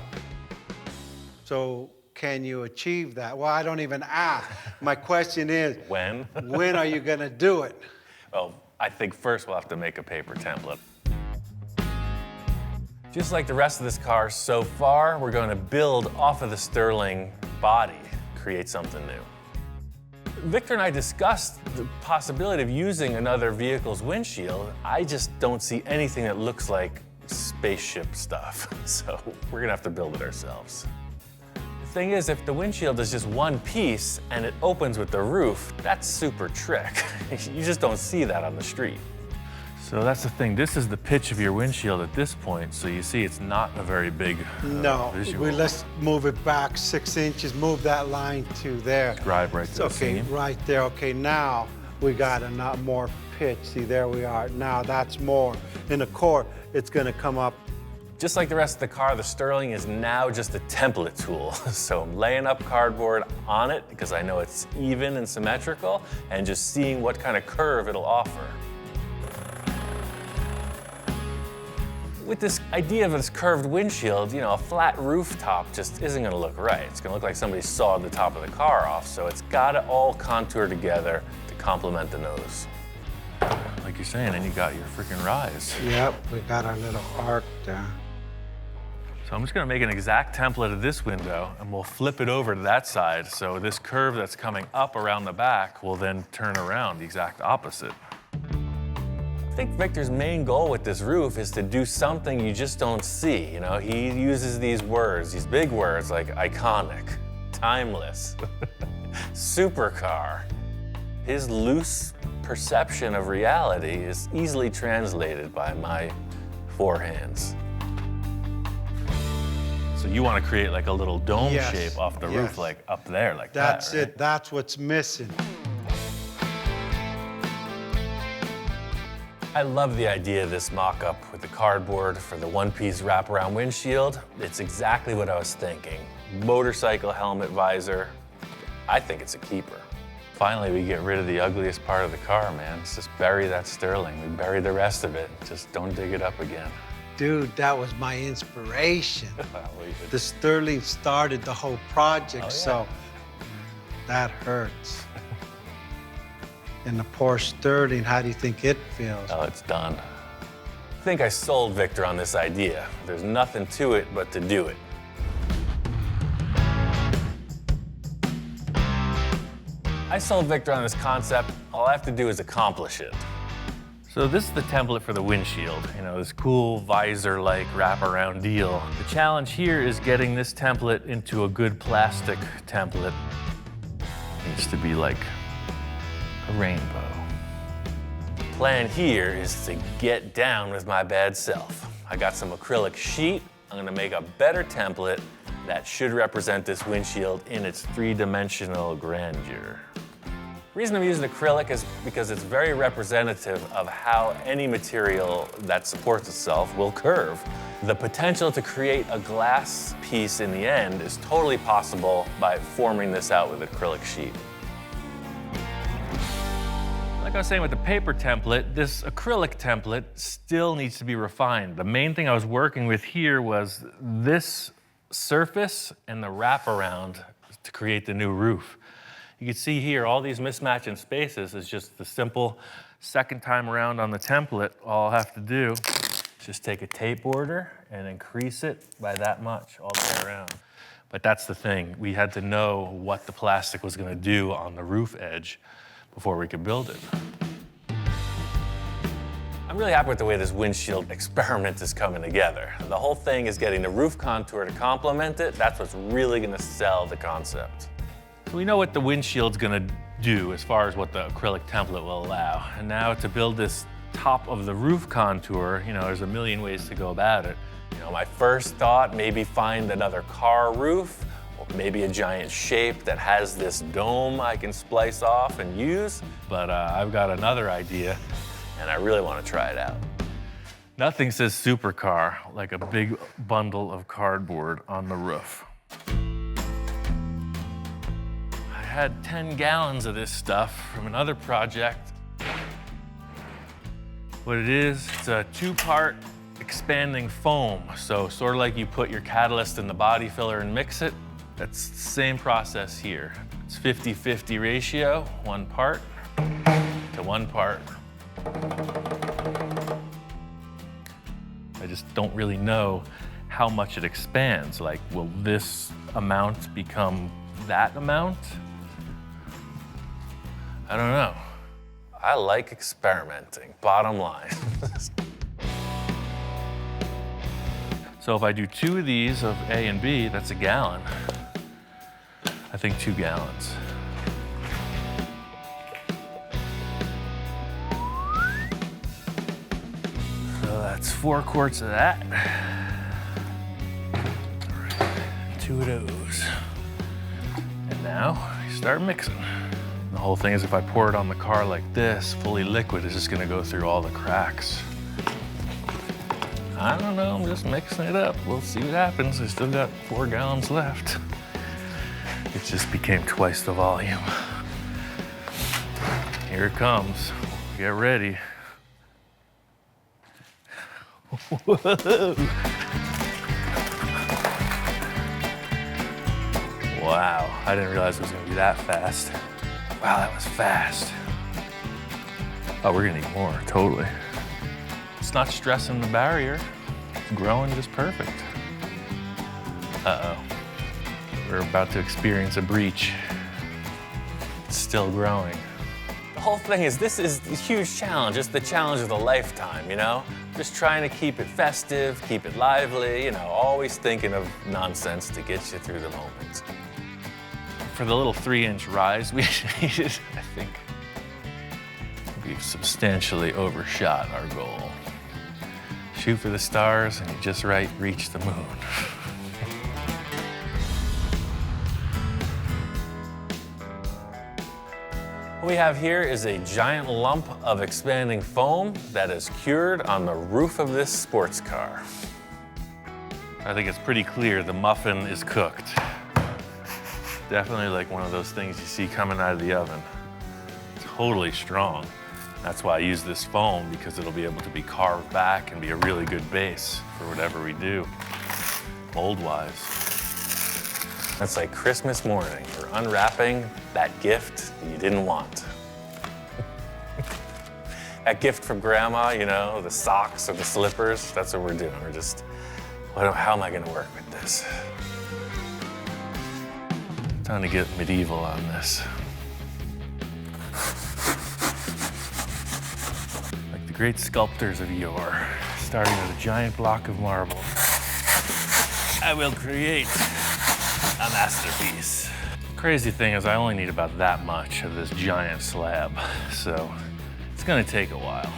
So can you achieve that? Well, I don't even ask. My question is, When? when are you gonna do it? Well, I think first we'll have to make a paper template. Just like the rest of this car so far, we're going to build off of the Sterling body, create something new. Victor and I discussed the possibility of using another vehicle's windshield. I just don't see anything that looks like spaceship stuff, so we're gonna have to build it ourselves. The thing is, if the windshield is just one piece and it opens with the roof, that's super trick. You just don't see that on the street. So that's the thing. This is the pitch of your windshield at this point, so you see it's not a very big No, visual. let's move it back 6 inches, move that line to there. Drive right to the Okay, seam. right there. Okay, now we got a lot more pitch. See, there we are. Now that's more. In the core, it's gonna come up. Just like the rest of the car, the Sterling is now just a template tool. So I'm laying up cardboard on it because I know it's even and symmetrical, and just seeing what kind of curve it'll offer. With this idea of this curved windshield, a flat rooftop just isn't gonna look right. It's gonna look like somebody sawed the top of the car off, so it's gotta all contour together to complement the nose. Like you're saying, and you got your freaking rise. Yep, we got our little arc there. So I'm just gonna make an exact template of this window, and we'll flip it over to that side, so this curve that's coming up around the back will then turn around the exact opposite. I think Victor's main goal with this roof is to do something you just don't see. He uses these words, these big words like iconic, timeless, supercar. His loose perception of reality is easily translated by my forehands. So you want to create like a little dome Yes, shape off the yes. roof, like up there, like That's that, right? it. That's what's missing. I love the idea of this mock-up with the cardboard for the one-piece wraparound windshield. It's exactly what I was thinking. Motorcycle helmet visor. I think it's a keeper. Finally, we get rid of the ugliest part of the car, man. Let's just bury that Sterling. We bury the rest of it. Just don't dig it up again. Dude, that was my inspiration. I'll leave it. The Sterling started the whole project, Oh, yeah. so that hurts. And the Porsche Sterling, how do you think it feels? Oh, it's done. I think I sold Victor on this idea. There's nothing to it but to do it. I sold Victor on this concept. All I have to do is accomplish it. So this is the template for the windshield. This cool visor-like wraparound deal. The challenge here is getting this template into a good plastic template. It needs to be like a rainbow. Plan here is to get down with my bad self. I got some acrylic sheet. I'm gonna make a better template that should represent this windshield in its three-dimensional grandeur. The reason I'm using acrylic is because it's very representative of how any material that supports itself will curve. The potential to create a glass piece in the end is totally possible by forming this out with acrylic sheet. Like I was saying with the paper template, this acrylic template still needs to be refined. The main thing I was working with here was this surface and the wraparound to create the new roof. You can see here, all these mismatch in spaces is just the simple second time around on the template. All I'll have to do is just take a tape order and increase it by that much all the way around. But that's the thing. We had to know what the plastic was gonna do on the roof edge before we could build it. I'm really happy with the way this windshield experiment is coming together. The whole thing is getting the roof contour to complement it. That's what's really gonna sell the concept. So we know what the windshield's gonna do as far as what the acrylic template will allow. And now to build this top of the roof contour, there's a million ways to go about it. My first thought, maybe find another car roof maybe a giant shape that has this dome I can splice off and use, but I've got another idea, and I really want to try it out. Nothing says supercar like a big bundle of cardboard on the roof. I had 10 gallons of this stuff from another project. What it is, it's a 2-part expanding foam. So sort of like you put your catalyst in the body filler and mix it, that's the same process here. It's 50-50 ratio, 1 part to 1 part. I just don't really know how much it expands. Like, will this amount become that amount? I don't know. I like experimenting, bottom line. So if I do 2 of these of A and B, that's a gallon. I think 2 gallons. So that's 4 quarts of that. 2 of those. And now you start mixing. The whole thing is if I pour it on the car like this, fully liquid, it's just gonna go through all the cracks. I don't know, I'm just mixing it up. We'll see what happens. I still got 4 gallons left. It just became twice the volume. Here it comes. Get ready. Whoa. Wow, I didn't realize it was gonna be that fast. Wow, that was fast. Oh, we're gonna need more, totally. It's not stressing the barrier. It's growing just perfect. Uh-oh. We're about to experience a breach. It's still growing. The whole thing is, this is a huge challenge. It's the challenge of the lifetime, you know? Just trying to keep it festive, keep it lively, you know, always thinking of nonsense to get you through the moment. For the little 3-inch rise we needed, I think we've substantially overshot our goal. Shoot for the stars and you just right reach the moon. What we have here is a giant lump of expanding foam that is cured on the roof of this sports car. I think it's pretty clear the muffin is cooked. Definitely like one of those things you see coming out of the oven. Totally strong. That's why I use this foam, because it'll be able to be carved back and be a really good base for whatever we do, mold-wise. That's like Christmas morning. We're unwrapping that gift that you didn't want. That gift from grandma, you know, the socks or the slippers, that's what we're doing. We're just, how am I gonna work with this? Time to get medieval on this. Like the great sculptors of yore, starting with a giant block of marble, I will create a masterpiece. Crazy thing is I only need about that much of this giant slab, so it's gonna take a while.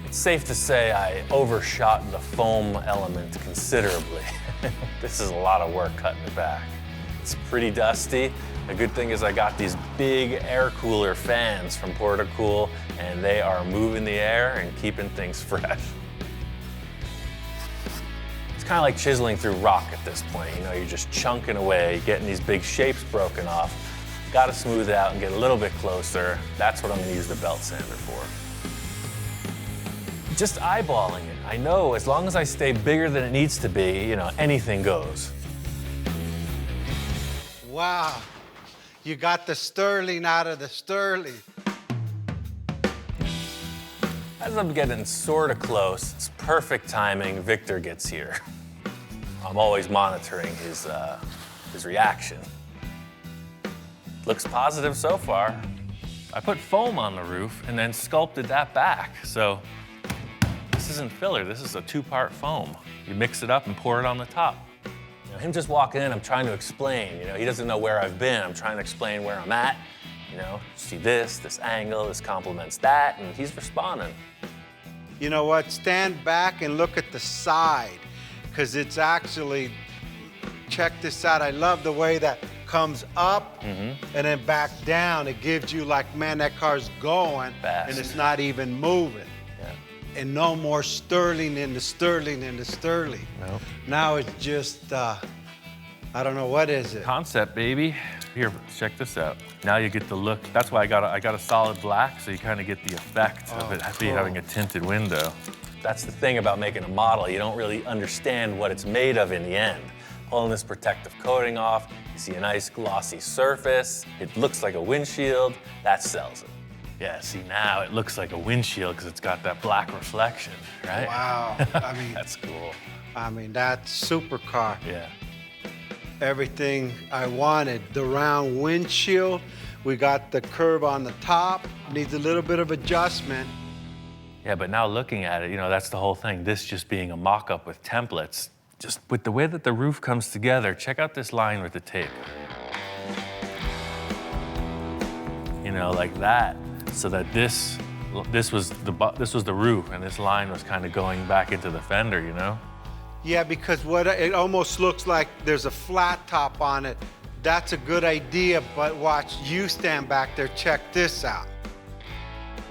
It's safe to say I overshot the foam element considerably. This is a lot of work cutting it back. It's pretty dusty. The good thing is I got these big air cooler fans from Portacool, and they are moving the air and keeping things fresh. It's kind of like chiseling through rock at this point. You know, you're just chunking away, getting these big shapes broken off. Got to smooth it out and get a little bit closer. That's what I'm going to use the belt sander for. Just eyeballing it. I know as long as I stay bigger than it needs to be, you know, anything goes. Wow, you got the sterling out of the sterling. As I'm getting sort of close, it's perfect timing, Victor gets here. I'm always monitoring his reaction. Looks positive so far. I put foam on the roof and then sculpted that back. So this isn't filler, this is a 2-part foam. You mix it up and pour it on the top. You know, him just walking in, I'm trying to explain. You know, he doesn't know where I've been. I'm trying to explain where I'm at. You know, see this angle, this complements that, and he's responding. You know what? Stand back and look at the side, because it's actually check this out. I love the way that comes up and then back down. It gives you like, man, that car's going Fast. and it's not even moving. Yeah. And no more sterling into sterling into sterling. No. Now it's just, I don't know, what is it? Concept, baby. Here, check this out. Now you get the look. That's why I got a solid black, so you kind of get the effect of it having a tinted window. That's the thing about making a model. You don't really understand what it's made of in the end. Pulling this protective coating off, you see a nice glossy surface. It looks like a windshield. That sells it. Yeah, see, now it looks like a windshield because it's got that black reflection, right? Wow. I mean, That's cool. I mean, that's supercar. Yeah. Everything I wanted. The round windshield, we got the curve on the top, needs a little bit of adjustment. Yeah, but now looking at it, you know, that's the whole thing. This just being a mock-up with templates. Just with the way that the roof comes together, check out this line with the tape. You know, like that, so that this was the roof, and this line was kind of going back into the fender, you know? Yeah, because it almost looks like there's a flat top on it. That's a good idea, but watch, you stand back there, check this out.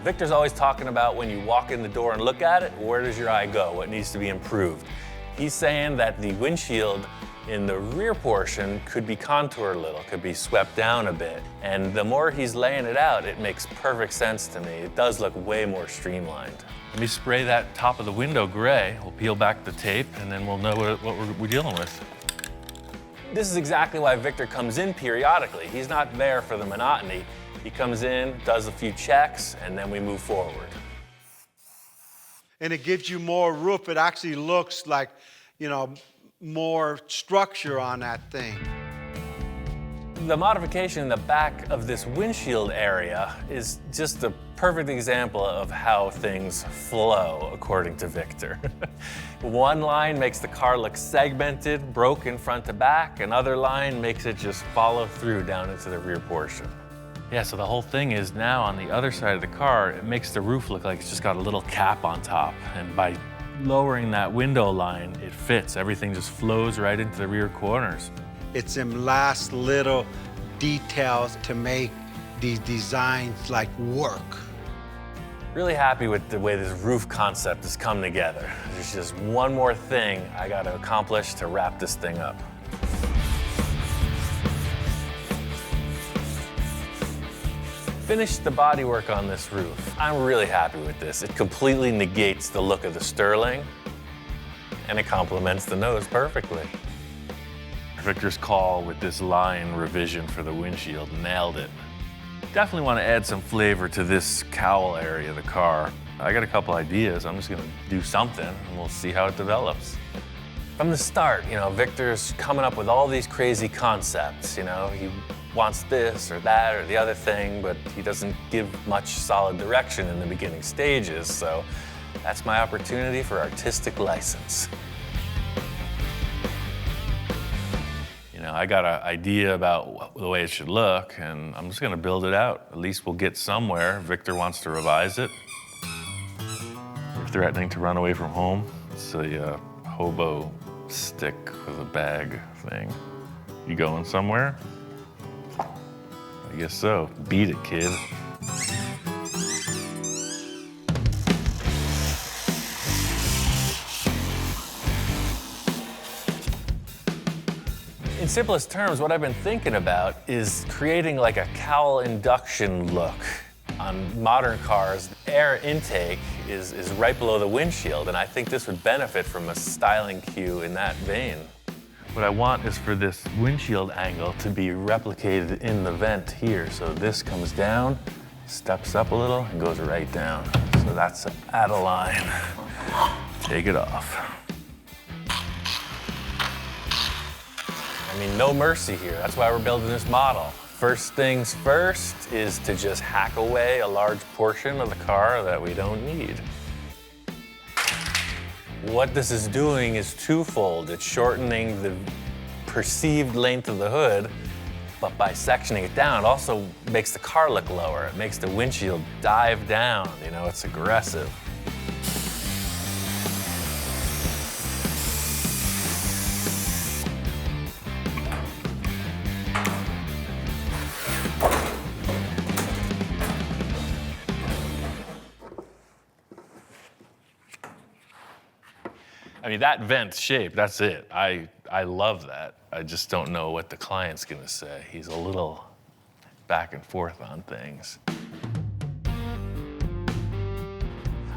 Victor's always talking about when you walk in the door and look at it, where does your eye go? What needs to be improved? He's saying that the windshield in the rear portion could be contoured a little, could be swept down a bit. And the more he's laying it out, it makes perfect sense to me. It does look way more streamlined. Let me spray that top of the window gray. We'll peel back the tape, and then we'll know what we're dealing with. This is exactly why Victor comes in periodically. He's not there for the monotony. He comes in, does a few checks, and then we move forward. And it gives you more roof. It actually looks like, you know, more structure on that thing. The modification in the back of this windshield area is just a perfect example of how things flow, according to Victor. One line makes the car look segmented, broken front to back. Another line makes it just follow through down into the rear portion. Yeah, so the whole thing is now on the other side of the car, it makes the roof look like it's just got a little cap on top. And by lowering that window line, it fits. Everything just flows right into the rear corners. It's them last little details to make these designs like work. Really happy with the way this roof concept has come together. There's just one more thing I got to accomplish to wrap this thing up. Finished the bodywork on this roof. I'm really happy with this. It completely negates the look of the Sterling, and it complements the nose perfectly. Victor's call with this line revision for the windshield nailed it. Definitely want to add some flavor to this cowl area of the car. I got a couple ideas. I'm just going to do something, and we'll see how it develops. From the start, you know, Victor's coming up with all these crazy concepts. You know, he wants this or that or the other thing, but he doesn't give much solid direction in the beginning stages. So that's my opportunity for artistic license. You know, I got an idea about the way it should look, and I'm just going to build it out. At least we'll get somewhere. Victor wants to revise it. We're threatening to run away from home. It's a hobo stick with a bag thing. You going somewhere? I guess so. Beat it, kid. In simplest terms, what I've been thinking about is creating like a cowl induction look. On modern cars, air intake is right below the windshield, and I think this would benefit from a styling cue in that vein. What I want is for this windshield angle to be replicated in the vent here. So this comes down, steps up a little, and goes right down. So that's out of line. Take it off. I mean, no mercy here. That's why we're building this model. First things first is to just hack away a large portion of the car that we don't need. What this is doing is twofold. It's shortening the perceived length of the hood, but by sectioning it down, it also makes the car look lower. It makes the windshield dive down. You know, it's aggressive. I mean, that vent shape, that's it. I love that. I just don't know what the client's gonna say. He's a little back and forth on things.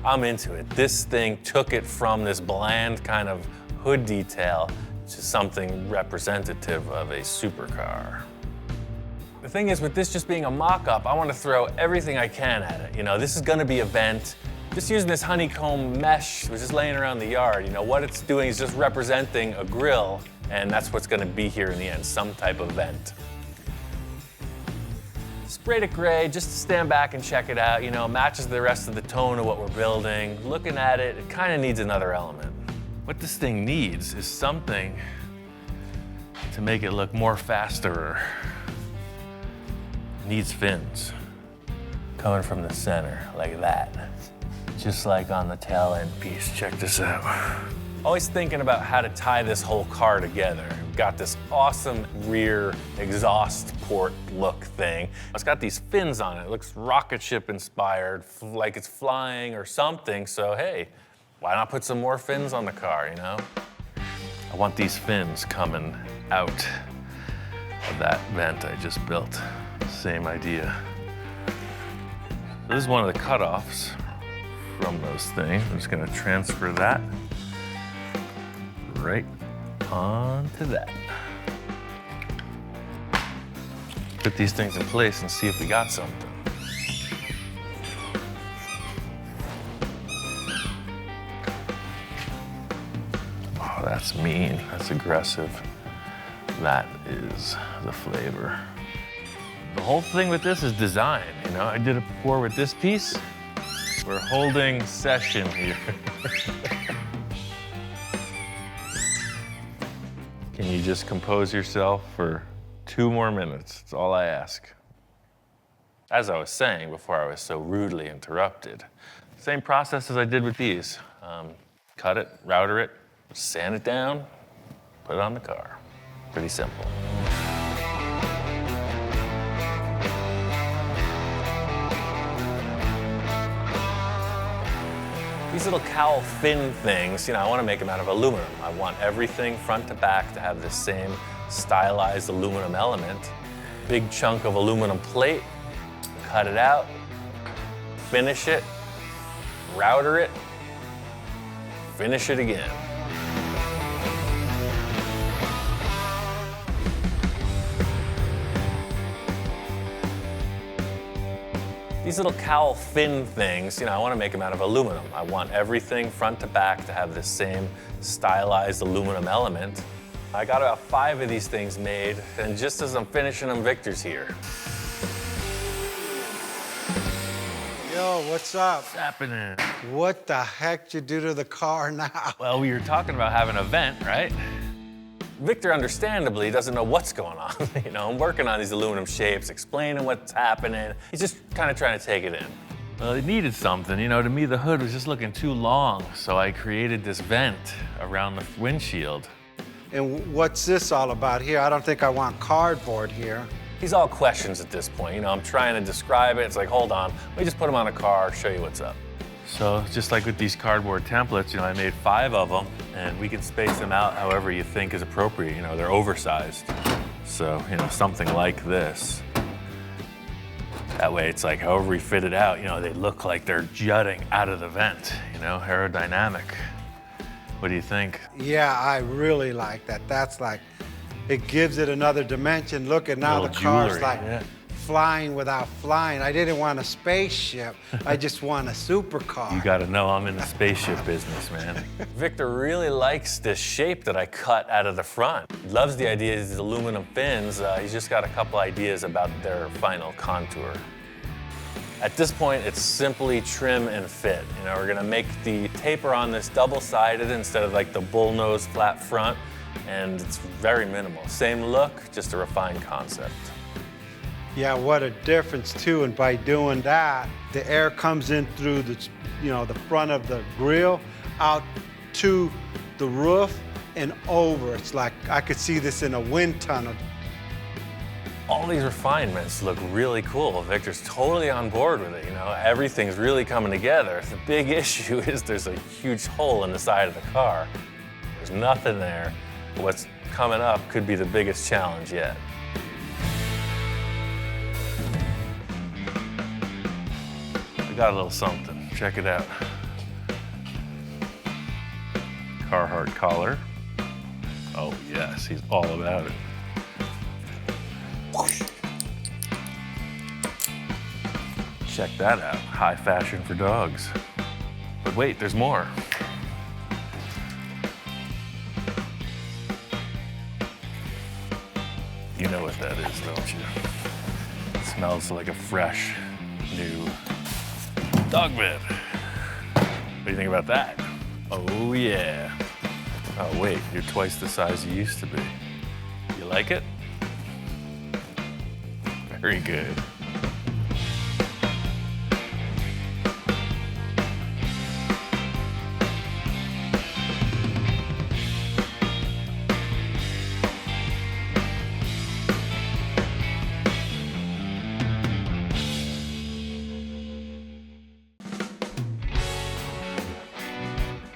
I'm into it. This thing took it from this bland kind of hood detail to something representative of a supercar. The thing is, with this just being a mock-up, I want to throw everything I can at it. You know, this is gonna be a vent. Just using this honeycomb mesh, was just laying around the yard. You know, what it's doing is just representing a grill, and that's what's gonna be here in the end, some type of vent. Sprayed it gray just to stand back and check it out. You know, matches the rest of the tone of what we're building. Looking at it, it kind of needs another element. What this thing needs is something to make it look more faster. It needs fins coming from the center like that. Just like on the tail end piece. Check this out. Always thinking about how to tie this whole car together. We've got this awesome rear exhaust port look thing. It's got these fins on it. It looks rocket ship inspired, like it's flying or something. So hey, why not put some more fins on the car, you know? I want these fins coming out of that vent I just built. Same idea. This is one of the cutoffs from those things. I'm just gonna transfer that right onto that. Put these things in place and see if we got something. Oh, that's mean, that's aggressive. That is the flavor. The whole thing with this is design, you know? I did it before with this piece. We're holding session here. Can you just compose yourself for 2 more minutes? That's all I ask. As I was saying before I was so rudely interrupted, same process as I did with these. Cut it, router it, sand it down, put it on the car. Pretty simple. These little cowl fin things, you know, I want to make them out of aluminum. I want everything front to back to have the same stylized aluminum element. Big chunk of aluminum plate, cut it out, finish it, router it, finish it again. These little cowl fin things, you know, I want to make them out of aluminum. I want everything front to back to have the same stylized aluminum element. I got about 5 of these things made, and just as I'm finishing them, Victor's here. Yo, what's up? What's happening? What the heck did you do to the car now? Well, we were talking about having a vent, right? Victor, understandably, doesn't know what's going on. You know, I'm working on these aluminum shapes, explaining what's happening. He's just kind of trying to take it in. Well, it needed something. You know, to me, the hood was just looking too long, so I created this vent around the windshield. And what's this all about here? I don't think I want cardboard here. These all questions at this point. You know, I'm trying to describe it. It's like, hold on, let me just put them on a car, show you what's up. So just like with these cardboard templates, you know, I made 5 of them, and we can space them out however you think is appropriate. You know, they're oversized. So, you know, something like this. That way it's like however we fit it out, you know, they look like they're jutting out of the vent, you know, aerodynamic. What do you think? Yeah, I really like that. That's like, it gives it another dimension. Look at now the Little car's jewelry, like yeah. flying without flying. I didn't want a spaceship. I just want a supercar. You gotta know I'm in the spaceship business, man. Victor really likes this shape that I cut out of the front. He loves the idea of these aluminum fins. He's just got a couple ideas about their final contour. At this point, it's simply trim and fit. You know, we're gonna make the taper on this double-sided instead of like the bullnose flat front, and it's very minimal. Same look, just a refined concept. Yeah, what a difference too. And by doing that, the air comes in through the, you know, the front of the grill out to the roof and over. It's like I could see this in a wind tunnel. All these refinements look really cool. Victor's totally on board with it, you know. Everything's really coming together. The big issue is there's a huge hole in the side of the car. There's nothing there. What's coming up could be the biggest challenge yet. I got a little something. Check it out. Carhartt collar. Oh yes, he's all about it. Check that out. High fashion for dogs. But wait, there's more. You know what that is, don't you? It smells like a fresh, new dog bed. What do you think about that? Oh yeah. Oh wait, you're twice the size you used to be. You like it? Very good.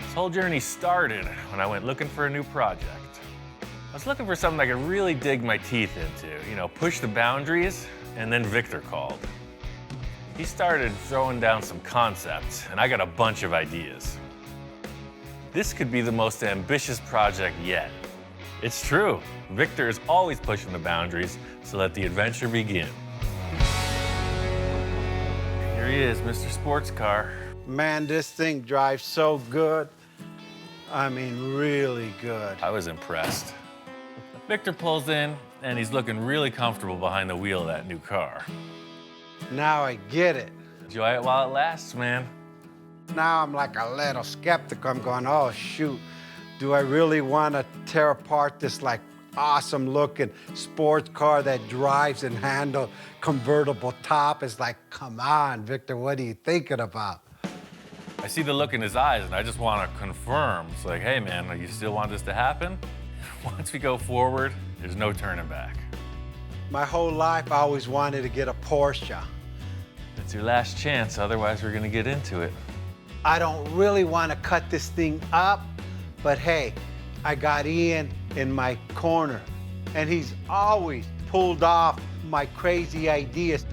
This whole journey started when I went looking for a new project. I was looking for something I could really dig my teeth into, you know, push the boundaries, and then Victor called. He started throwing down some concepts, and I got a bunch of ideas. This could be the most ambitious project yet. It's true. Victor is always pushing the boundaries, so let the adventure begin. Here he is, Mr. Sports Car. Man, this thing drives so good. I mean, really good. I was impressed. Victor pulls in, and he's looking really comfortable behind the wheel of that new car. Now I get it. Enjoy it while it lasts, man. Now I'm like a little skeptic. I'm going, oh shoot, do I really want to tear apart this like awesome looking sports car that drives and handles convertible top? It's like, come on, Victor, what are you thinking about? I see the look in his eyes, and I just want to confirm. It's like, hey, man, you still want this to happen? Once we go forward, there's no turning back. My whole life, I always wanted to get a Porsche. It's your last chance, otherwise we're going to get into it. I don't really want to cut this thing up, but hey, I got Ian in my corner, and he's always pulled off my crazy ideas.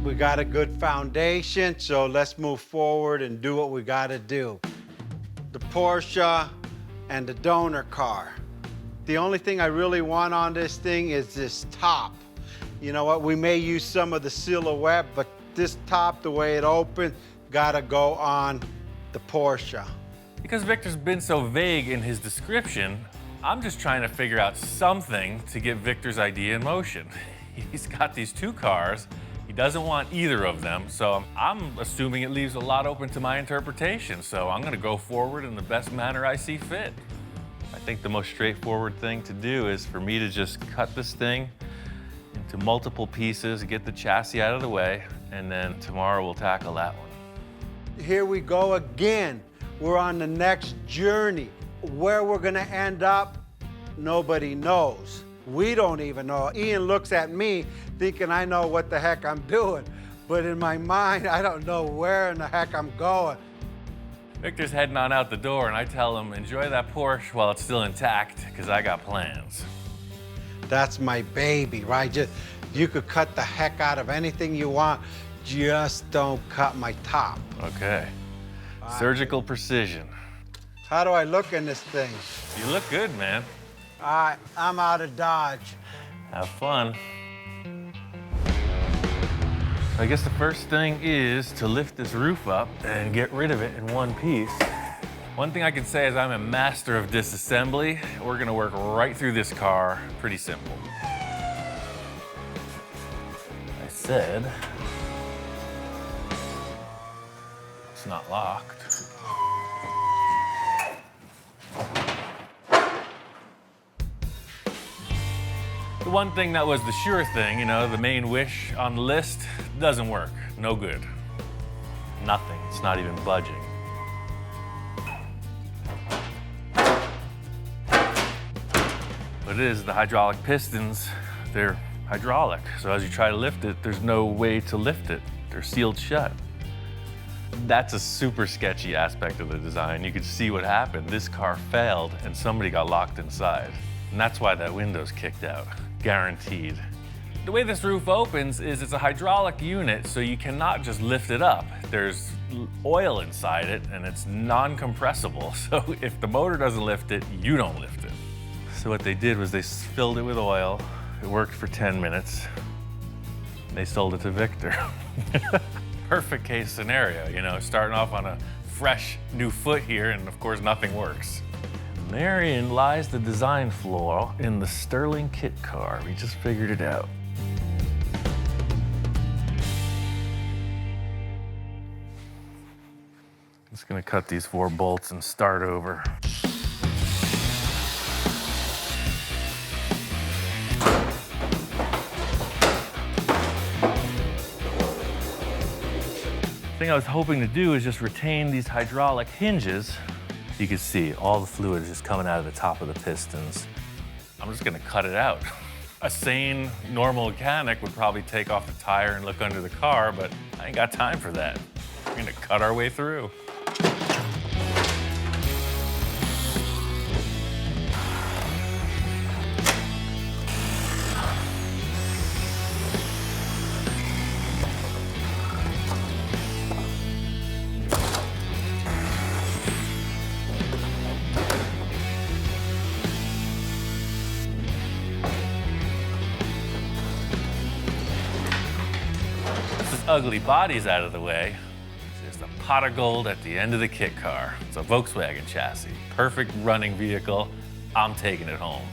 We got a good foundation, so let's move forward and do what we got to do. The Porsche and the donor car. The only thing I really want on this thing is this top. You know what, we may use some of the silhouette, but this top, the way it opens, gotta go on the Porsche. Because Victor's been so vague in his description, I'm just trying to figure out something to get Victor's idea in motion. He's got these two cars. He doesn't want either of them, so I'm assuming it leaves a lot open to my interpretation, so I'm gonna go forward in the best manner I see fit. I think the most straightforward thing to do is for me to just cut this thing into multiple pieces, get the chassis out of the way, and then tomorrow we'll tackle that one. Here we go again. We're on the next journey. Where we're gonna end up, nobody knows. We don't even know. Ian looks at me thinking I know what the heck I'm doing, but in my mind, I don't know where in the heck I'm going. Victor's heading on out the door, and I tell him, enjoy that Porsche while it's still intact, because I got plans. That's my baby, right? You could cut the heck out of anything you want, just don't cut my top. Okay. Surgical precision. How do I look in this thing? You look good, man. All right, I'm out of Dodge. Have fun. I guess the first thing is to lift this roof up and get rid of it in one piece. One thing I can say is I'm a master of disassembly. We're gonna work right through this car, pretty simple. I said, it's not locked. The one thing that was the sure thing, you know, the main wish on the list, doesn't work. No good. Nothing. It's not even budging. What it is, the hydraulic pistons, they're hydraulic. So as you try to lift it, there's no way to lift it. They're sealed shut. That's a super sketchy aspect of the design. You could see what happened. This car failed and somebody got locked inside. And that's why that window's kicked out, guaranteed. The way this roof opens is it's a hydraulic unit, so you cannot just lift it up. There's oil inside it and it's non-compressible. So if the motor doesn't lift it, you don't lift it. So what they did was they filled it with oil. It worked for 10 minutes. They sold it to Victor. Perfect case scenario, you know, starting off on a fresh new foot here, and of course nothing works. Therein lies the design flaw in the Sterling kit car. We just figured it out. Just gonna cut these 4 bolts and start over. The thing I was hoping to do is just retain these hydraulic hinges. You can see all the fluid is just coming out of the top of the pistons. I'm just gonna cut it out. A sane, normal mechanic would probably take off the tire and look under the car, but I ain't got time for that. We're gonna cut our way through. Ugly body's out of the way. There's a pot of gold at the end of the kit car. It's a Volkswagen chassis. Perfect running vehicle. I'm taking it home.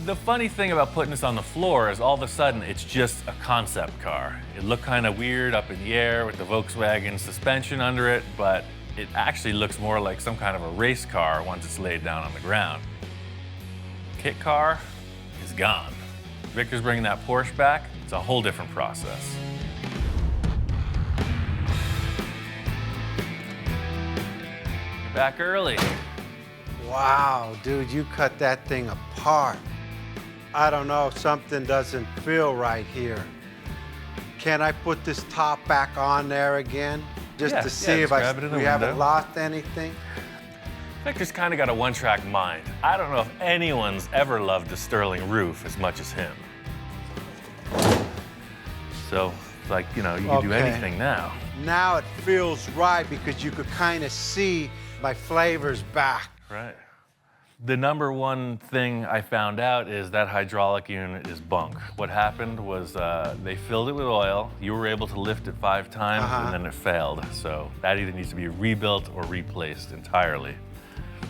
The funny thing about putting this on the floor is all of a sudden it's just a concept car. It looked kind of weird up in the air with the Volkswagen suspension under it, but it actually looks more like some kind of a race car once it's laid down on the ground. Kit car is gone. Victor's bringing that Porsche back. It's a whole different process. Back early. Wow, dude, you cut that thing apart. I don't know, something doesn't feel right here. Can I put this top back on there again? Just to see if we haven't lost anything? Victor's kind of got a one-track mind. I don't know if anyone's ever loved the Sterling roof as much as him. So, like, you know, you can do anything now. Now it feels right because you could kind of see my flavors back. Right. The number one thing I found out is that hydraulic unit is bunk. What happened was they filled it with oil. You were able to lift it 5 times and then it failed. So that either needs to be rebuilt or replaced entirely.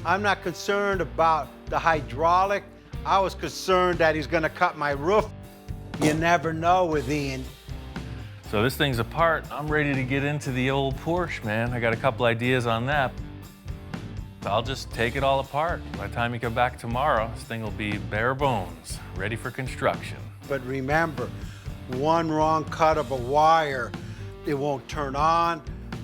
I'm not concerned about the hydraulic. I was concerned that he's gonna cut my roof. You never know with Ian. So this thing's apart. I'm ready to get into the old Porsche, man. I got a couple ideas on that. I'll just take it all apart. By the time you come back tomorrow, this thing will be bare bones, ready for construction. But remember, one wrong cut of a wire, it won't turn on,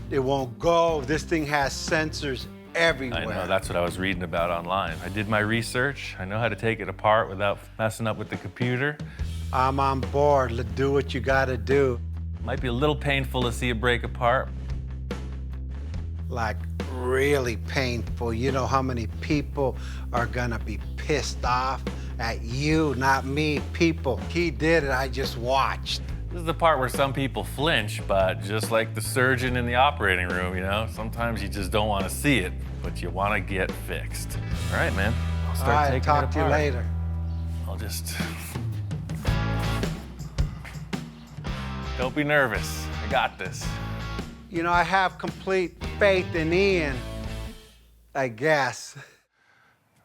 it won't go. This thing has sensors everywhere. I know, that's what I was reading about online. I did my research. I know how to take it apart without messing up with the computer. I'm on board. Let's do what you gotta do. Might be a little painful to see it break apart. Like, really painful. You know how many people are gonna be pissed off at you, not me, people. He did it, I just watched. This is the part where some people flinch, but just like the surgeon in the operating room, you know, sometimes you just don't want to see it, but you want to get fixed. All right, man. I'll start taking it apart. Talk to you later. I'll just... Don't be nervous. I got this. You know, I have complete faith in Ian, I guess.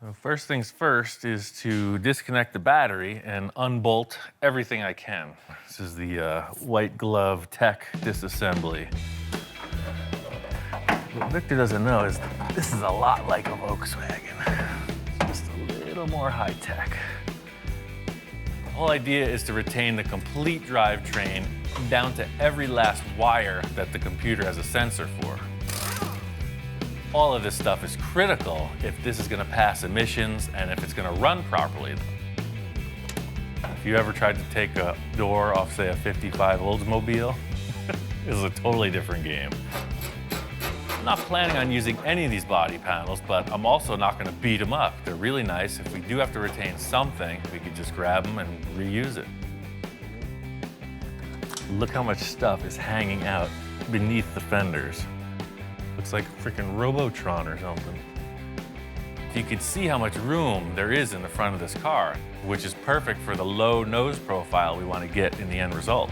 Well, first things first is to disconnect the battery and unbolt everything I can. This is the white glove tech disassembly. What Victor doesn't know is this is a lot like a Volkswagen, just a little more high tech. The whole idea is to retain the complete drivetrain down to every last wire that the computer has a sensor for. All of this stuff is critical if this is going to pass emissions and if it's going to run properly. If you ever tried to take a door off, say, a 55 Oldsmobile, is a totally different game. I'm not planning on using any of these body panels, but I'm also not gonna beat them up. They're really nice. If we do have to retain something, we could just grab them and reuse it. Look how much stuff is hanging out beneath the fenders. Looks like a freaking Robotron or something. You could see how much room there is in the front of this car, which is perfect for the low nose profile we want to get in the end result.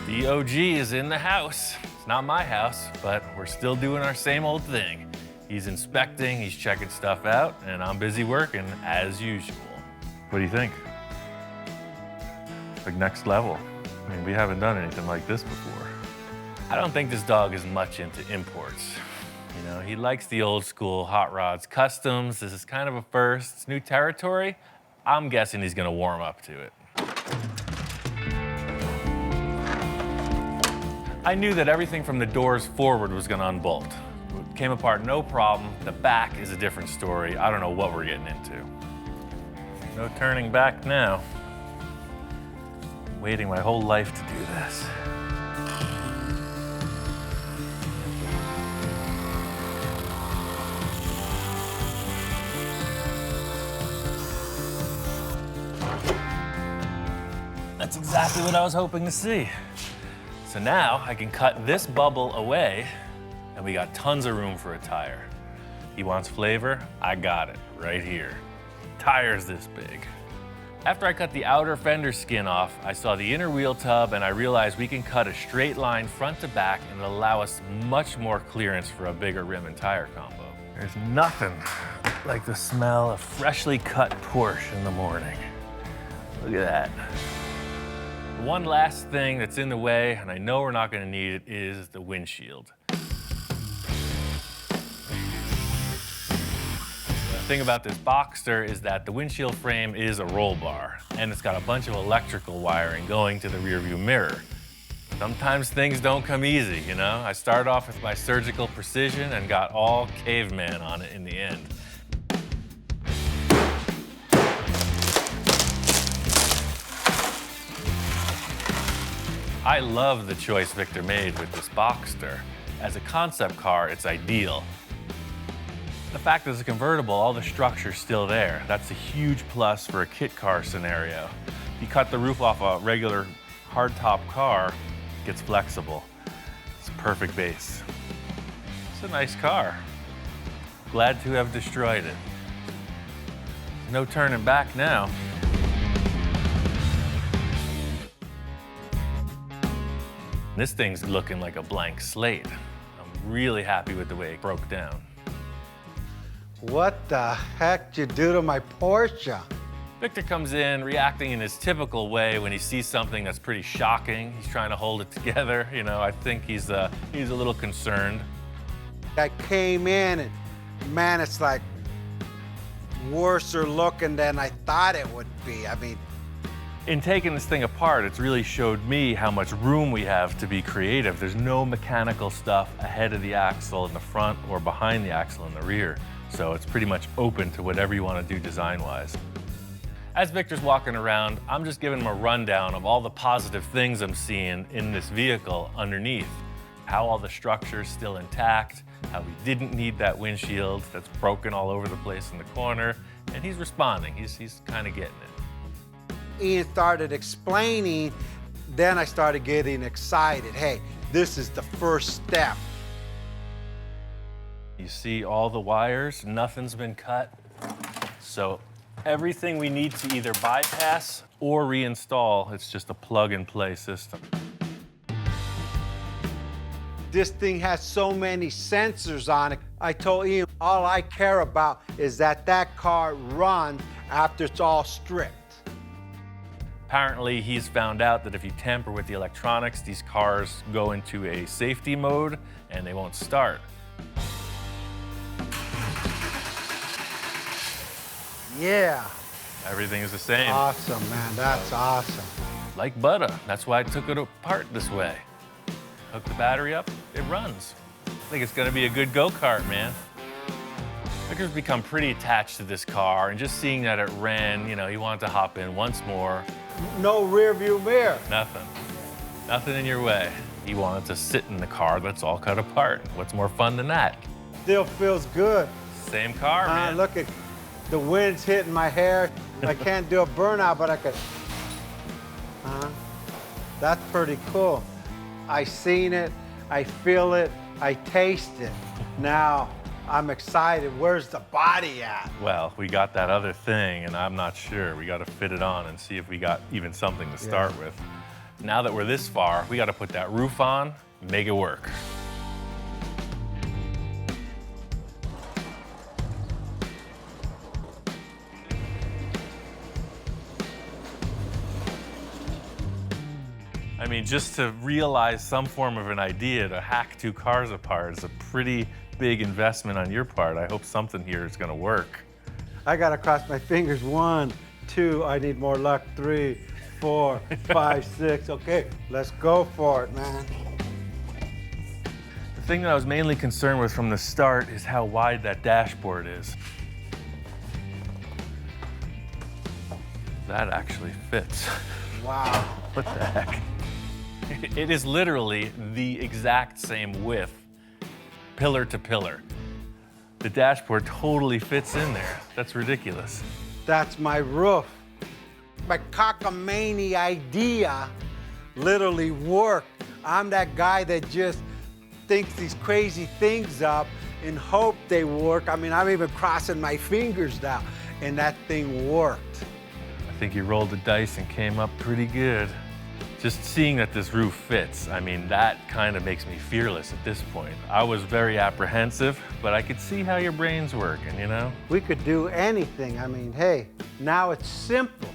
The OG is in the house. It's not my house, but we're still doing our same old thing. He's inspecting, he's checking stuff out, and I'm busy working as usual. What do you think? Like next level. I mean, we haven't done anything like this before. I don't think this dog is much into imports. You know, he likes the old school hot rods, customs. This is kind of a first. It's new territory. I'm guessing he's gonna warm up to it. I knew that everything from the doors forward was gonna unbolt. It came apart no problem. The back is a different story. I don't know what we're getting into. No turning back now. Waiting my whole life to do this. That's exactly what I was hoping to see. So now I can cut this bubble away and we got tons of room for a tire. He wants flavor, I got it right here. Tire's this big. After I cut the outer fender skin off, I saw the inner wheel tub and I realized we can cut a straight line front to back and it'll allow us much more clearance for a bigger rim and tire combo. There's nothing like the smell of freshly cut Porsche in the morning. Look at that. One last thing that's in the way, and I know we're not gonna need it, is the windshield. The thing about this Boxster is that the windshield frame is a roll bar, and it's got a bunch of electrical wiring going to the rearview mirror. Sometimes things don't come easy, you know? I started off with my surgical precision and got all caveman on it in the end. I love the choice Victor made with this Boxster. As a concept car, it's ideal. The fact that it's a convertible, all the structure's still there. That's a huge plus for a kit car scenario. You cut the roof off a regular hardtop car, it gets flexible. It's a perfect base. It's a nice car. Glad to have destroyed it. No turning back now. This thing's looking like a blank slate. I'm really happy with the way it broke down. What the heck did you do to my Porsche? Victor comes in reacting in his typical way when he sees something that's pretty shocking. He's trying to hold it together. You know, I think he's a little concerned. I came in and man, it's like worser looking than I thought it would be. I mean, in taking this thing apart, it's really showed me how much room we have to be creative. There's no mechanical stuff ahead of the axle in the front or behind the axle in the rear. So it's pretty much open to whatever you want to do design-wise. As Victor's walking around, I'm just giving him a rundown of all the positive things I'm seeing in this vehicle underneath. How all the structure's still intact, how we didn't need that windshield that's broken all over the place in the corner, and he's responding. He's kind of getting it. Ian started explaining, then I started getting excited. Hey, this is the first step. You see all the wires, nothing's been cut. So everything we need to either bypass or reinstall, it's just a plug-and-play system. This thing has so many sensors on it. I told Ian, all I care about is that that car runs after it's all stripped. Apparently, he's found out that if you tamper with the electronics, these cars go into a safety mode and they won't start. Yeah. Everything is the same. Awesome, man, that's awesome. Like butter, that's why I took it apart this way. Hook the battery up, it runs. I think it's gonna be a good go-kart, man. Victor's become pretty attached to this car, and just seeing that it ran, you know, he wanted to hop in once more. no rear view mirror. Nothing. Nothing in your way. He wanted to sit in the car that's all cut apart. What's more fun than that? Still feels good. Same car, man. Look at the wind's hitting my hair. I can't do a burnout, but I could. That's pretty cool. I seen it, I feel it, I taste it. Now I'm excited. Where's the body at? Well, we got that other thing, and I'm not sure. We got to fit it on and see if we got even something to start with. Now that we're this far, we got to put that roof on, make it work. I mean, just to realize some form of an idea to hack two cars apart is a pretty big investment on your part. I hope something here is going to work. I gotta cross my fingers. 1, 2, I need more luck. 3, 4, 5, 6. Okay, let's go for it, man. The thing that I was mainly concerned with from the start is how wide that dashboard is. That actually fits. Wow. What the heck? It is literally the exact same width, pillar to pillar. The dashboard totally fits in there. That's ridiculous. That's my roof. My cockamamie idea literally worked. I'm that guy that just thinks these crazy things up and hope they work. I mean, I'm even crossing my fingers now, and that thing worked. I think you rolled the dice and came up pretty good. Just seeing that this roof fits, I mean, that kind of makes me fearless at this point. I was very apprehensive, but I could see how your brain's working, you know? We could do anything. I mean, hey, now it's simple.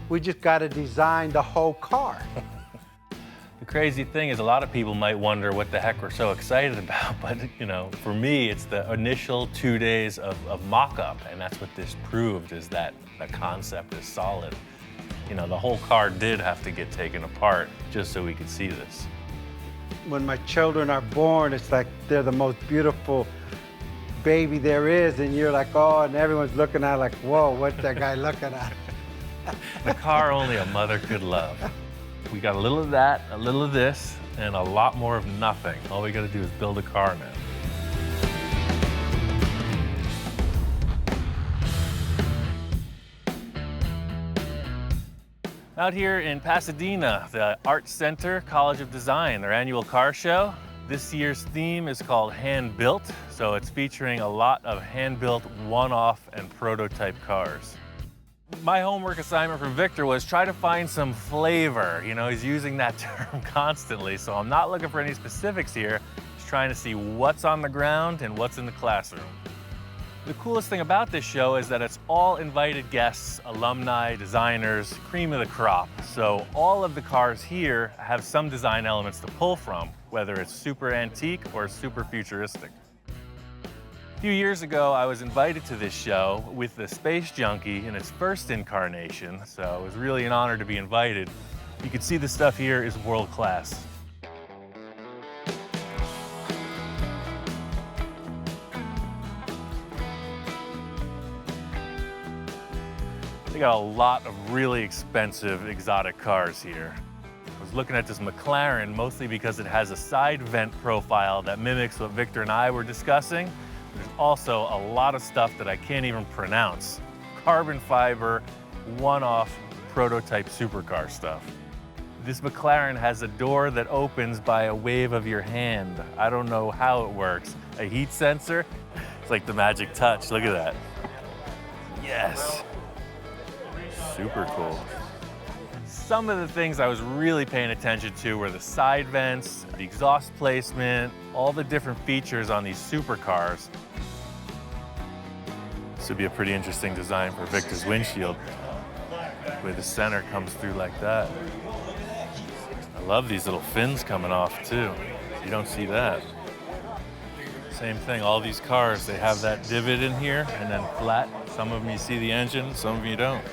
We just got to design the whole car. The crazy thing is a lot of people might wonder what the heck we're so excited about, but you know, for me, it's the initial 2 days of mock-up, and that's what this proved, is that the concept is solid. You know, the whole car did have to get taken apart just so we could see this. When my children are born, it's like they're the most beautiful baby there is, and you're like, oh, and everyone's looking at it like, whoa, what's that guy looking at? The car only a mother could love. We got a little of that, a little of this, and a lot more of nothing. All we gotta do is build a car now. Out here in Pasadena, the Art Center College of Design, their annual car show. This year's theme is called Hand Built, so it's featuring a lot of hand-built one-off and prototype cars. My homework assignment for Victor was try to find some flavor. You know, he's using that term constantly, so I'm not looking for any specifics here. Just trying to see what's on the ground and what's in the classroom. The coolest thing about this show is that it's all invited guests, alumni, designers, cream of the crop. So all of the cars here have some design elements to pull from, whether it's super antique or super futuristic. A few years ago, I was invited to this show with the Space Junkie in its first incarnation, so it was really an honor to be invited. You can see the stuff here is world class. They got a lot of really expensive exotic cars here. I was looking at this McLaren mostly because it has a side vent profile that mimics what Victor and I were discussing. There's also a lot of stuff that I can't even pronounce. Carbon fiber, one-off prototype supercar stuff. This McLaren has a door that opens by a wave of your hand. I don't know how it works. A heat sensor? It's like the magic touch. Look at that. Yes. Super cool. Some of the things I was really paying attention to were the side vents, the exhaust placement, all the different features on these supercars. This would be a pretty interesting design for Victor's windshield, where the center comes through like that. I love these little fins coming off too. You don't see that. Same thing, all these cars, they have that divot in here and then flat. Some of them you see the engine, some of them you don't.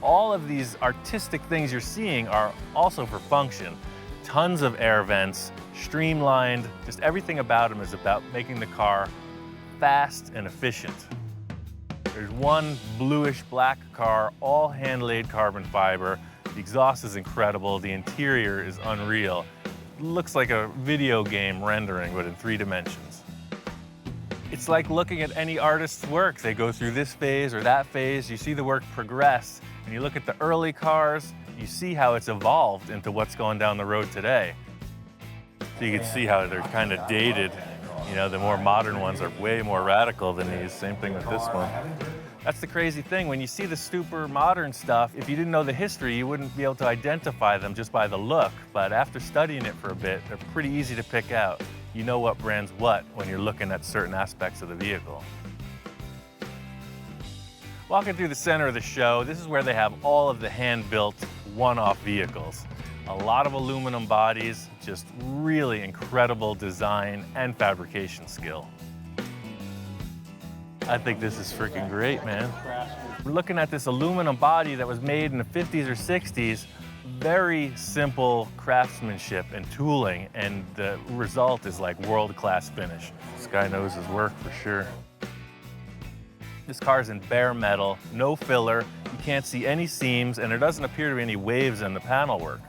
All of these artistic things you're seeing are also for function. Tons of air vents, streamlined, just everything about them is about making the car fast and efficient. There's one bluish black car, all hand-laid carbon fiber. The exhaust is incredible. The interior is unreal. It looks like a video game rendering, but in 3 dimensions. It's like looking at any artist's work. They go through this phase or that phase. You see the work progress, and you look at the early cars, you see how it's evolved into what's going down the road today. So you can see how they're kind of dated. You know, the more modern ones are way more radical than these. Same thing with this one. That's the crazy thing. When you see the super modern stuff, if you didn't know the history, you wouldn't be able to identify them just by the look. But after studying it for a bit, they're pretty easy to pick out. You know what brand's what when you're looking at certain aspects of the vehicle. Walking through the center of the show, this is where they have all of the hand-built, one-off vehicles. A lot of aluminum bodies, just really incredible design and fabrication skill. I think this is freaking great, man. We're looking at this aluminum body that was made in the 50s or 60s. Very simple craftsmanship and tooling, and the result is like world-class finish. This guy knows his work for sure. This car's in bare metal, no filler, you can't see any seams, and there doesn't appear to be any waves in the panel work.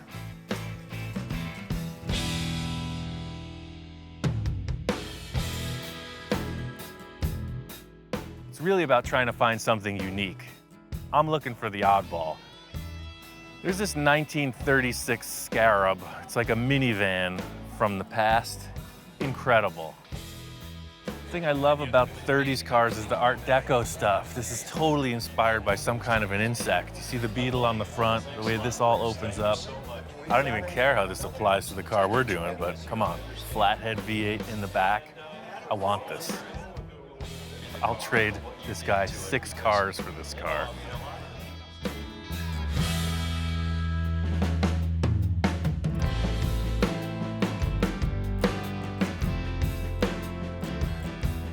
It's really about trying to find something unique. I'm looking for the oddball. There's this 1936 Scarab. It's like a minivan from the past. Incredible. The thing I love about 30s cars is the Art Deco stuff. This is totally inspired by some kind of an insect. You see the beetle on the front, the way this all opens up. I don't even care how this applies to the car we're doing, but come on. Flathead V8 in the back. I want this. I'll trade this guy 6 cars for this car.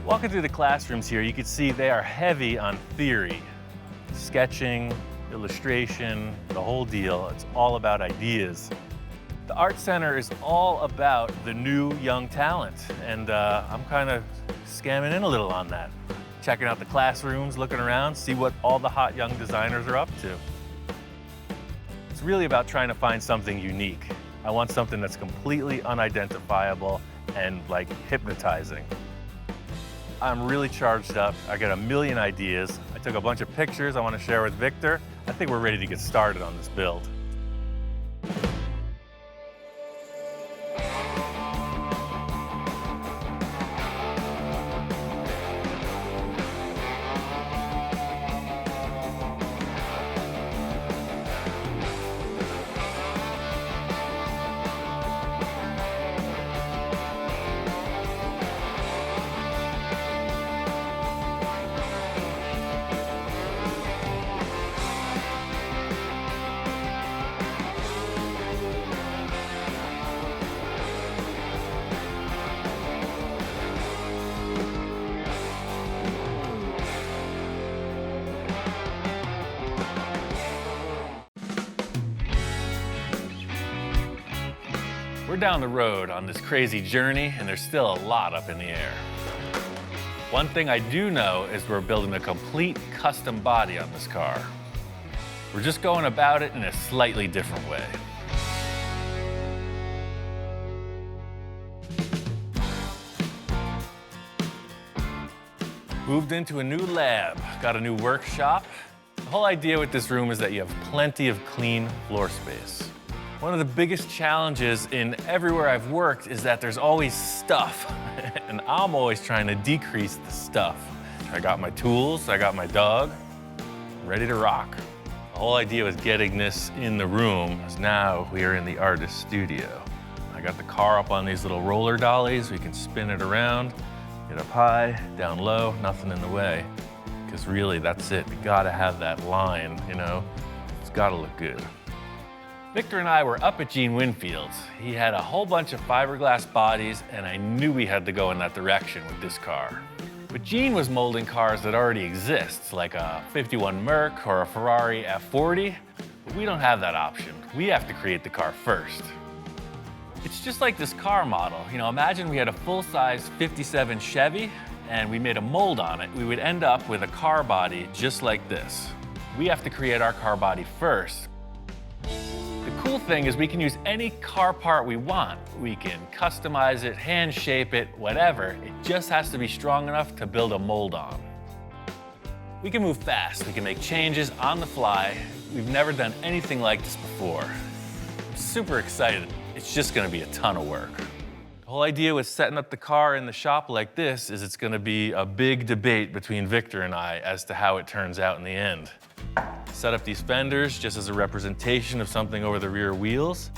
Walking through the classrooms here, you can see they are heavy on theory. Sketching, illustration, the whole deal. It's all about ideas. The Art Center is all about the new young talent, and I'm kind of scamming in a little on that. Checking out the classrooms, looking around, see what all the hot young designers are up to. It's really about trying to find something unique. I want something that's completely unidentifiable and like hypnotizing. I'm really charged up. I got a million ideas. I took a bunch of pictures I want to share with Victor. I think we're ready to get started on this build. We're down the road on this crazy journey, and there's still a lot up in the air. One thing I do know is we're building a complete custom body on this car. We're just going about it in a slightly different way. Moved into a new lab, got a new workshop. The whole idea with this room is that you have plenty of clean floor space. One of the biggest challenges in everywhere I've worked is that there's always stuff, and I'm always trying to decrease the stuff. I got my tools, I got my dog, I'm ready to rock. The whole idea with getting this in the room is now we are in the artist studio. I got the car up on these little roller dollies. We can spin it around, get up high, down low, nothing in the way. Because really, that's it. You gotta have that line, you know? It's gotta look good. Victor and I were up at Gene Winfield's. He had a whole bunch of fiberglass bodies, and I knew we had to go in that direction with this car. But Gene was molding cars that already exist, like a 51 Merc or a Ferrari F40, but we don't have that option. We have to create the car first. It's just like this car model. You know, imagine we had a full-size 57 Chevy, and we made a mold on it, we would end up with a car body just like this. We have to create our car body first. The cool thing is we can use any car part we want. We can customize it, hand shape it, whatever. It just has to be strong enough to build a mold on. We can move fast. We can make changes on the fly. We've never done anything like this before. I'm super excited. It's just gonna be a ton of work. The whole idea with setting up the car in the shop like this is it's gonna be a big debate between Victor and I as to how it turns out in the end. Set up these fenders just as a representation of something over the rear wheels.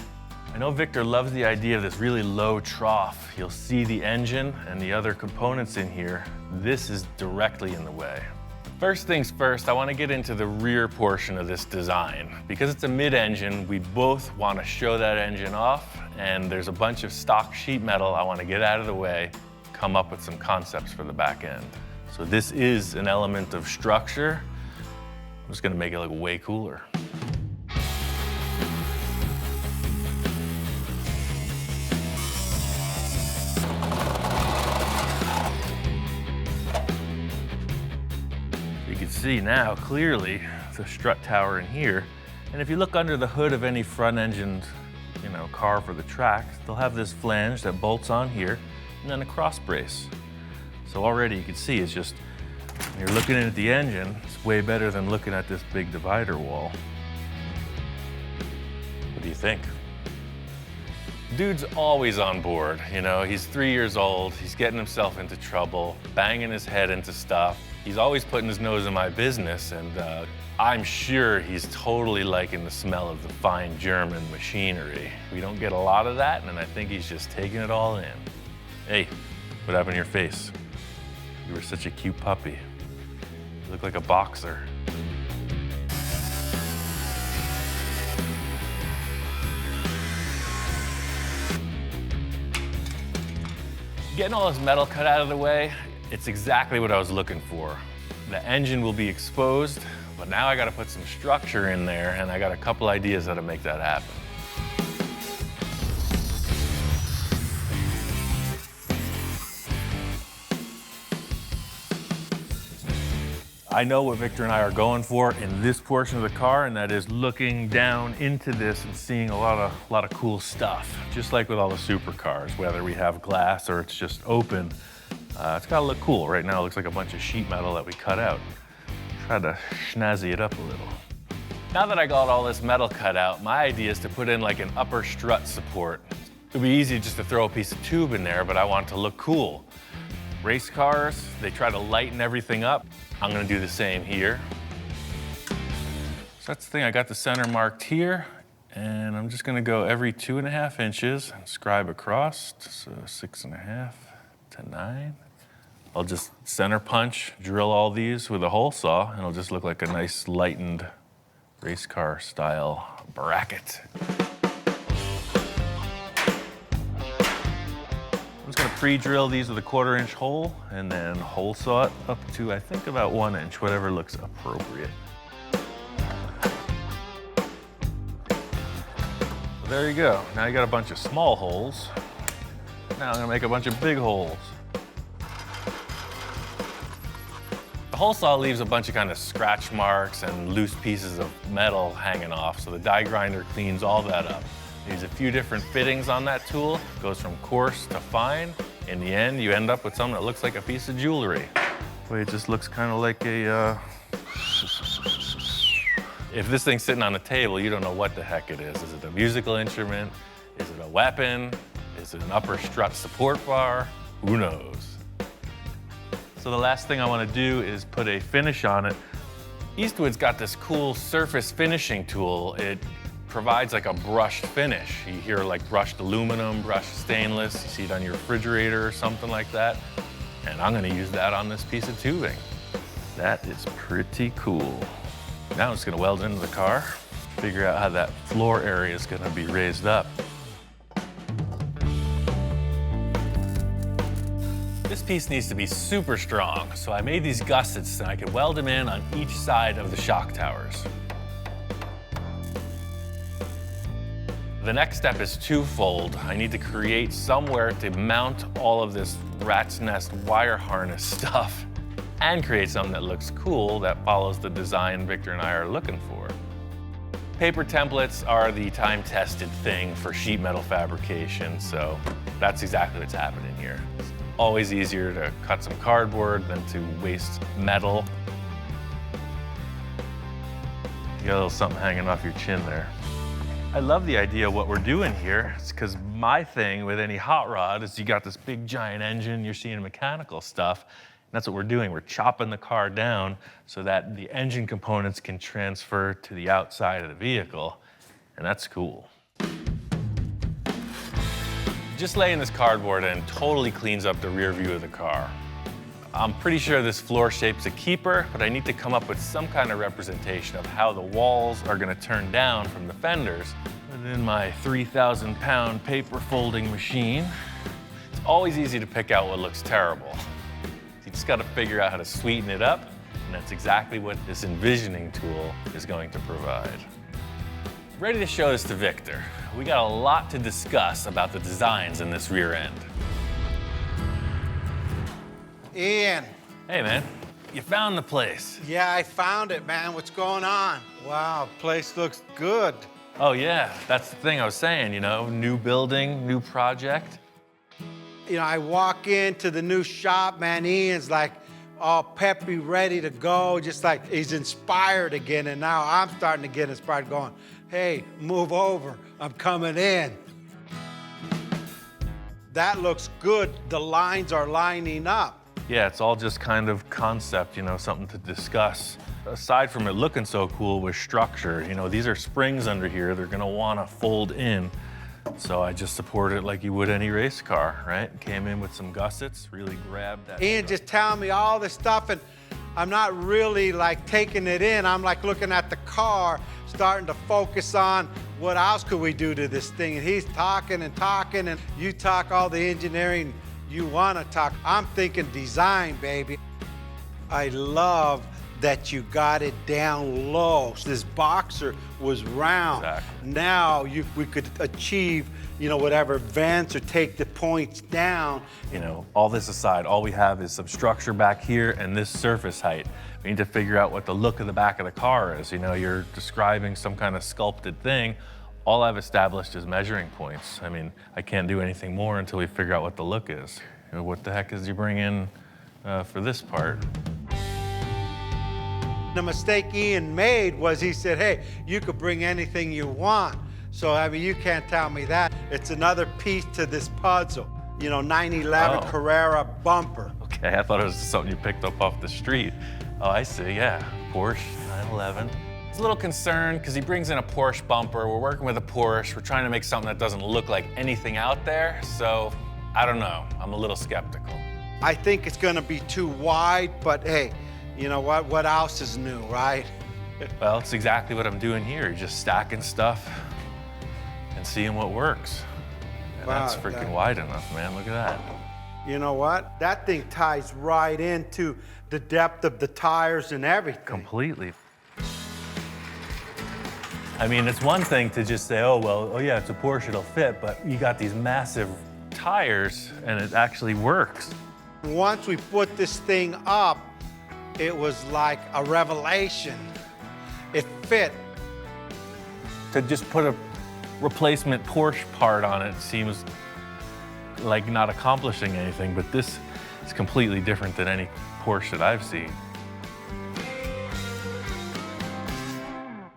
I know Victor loves the idea of this really low trough. You'll see the engine and the other components in here. This is directly in the way. First things first, I want to get into the rear portion of this design. Because it's a mid-engine, we both want to show that engine off, and there's a bunch of stock sheet metal I want to get out of the way, come up with some concepts for the back end. So this is an element of structure. I'm just going to make it look way cooler. You can see now clearly the strut tower in here. And if you look under the hood of any front-engined, car for the track, they'll have this flange that bolts on here and then a cross brace. So already you can see it's just, when you're looking at the engine, it's way better than looking at this big divider wall. What do you think? Dude's always on board, he's 3 years old, he's getting himself into trouble, banging his head into stuff. He's always putting his nose in my business, and I'm sure he's totally liking the smell of the fine German machinery. We don't get a lot of that, and I think he's just taking it all in. Hey, what happened to your face? You were such a cute puppy. You look like a boxer. Getting all this metal cut out of the way, it's exactly what I was looking for. The engine will be exposed, but now I gotta put some structure in there, and I got a couple ideas how to make that happen. I know what Victor and I are going for in this portion of the car, and that is looking down into this and seeing a lot of cool stuff. Just like with all the supercars, whether we have glass or it's just open, it's gotta look cool. Right now it looks like a bunch of sheet metal that we cut out. Try to schnazzy it up a little. Now that I got all this metal cut out, my idea is to put in like an upper strut support. It'd be easy just to throw a piece of tube in there, but I want it to look cool. Race cars, they try to lighten everything up. I'm gonna do the same here. So that's the thing, I got the center marked here, and I'm just gonna go every 2.5 inches and scribe across, so 6.5 to 9. I'll just center punch, drill all these with a hole saw, and it'll just look like a nice lightened race car style bracket. I'm just gonna pre-drill these with a 1/4 inch hole and then hole saw it up to, I think, about 1 inch, whatever looks appropriate. There you go. Now you got a bunch of small holes. Now I'm gonna make a bunch of big holes. The hole saw leaves a bunch of kind of scratch marks and loose pieces of metal hanging off, so the die grinder cleans all that up. There's a few different fittings on that tool. It goes from coarse to fine. In the end, you end up with something that looks like a piece of jewelry. Boy, it just looks kind of like a, If this thing's sitting on a table, you don't know what the heck it is. Is it a musical instrument? Is it a weapon? Is it an upper strut support bar? Who knows? So the last thing I want to do is put a finish on it. Eastwood's got this cool surface finishing tool. It provides like a brushed finish. You hear like brushed aluminum, brushed stainless. You see it on your refrigerator or something like that. And I'm going to use that on this piece of tubing. That is pretty cool. Now I'm just going to weld it into the car, figure out how that floor area is going to be raised up. This piece needs to be super strong, so I made these gussets so I could weld them in on each side of the shock towers. The next step is twofold. I need to create somewhere to mount all of this rat's nest wire harness stuff and create something that looks cool that follows the design Victor and I are looking for. Paper templates are the time-tested thing for sheet metal fabrication, so that's exactly what's happening here. It's always easier to cut some cardboard than to waste metal. You got a little something hanging off your chin there. I love the idea of what we're doing here. It's because my thing with any hot rod is you got this big giant engine, you're seeing mechanical stuff. And that's what we're doing. We're chopping the car down so that the engine components can transfer to the outside of the vehicle. And that's cool. Just laying this cardboard in totally cleans up the rear view of the car. I'm pretty sure this floor shape's a keeper, but I need to come up with some kind of representation of how the walls are gonna turn down from the fenders. Within my 3,000-pound paper folding machine, it's always easy to pick out what looks terrible. You just gotta figure out how to sweeten it up, and that's exactly what this envisioning tool is going to provide. Ready to show this to Victor. We got a lot to discuss about the designs in this rear end. Ian. Hey, man. You found the place. Yeah, I found it, man. What's going on? Wow, place looks good. Oh, yeah. That's the thing I was saying, you know, new building, new project. You know, I walk into the new shop, man. Ian's like all peppy, ready to go, just like he's inspired again. And now I'm starting to get inspired, going, hey, move over. I'm coming in. That looks good. The lines are lining up. Yeah, it's all just kind of concept, you know, something to discuss. Aside from it looking so cool with structure, you know, these are springs under here. They're gonna wanna fold in. So I just support it like you would any race car, right? Came in with some gussets, really grabbed that. Ian just telling me all this stuff, and I'm not really like taking it in. I'm like looking at the car, starting to focus on what else could we do to this thing. And he's talking and talking, and you talk all the engineering you want to talk. I'm thinking design, baby. I love that you got it down low. This Boxster was round. Exactly. Now we could achieve, you know, whatever vents or take the points down. You know, all this aside, all we have is some structure back here and this surface height. We need to figure out what the look of the back of the car is. You know, you're describing some kind of sculpted thing. All I've established is measuring points. I mean, I can't do anything more until we figure out what the look is. You know, what the heck is you bring in for this part? The mistake Ian made was he said, hey, you could bring anything you want. So, I mean, you can't tell me that. It's another piece to this puzzle. You know, 911 Carrera bumper. Okay, I thought it was something you picked up off the street. Oh, I see, yeah. Porsche 911. It's a little concerned because he brings in a Porsche bumper. We're working with a Porsche. We're trying to make something that doesn't look like anything out there. So, I don't know. I'm a little skeptical. I think it's gonna be too wide, but hey, you know what? What else is new, right? Well, it's exactly what I'm doing here. Just stacking stuff and seeing what works. And Wow, that's freaking wide enough, man. Look at that. You know what? That thing ties right into the depth of the tires and everything. Completely. I mean, it's one thing to just say, oh yeah, it's a Porsche, it'll fit, but you got these massive tires and it actually works. Once we put this thing up, it was like a revelation. It fit. To just put a replacement Porsche part on it seems like not accomplishing anything, but this is completely different than any Porsche that I've seen.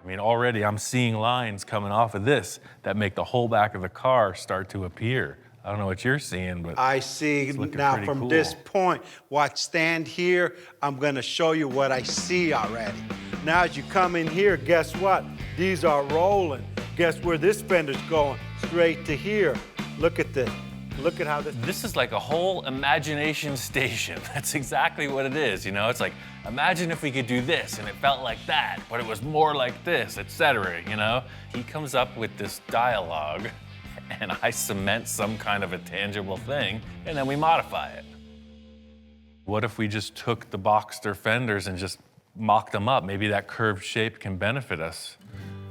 I mean, already I'm seeing lines coming off of this that make the whole back of the car start to appear. I don't know what you're seeing, but I see it's looking now pretty from cool. this point, watch, stand here, I'm gonna show you what I see already. Now as you come in here, guess what? These are rolling. Guess where this fender's going? Straight to here. Look at this. Look at how this. This is like a whole imagination station. That's exactly what it is, you know? It's like, imagine if we could do this and it felt like that, but it was more like this, etc., you know? He comes up with this dialogue and I cement some kind of a tangible thing and then we modify it. What if we just took the Boxster fenders and just mocked them up? Maybe that curved shape can benefit us.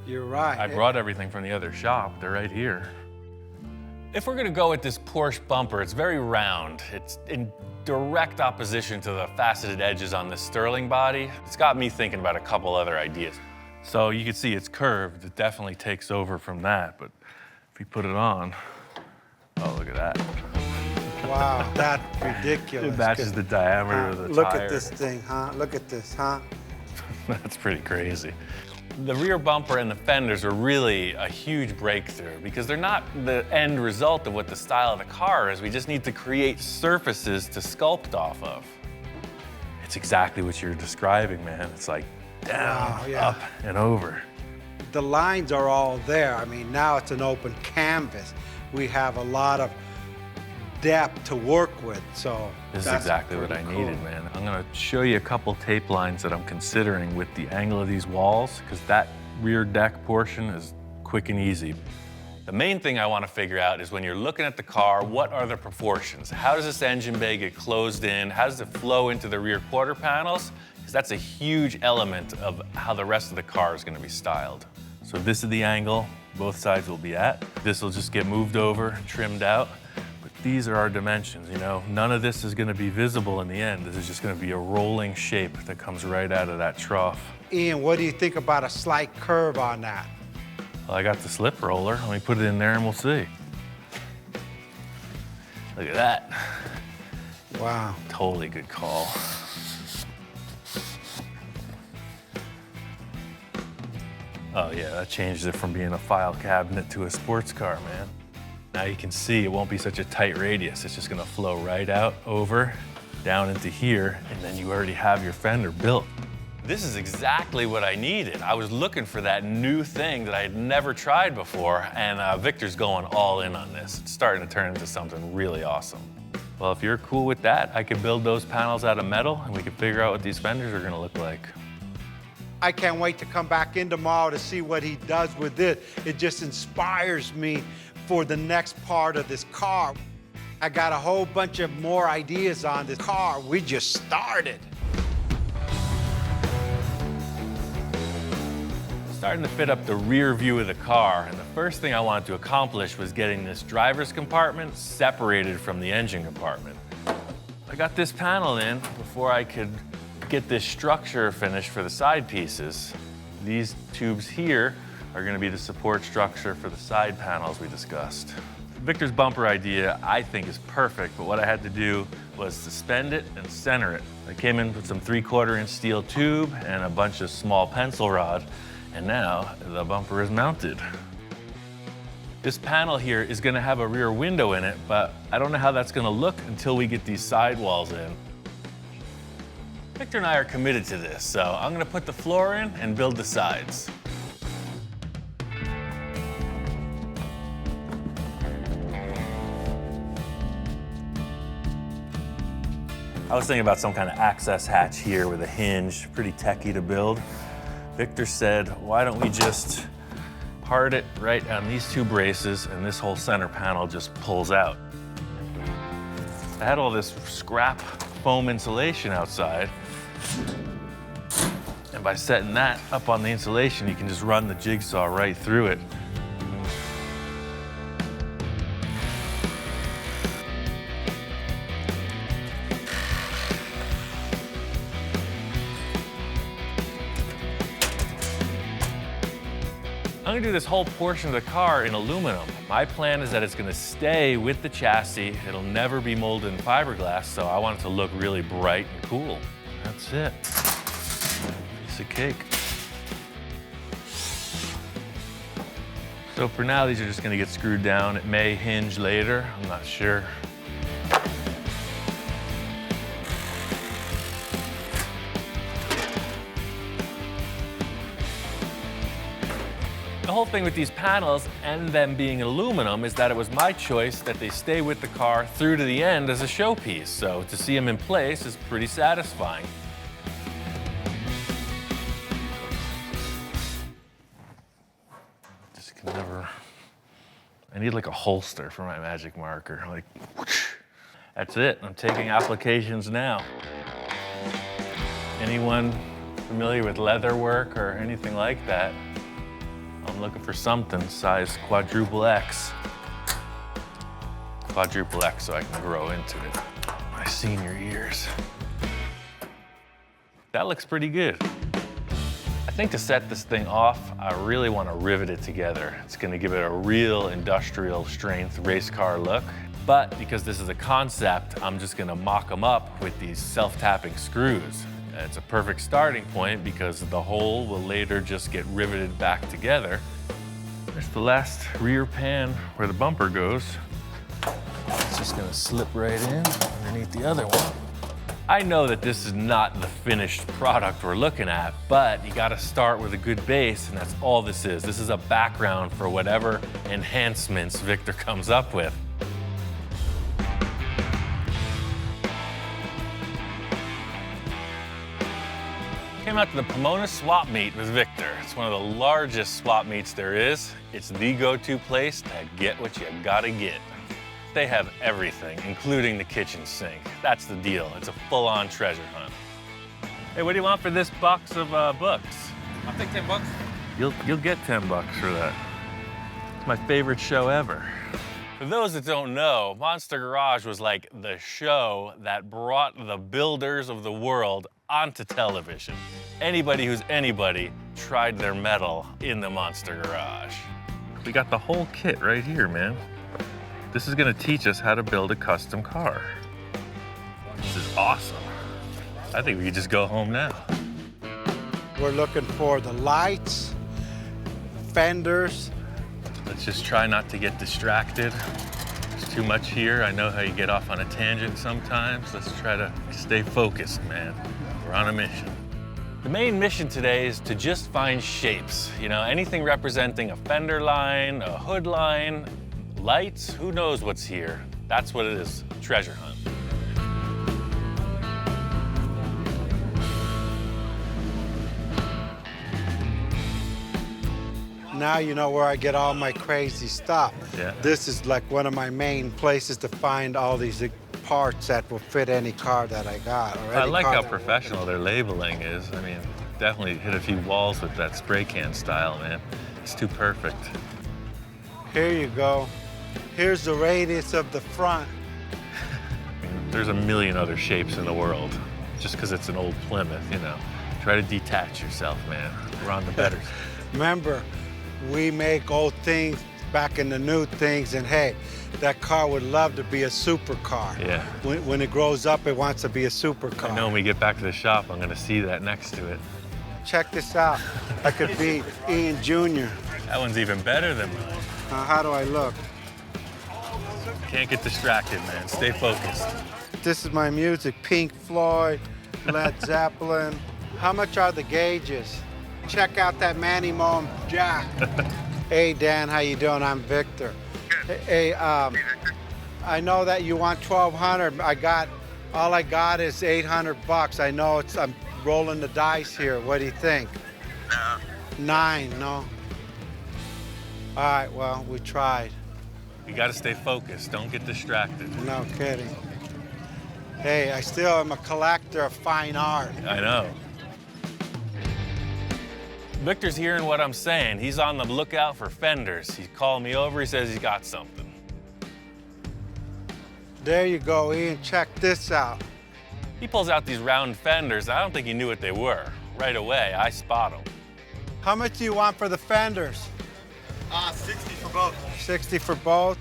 You're right. I brought everything from the other shop. They're right here. If we're gonna go with this Porsche bumper, it's very round. It's in direct opposition to the faceted edges on this Sterling body. It's got me thinking about a couple other ideas. So you can see it's curved. It definitely takes over from that, but if you put it on, oh, look at that. Wow, that's ridiculous. It matches the diameter of the tire. Look at this thing, huh? Look at this, huh? That's pretty crazy. The rear bumper and the fenders are really a huge breakthrough because they're not the end result of what the style of the car is. We just need to create surfaces to sculpt off of. It's exactly what you're describing, man. It's like down, Wow, yeah. up, and over. The lines are all there. I mean, now it's an open canvas. We have a lot of depth to work with, so This is that's exactly what I pretty needed, cool. man. I'm gonna show you a couple tape lines that I'm considering with the angle of these walls, because that rear deck portion is quick and easy. The main thing I want to figure out is when you're looking at the car, what are the proportions? How does this engine bay get closed in? How does it flow into the rear quarter panels? Because that's a huge element of how the rest of the car is going to be styled. So this is the angle both sides will be at. This will just get moved over, trimmed out. But these are our dimensions, you know? None of this is going to be visible in the end. This is just going to be a rolling shape that comes right out of that trough. Ian, what do you think about a slight curve on that? Well, I got the slip roller. Let me put it in there and we'll see. Look at that. Wow. Totally good call. Oh yeah, that changed it from being a file cabinet to a sports car, man. Now you can see it won't be such a tight radius. It's just gonna flow right out, over, down into here, and then you already have your fender built. This is exactly what I needed. I was looking for that new thing that I had never tried before, and Victor's going all in on this. It's starting to turn into something really awesome. Well, if you're cool with that, I could build those panels out of metal, and we could figure out what these fenders are gonna look like. I can't wait to come back in tomorrow to see what he does with this. It just inspires me for the next part of this car. I got a whole bunch of more ideas on this car. We just started. Starting to fit up the rear view of the car, and the first thing I wanted to accomplish was getting this driver's compartment separated from the engine compartment. I got this panel in before I could get this structure finished for the side pieces. These tubes here are going to be the support structure for the side panels we discussed. Victor's bumper idea, I think, is perfect, but what I had to do was suspend it and center it. I came in with some 3/4 inch steel tube and a bunch of small pencil rod, and now the bumper is mounted. This panel here is going to have a rear window in it, but I don't know how that's going to look until we get these sidewalls in. Victor and I are committed to this, so I'm gonna put the floor in and build the sides. I was thinking about some kind of access hatch here with a hinge, pretty techy to build. Victor said, why don't we just part it right on these two braces and this whole center panel just pulls out. I had all this scrap foam insulation outside. And by setting that up on the insulation, you can just run the jigsaw right through it. I'm gonna do this whole portion of the car in aluminum. My plan is that it's gonna stay with the chassis. It'll never be molded in fiberglass, so I want it to look really bright and cool. That's it. Piece of cake. So for now, these are just gonna get screwed down. It may hinge later, I'm not sure. The whole thing with these panels and them being aluminum is that it was my choice that they stay with the car through to the end as a showpiece. So to see them in place is pretty satisfying. Just can never, I need like a holster for my magic marker. Like, whoosh. That's it, I'm taking applications now. Anyone familiar with leather work or anything like that? I'm looking for something size quadruple X. Quadruple X so I can grow into it. My senior years. That looks pretty good. I think to set this thing off, I really want to rivet it together. It's going to give it a real industrial strength race car look. But because this is a concept, I'm just going to mock them up with these self-tapping screws. It's a perfect starting point because the hole will later just get riveted back together. There's the last rear pan where the bumper goes. It's just going to slip right in underneath the other one. I know that this is not the finished product we're looking at, but you gotta start with a good base, and that's all this is. This is a background for whatever enhancements Victor comes up with. Came out to the Pomona swap meet with Victor. It's one of the largest swap meets there is. It's the go-to place to get what you gotta get. They have everything, including the kitchen sink. That's the deal. It's a full-on treasure hunt. Hey, what do you want for this box of books? I'll take 10 bucks. You'll get 10 bucks for that. It's my favorite show ever. For those that don't know, Monster Garage was like the show that brought the builders of the world onto television. Anybody who's anybody tried their mettle in the Monster Garage. We got the whole kit right here, man. This is gonna teach us how to build a custom car. This is awesome. I think we could just go home now. We're looking for the lights, fenders. Let's just try not to get distracted. There's too much here. I know how you get off on a tangent sometimes. Let's try to stay focused, man. We're on a mission. The main mission today is to just find shapes. You know, anything representing a fender line, a hood line, lights, who knows what's here. That's what it is, treasure hunt. Now you know where I get all my crazy stuff. Yeah. This is like one of my main places to find all these parts that will fit any car that I got. Or I any like car how that- professional their labeling is. I mean, definitely hit a few walls with that spray can style, man. It's too perfect. Here you go. Here's the radius of the front. I mean, there's a million other shapes in the world. Just because it's an old Plymouth, you know. Try to detach yourself, man. We're on the better side. Remember, we make old things back in the new things, and hey, that car would love to be a supercar. Yeah. When it grows up, it wants to be a supercar. I know when we get back to the shop, I'm gonna see that next to it. Check this out. I could be Ian Jr. That one's even better than mine. How do I look? Can't get distracted, man. Stay focused. This is my music, Pink Floyd, Led Zeppelin. How much are the gauges? Check out that Manny Moe jack. Hey, Dan, how you doing? I'm Victor. Hey, I know that you want 1,200. All I got is 800 bucks. I know I'm rolling the dice here. What do you think? No. 9, no? All right, well, we tried. You gotta stay focused. Don't get distracted. No kidding. Hey, I still am a collector of fine art. I know. Victor's hearing what I'm saying. He's on the lookout for fenders. He's calling me over. He says he's got something. There you go, Ian. Check this out. He pulls out these round fenders. I don't think he knew what they were. Right away, I spot them. How much do you want for the fenders? 60 for both. 60 for both?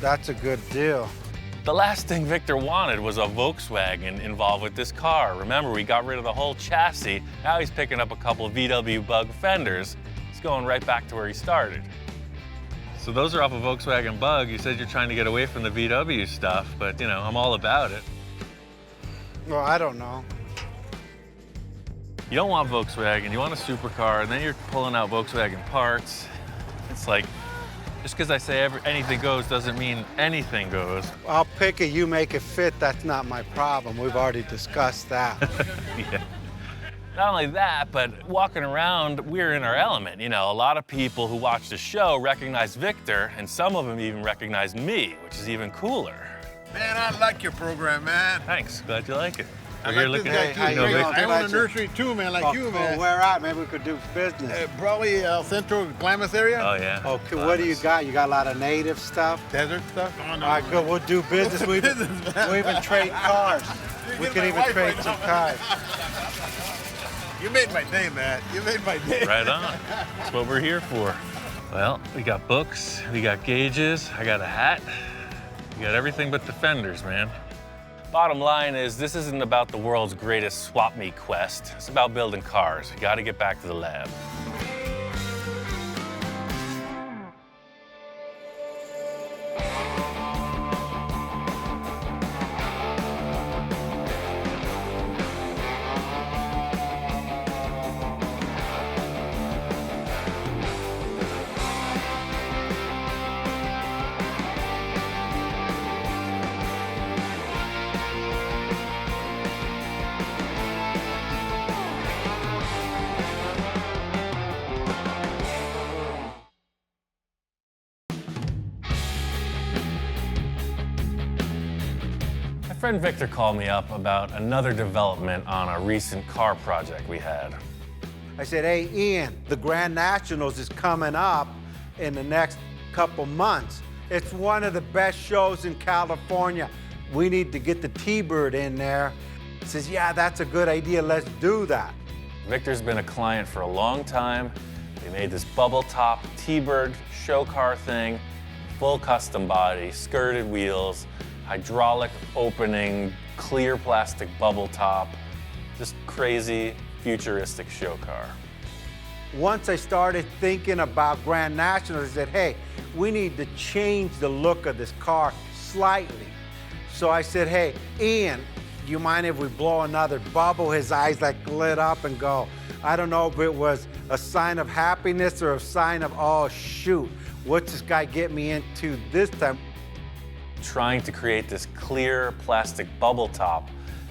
That's a good deal. The last thing Victor wanted was a Volkswagen involved with this car. Remember, we got rid of the whole chassis. Now he's picking up a couple of VW Bug fenders. He's going right back to where he started. So those are off a Volkswagen Bug. You said you're trying to get away from the VW stuff, but you know, I'm all about it. Well, I don't know. You don't want Volkswagen, you want a supercar, and then you're pulling out Volkswagen parts. It's like, just because I say anything goes doesn't mean anything goes. I'll pick it, you make it fit. That's not my problem. We've already discussed that. Yeah. Not only that, but walking around, we're in our element. You know, a lot of people who watch the show recognize Victor, and some of them even recognize me, which is even cooler. Man, I like your program, man. Thanks, glad you like it. We're here looking at Hey, you know, Victor. I own a nursery too, man, like you, man. Where at? Maybe we could do business. Probably Central Glamis area. Oh, yeah. Okay, what do you got? You got a lot of native stuff? Desert stuff. Oh, no. All right, good. We'll do business. We even trade cars. We get can my even wife trade right some now. cars. You made my day, man. You made my day. Right on. That's what we're here for. Well, we got books, we got gauges, I got a hat. We got everything but the fenders, man. Bottom line is, this isn't about the world's greatest swap meet quest. It's about building cars. We gotta get back to the lab. My friend Victor called me up about another development on a recent car project we had. I said, hey, Ian, the Grand Nationals is coming up in the next couple months. It's one of the best shows in California. We need to get the T-Bird in there. He says, yeah, that's a good idea. Let's do that. Victor's been a client for a long time. We made this bubble top T-Bird show car thing, full custom body, skirted wheels, hydraulic opening, clear plastic bubble top, just crazy, futuristic show car. Once I started thinking about Grand Nationals, I said, hey, we need to change the look of this car slightly. So I said, hey, Ian, do you mind if we blow another bubble? His eyes like lit up and go, I don't know if it was a sign of happiness or a sign of, oh, shoot, what's this guy get me into this time? Trying to create this clear plastic bubble top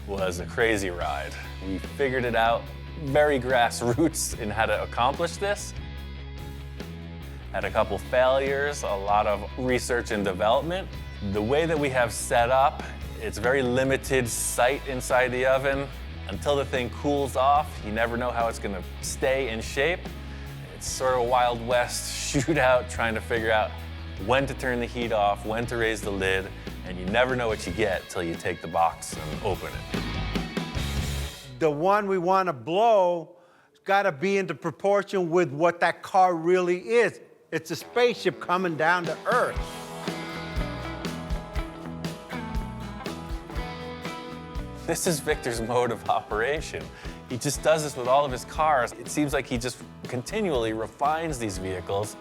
was a crazy ride. We figured it out, very grassroots in how to accomplish this. Had a couple failures, a lot of research and development. The way that we have set up, it's very limited sight inside the oven. Until the thing cools off, you never know how it's gonna stay in shape. It's sort of a Wild West shootout trying to figure out when to turn the heat off, when to raise the lid, and you never know what you get till you take the box and open it. The one we want to blow has got to be into proportion with what that car really is. It's a spaceship coming down to Earth. This is Victor's mode of operation. He just does this with all of his cars. It seems like he just continually refines these vehicles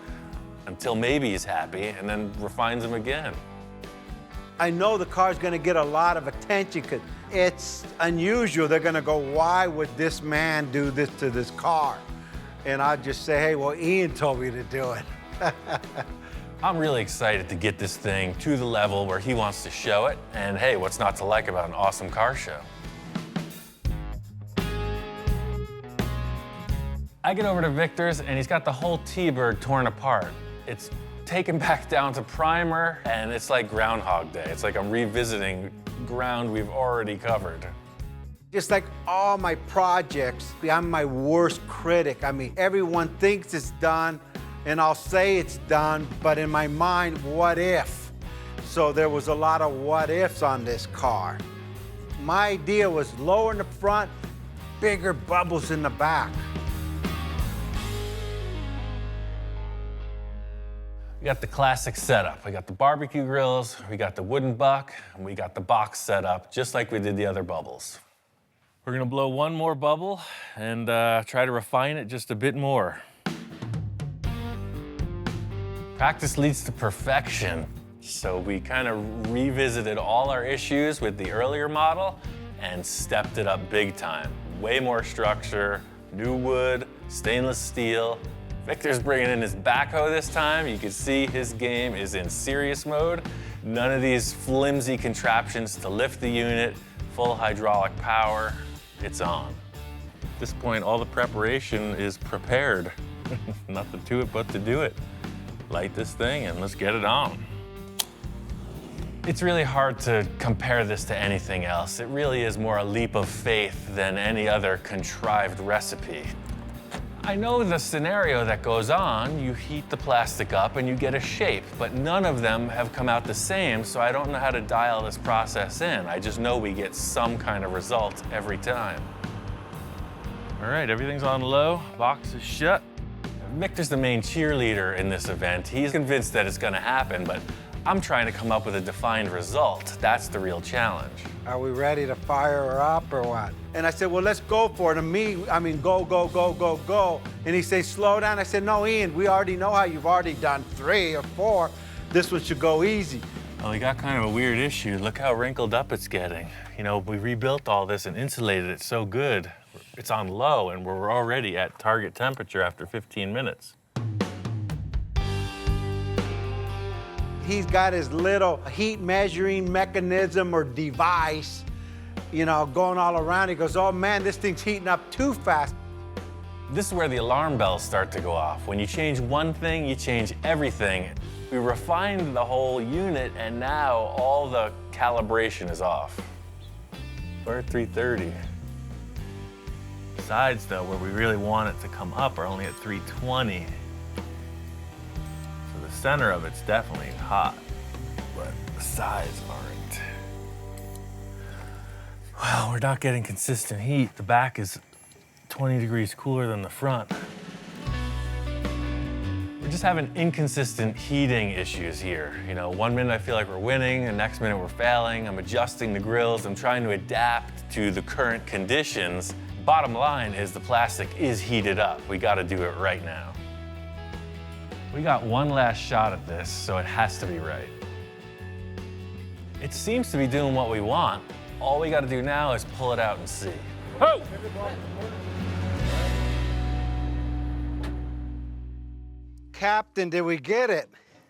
until maybe he's happy, and then refines them again. I know the car's gonna get a lot of attention because it's unusual. They're gonna go, why would this man do this to this car? And I'll just say, hey, well, Ian told me to do it. I'm really excited to get this thing to the level where he wants to show it, and hey, what's not to like about an awesome car show? I get over to Victor's, and he's got the whole T-Bird torn apart. It's taken back down to primer, and it's like Groundhog Day. It's like I'm revisiting ground we've already covered. Just like all my projects, I'm my worst critic. I mean, everyone thinks it's done, and I'll say it's done, but in my mind, what if? So there was a lot of what ifs on this car. My idea was lower in the front, bigger bubbles in the back. We got the classic setup. We got the barbecue grills, we got the wooden buck, and we got the box set up, just like we did the other bubbles. We're gonna blow one more bubble and try to refine it just a bit more. Practice leads to perfection. So we kind of revisited all our issues with the earlier model and stepped it up big time. Way more structure, new wood, stainless steel. Victor's bringing in his backhoe this time. You can see his game is in serious mode. None of these flimsy contraptions to lift the unit, full hydraulic power. It's on. At this point, all the preparation is prepared. Nothing to it but to do it. Light this thing and let's get it on. It's really hard to compare this to anything else. It really is more a leap of faith than any other contrived recipe. I know the scenario that goes on. You heat the plastic up and you get a shape, but none of them have come out the same, so I don't know how to dial this process in. I just know we get some kind of result every time. All right, everything's on low, box is shut. Victor's the main cheerleader in this event. He's convinced that it's gonna happen, but I'm trying to come up with a defined result. That's the real challenge. Are we ready to fire her up or what? And I said, well, let's go for it. And go, go, go, go, go. And he said, slow down. I said, no, Ian, we already know how you've already done 3 or 4. This one should go easy. Well, we got kind of a weird issue. Look how wrinkled up it's getting. You know, we rebuilt all this and insulated it so good. It's on low, and we're already at target temperature after 15 minutes. He's got his little heat measuring mechanism or device, you know, going all around. He goes, oh man, this thing's heating up too fast. This is where the alarm bells start to go off. When you change one thing, you change everything. We refined the whole unit, and now all the calibration is off. We're at 330. Sides, though, where we really want it to come up are only at 320. So the center of it's definitely hot, but the sides aren't. Well, we're not getting consistent heat. The back is 20 degrees cooler than the front. We're just having inconsistent heating issues here. You know, one minute I feel like we're winning, the next minute we're failing. I'm adjusting the grills. I'm trying to adapt to the current conditions. Bottom line is the plastic is heated up. We gotta do it right now. We got one last shot at this, so it has to be right. It seems to be doing what we want. All we gotta do now is pull it out and see. Oh! Captain, did we get it?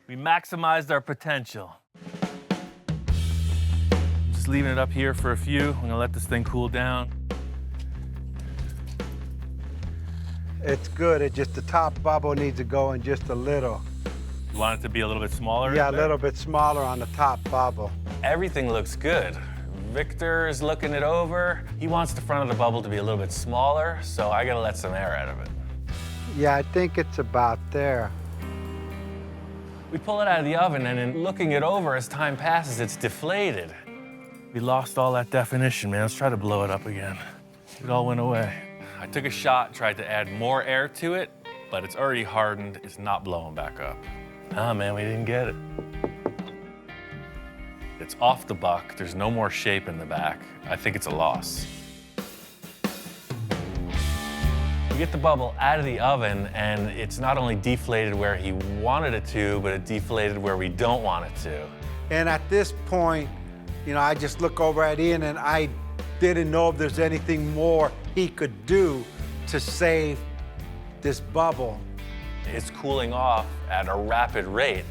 We maximized our potential. Just leaving it up here for a few. I'm gonna let this thing cool down. It's good. It just the top bubble needs to go in just a little. You want it to be a little bit smaller? Yeah, a little bit smaller on the top bubble. Everything looks good. Victor is looking it over. He wants the front of the bubble to be a little bit smaller, so I gotta let some air out of it. Yeah, I think it's about there. We pull it out of the oven, and in looking it over, as time passes, it's deflated. We lost all that definition, man. Let's try to blow it up again. It all went away. I took a shot, tried to add more air to it, but it's already hardened. It's not blowing back up. Ah, man, we didn't get it. It's off the buck. There's no more shape in the back. I think it's a loss. We get the bubble out of the oven, and it's not only deflated where he wanted it to, but it deflated where we don't want it to. And at this point, you know, I just look over at Ian and I didn't know if there's anything more he could do to save this bubble. It's cooling off at a rapid rate.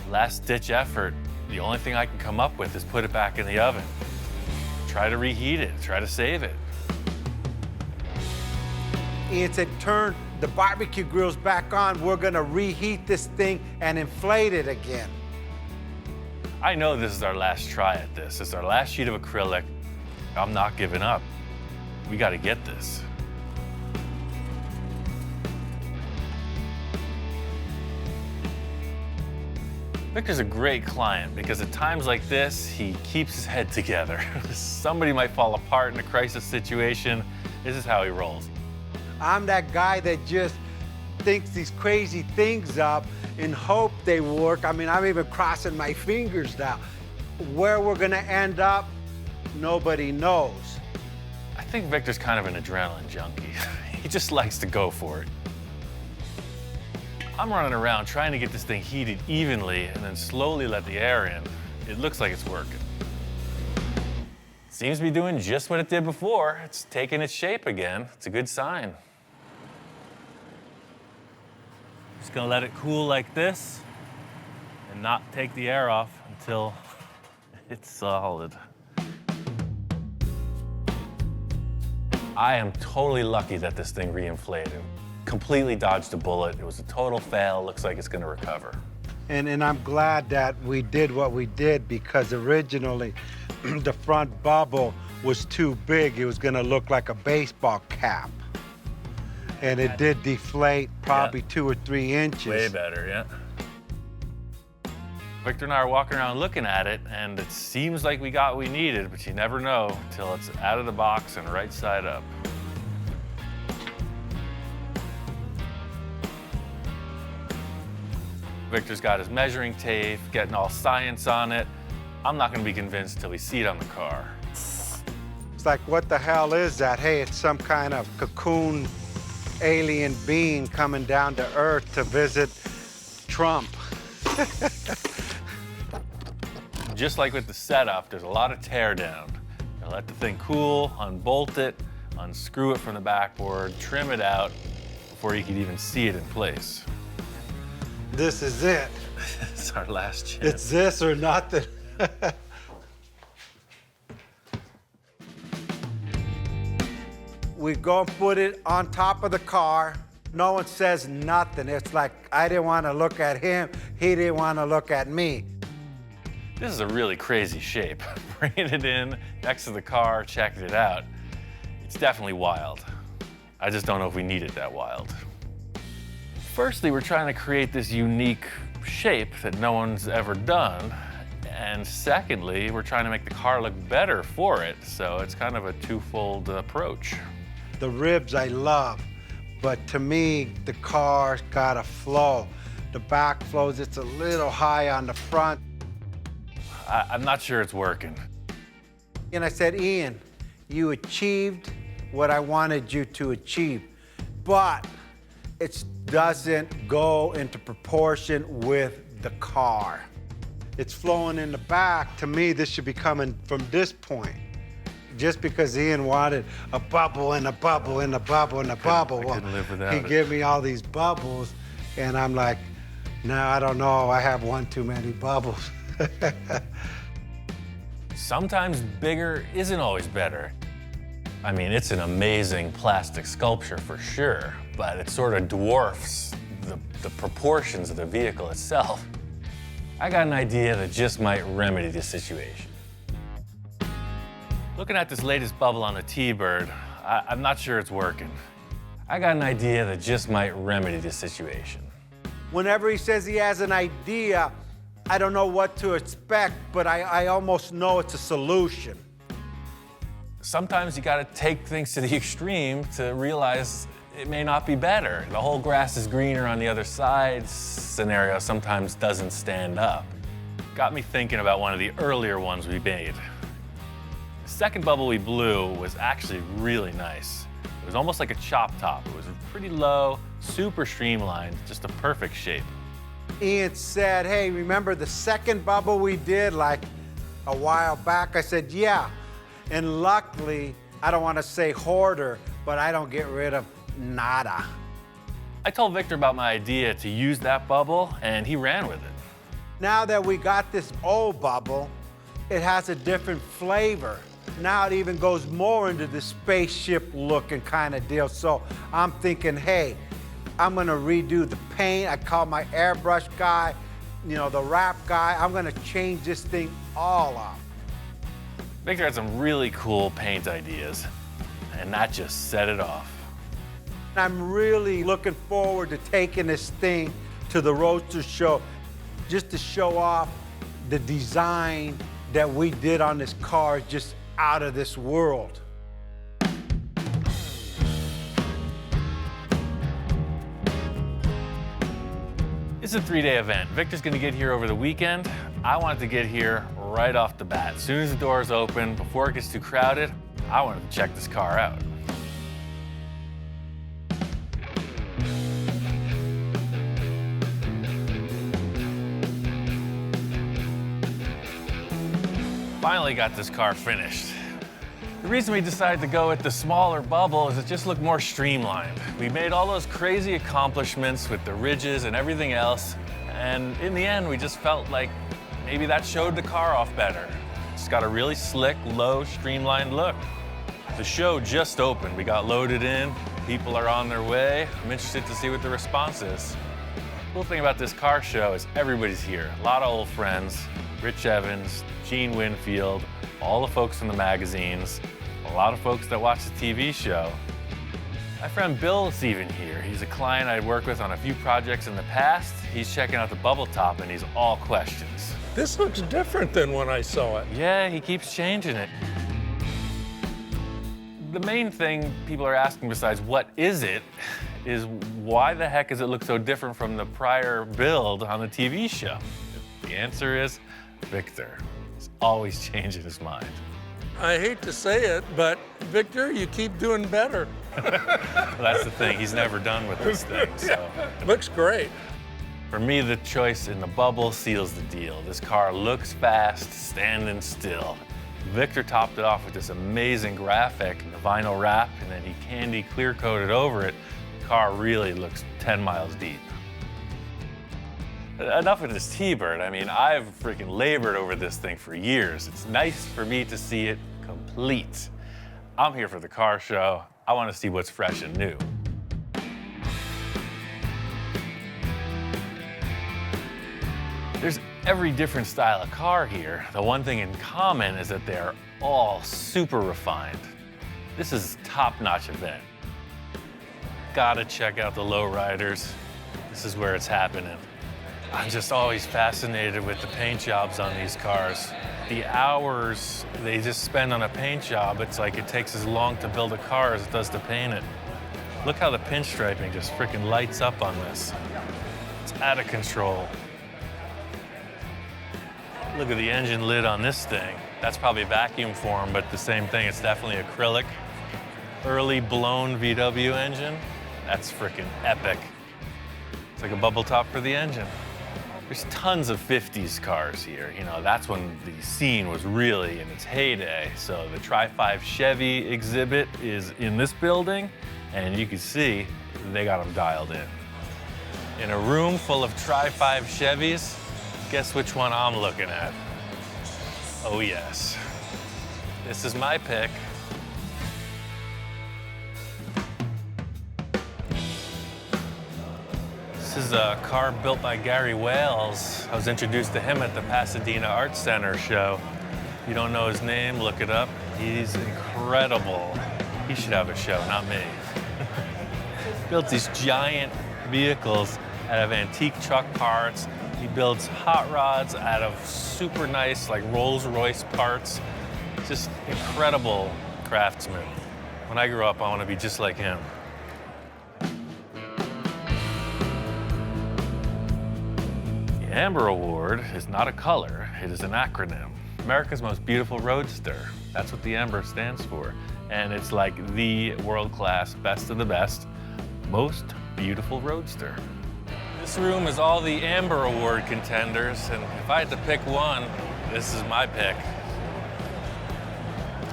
Last-ditch effort. The only thing I can come up with is put it back in the oven. Try to reheat it, try to save it. Ian said, turn the barbecue grills back on. We're gonna reheat this thing and inflate it again. I know this is our last try at this. It's our last sheet of acrylic. I'm not giving up. We gotta get this. Victor's a great client because at times like this, he keeps his head together. Somebody might fall apart in a crisis situation. This is how he rolls. I'm that guy that just thinks these crazy things up in hope they work. I mean, I'm even crossing my fingers now. Where we're gonna end up, nobody knows. I think Victor's kind of an adrenaline junkie. He just likes to go for it. I'm running around trying to get this thing heated evenly and then slowly let the air in. It looks like it's working. Seems to be doing just what it did before. It's taking its shape again. It's a good sign. Just gonna let it cool like this and not take the air off until it's solid. I am totally lucky that this thing reinflated. Completely dodged a bullet. It was a total fail. Looks like it's gonna recover. And I'm glad that we did what we did, because originally the front bubble was too big. It was gonna look like a baseball cap. And it did deflate probably 2 or 3 inches. Way better, yeah. Victor and I are walking around looking at it, and it seems like we got what we needed, but you never know till it's out of the box and right side up. Victor's got his measuring tape, getting all science on it. I'm not gonna be convinced till we see it on the car. It's like, what the hell is that? Hey, it's some kind of cocoon alien being coming down to Earth to visit Trump. Just like with the setup, there's a lot of tear down. Now let the thing cool, unbolt it, unscrew it from the backboard, trim it out before you could even see it in place. This is it. It's our last chance. It's this or nothing. We go and put it on top of the car. No one says nothing. It's like, I didn't want to look at him. He didn't want to look at me. This is a really crazy shape. Bringing it in next to the car, checking it out, it's definitely wild. I just don't know if we need it that wild. Firstly, we're trying to create this unique shape that no one's ever done. And secondly, we're trying to make the car look better for it. So it's kind of a twofold approach. The ribs I love, but to me, the car's got a flow. The back flows, it's a little high on the front. I'm not sure it's working. And I said, Ian, you achieved what I wanted you to achieve, but it doesn't go into proportion with the car. It's flowing in the back. To me, this should be coming from this point. Just because Ian wanted a bubble and a bubble and a bubble and a bubble, I couldn't live without he it. gave me all these bubbles, and I'm like, no, I don't know. I have one too many bubbles. Sometimes bigger isn't always better. I mean, it's an amazing plastic sculpture for sure, but it sort of dwarfs the proportions of the vehicle itself. I got an idea that just might remedy the situation. Looking at this latest bubble on the T-Bird, I'm not sure it's working. I got an idea that just might remedy the situation. Whenever he says he has an idea, I don't know what to expect, but I almost know it's a solution. Sometimes you gotta take things to the extreme to realize it may not be better. The whole grass is greener on the other side scenario sometimes doesn't stand up. Got me thinking about one of the earlier ones we made. The second bubble we blew was actually really nice. It was almost like a chop top. It was pretty low, super streamlined, just a perfect shape. Ian said, hey, remember the second bubble we did like a while back? I said, yeah. And luckily, I don't want to say hoarder, but I don't get rid of nada. I told Victor about my idea to use that bubble, and he ran with it. Now that we got this old bubble, it has a different flavor. Now it even goes more into the spaceship looking kind of deal. So I'm thinking, hey, I'm gonna redo the paint. I call my airbrush guy, you know, the wrap guy. I'm gonna change this thing all up. Victor had some really cool paint ideas, and that just set it off. I'm really looking forward to taking this thing to the Roadster show, just to show off the design that we did on this car, just out of this world. It's a 3-day event. Victor's gonna get here over the weekend. I wanted to get here right off the bat. As soon as the doors open, before it gets too crowded, I wanted to check this car out. Finally got this car finished. The reason we decided to go with the smaller bubble is it just looked more streamlined. We made all those crazy accomplishments with the ridges and everything else, and in the end, we just felt like maybe that showed the car off better. It's got a really slick, low, streamlined look. The show just opened. We got loaded in. People are on their way. I'm interested to see what the response is. Cool thing about this car show is everybody's here. A lot of old friends, Rich Evans, Gene Winfield, all the folks from the magazines, a lot of folks that watch the TV show. My friend Bill's even here. He's a client I'd worked with on a few projects in the past. He's checking out the bubble top and he's all questions. This looks different than when I saw it. Yeah, he keeps changing it. The main thing people are asking besides what is it is why the heck does it look so different from the prior build on the TV show? The answer is Victor. He's always changing his mind. I hate to say it, but Victor, you keep doing better. Well, that's the thing, he's never done with this thing, so. Looks great. For me, the choice in the bubble seals the deal. This car looks fast, standing still. Victor topped it off with this amazing graphic, the vinyl wrap, and then he candy clear coated over it. The car really looks 10 miles deep. Enough of this T-Bird. I mean, I've freaking labored over this thing for years. It's nice for me to see it complete. I'm here for the car show. I want to see what's fresh and new. There's every different style of car here. The one thing in common is that they're all super refined. This is a top-notch event. Gotta check out the lowriders. This is where it's happening. I'm just always fascinated with the paint jobs on these cars. The hours they just spend on a paint job, it's like it takes as long to build a car as it does to paint it. Look how the pinstriping just freaking lights up on this. It's out of control. Look at the engine lid on this thing. That's probably vacuum formed, but the same thing, it's definitely acrylic. Early blown VW engine. That's freaking epic. It's like a bubble top for the engine. There's tons of 50s cars here. You know, that's when the scene was really in its heyday. So the Tri-5 Chevy exhibit is in this building, and you can see they got them dialed in. In a room full of Tri-5 Chevys, guess which one I'm looking at? Oh yes, this is my pick. This is a car built by Gary Wales. I was introduced to him at the Pasadena Art Center show. If you don't know his name, look it up. He's incredible. He should have a show, not me. Built these giant vehicles out of antique truck parts. He builds hot rods out of super nice, like Rolls-Royce parts. Just incredible craftsman. When I grow up, I want to be just like him. The Amber Award is not a color, it is an acronym. America's Most Beautiful Roadster. That's what the Amber stands for. And it's like the world-class, best of the best, most beautiful roadster. This room is all the Amber Award contenders, and if I had to pick one, this is my pick.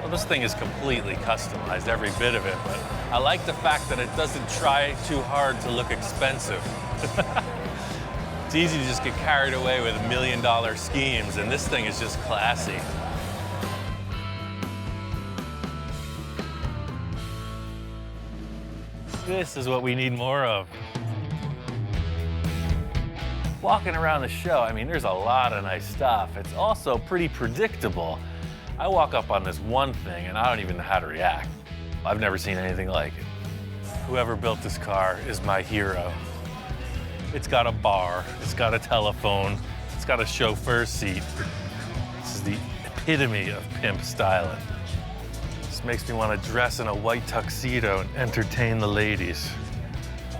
Well, this thing is completely customized, every bit of it, but I like the fact that it doesn't try too hard to look expensive. It's easy to just get carried away with $1 million schemes, and this thing is just classy. This is what we need more of. Walking around the show, I mean, there's a lot of nice stuff. It's also pretty predictable. I walk up on this one thing and I don't even know how to react. I've never seen anything like it. Whoever built this car is my hero. It's got a bar, it's got a telephone, it's got a chauffeur seat. This is the epitome of pimp styling. This makes me want to dress in a white tuxedo and entertain the ladies.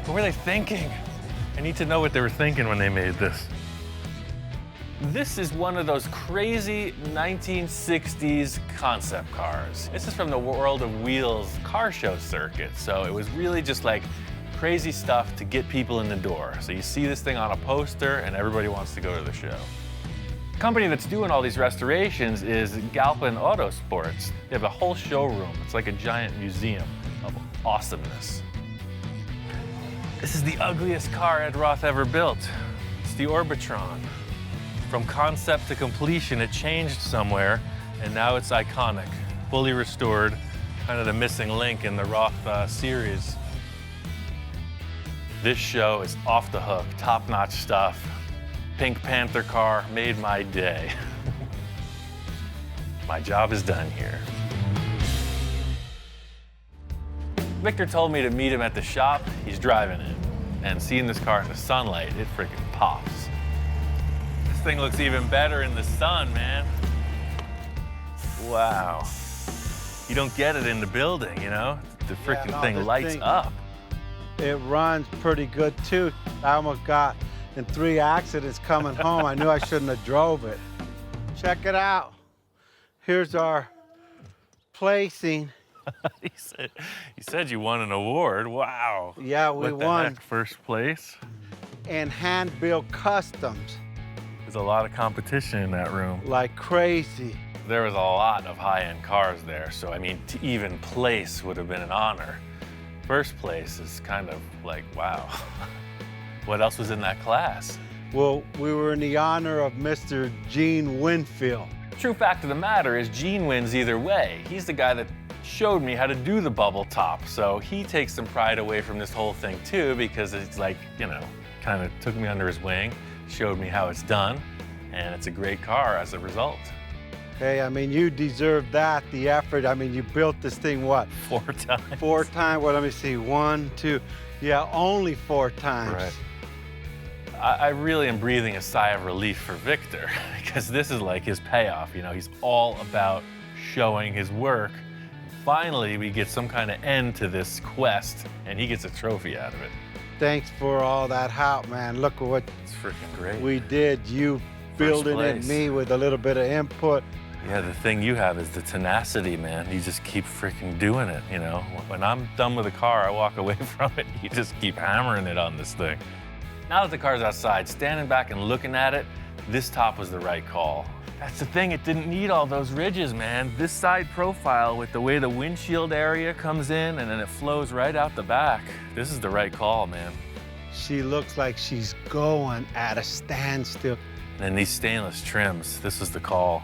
What were they thinking? I need to know what they were thinking when they made this. This is one of those crazy 1960s concept cars. This is from the World of Wheels car show circuit, so it was really just like crazy stuff to get people in the door. So you see this thing on a poster and everybody wants to go to the show. The company that's doing all these restorations is Galpin Autosports. They have a whole showroom. It's like a giant museum of awesomeness. This is the ugliest car Ed Roth ever built. It's the Orbitron. From concept to completion, it changed somewhere, and now it's iconic, fully restored, kind of the missing link in the Roth series. This show is off the hook, top-notch stuff. Pink Panther car made my day. My job is done here. Victor told me to meet him at the shop. He's driving it. And seeing this car in the sunlight, it freaking pops. This thing looks even better in the sun, man. Wow. You don't get it in the building, you know? The freaking thing lights up. It runs pretty good too. I almost got in 3 accidents coming home. I knew I shouldn't have drove it. Check it out. Here's our placing. He said you won an award. Wow. Yeah, we What the won. heck, first place? And hand-built customs. There's a lot of competition in that room. Like crazy. There was a lot of high-end cars there, so I mean, to even place would have been an honor. First place is kind of like, wow. What else was in that class? Well, we were in the honor of Mr. Gene Winfield. True fact of the matter is Gene wins either way. He's the guy that showed me how to do the bubble top, so he takes some pride away from this whole thing too, because it's like, you know, kind of took me under his wing, showed me how it's done, and it's a great car as a result. Hey, I mean, you deserve that, the effort. I mean, you built this thing, what? 4 times. 4 times, well, let me see, 1, 2, yeah, only 4 times. Right. I really am breathing a sigh of relief for Victor, because this is like his payoff, you know, he's all about showing his work. Finally, we get some kind of end to this quest, and he gets a trophy out of it. Thanks for all that help, man. Look at what It's freaking great. we did. You building it, place. me with a little bit of input. Yeah, the thing you have is the tenacity, man. You just keep freaking doing it, you know? When I'm done with a car, I walk away from it. You just keep hammering it on this thing. Now that the car's outside, standing back and looking at it, this top was the right call. That's the thing, it didn't need all those ridges, man. This side profile with the way the windshield area comes in and then it flows right out the back. This is the right call, man. She looks like she's going at a standstill. And then these stainless trims, this is the call.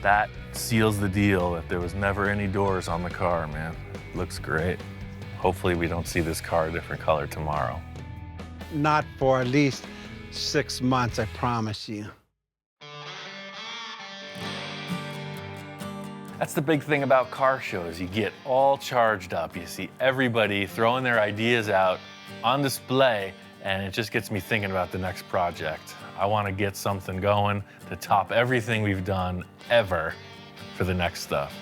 That seals the deal that there was never any doors on the car, man. Looks great. Hopefully we don't see this car a different color tomorrow. Not for at least 6 months, I promise you. That's the big thing about car shows. You get all charged up. You see everybody throwing their ideas out on display, and it just gets me thinking about the next project. I want to get something going to top everything we've done ever for the next stuff.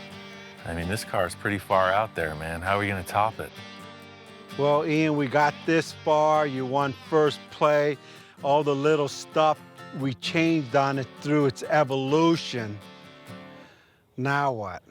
I mean, this car is pretty far out there, man. How are we going to top it? Well, Ian, we got this far. You won first play. All the little stuff we changed on it through its evolution. Now what?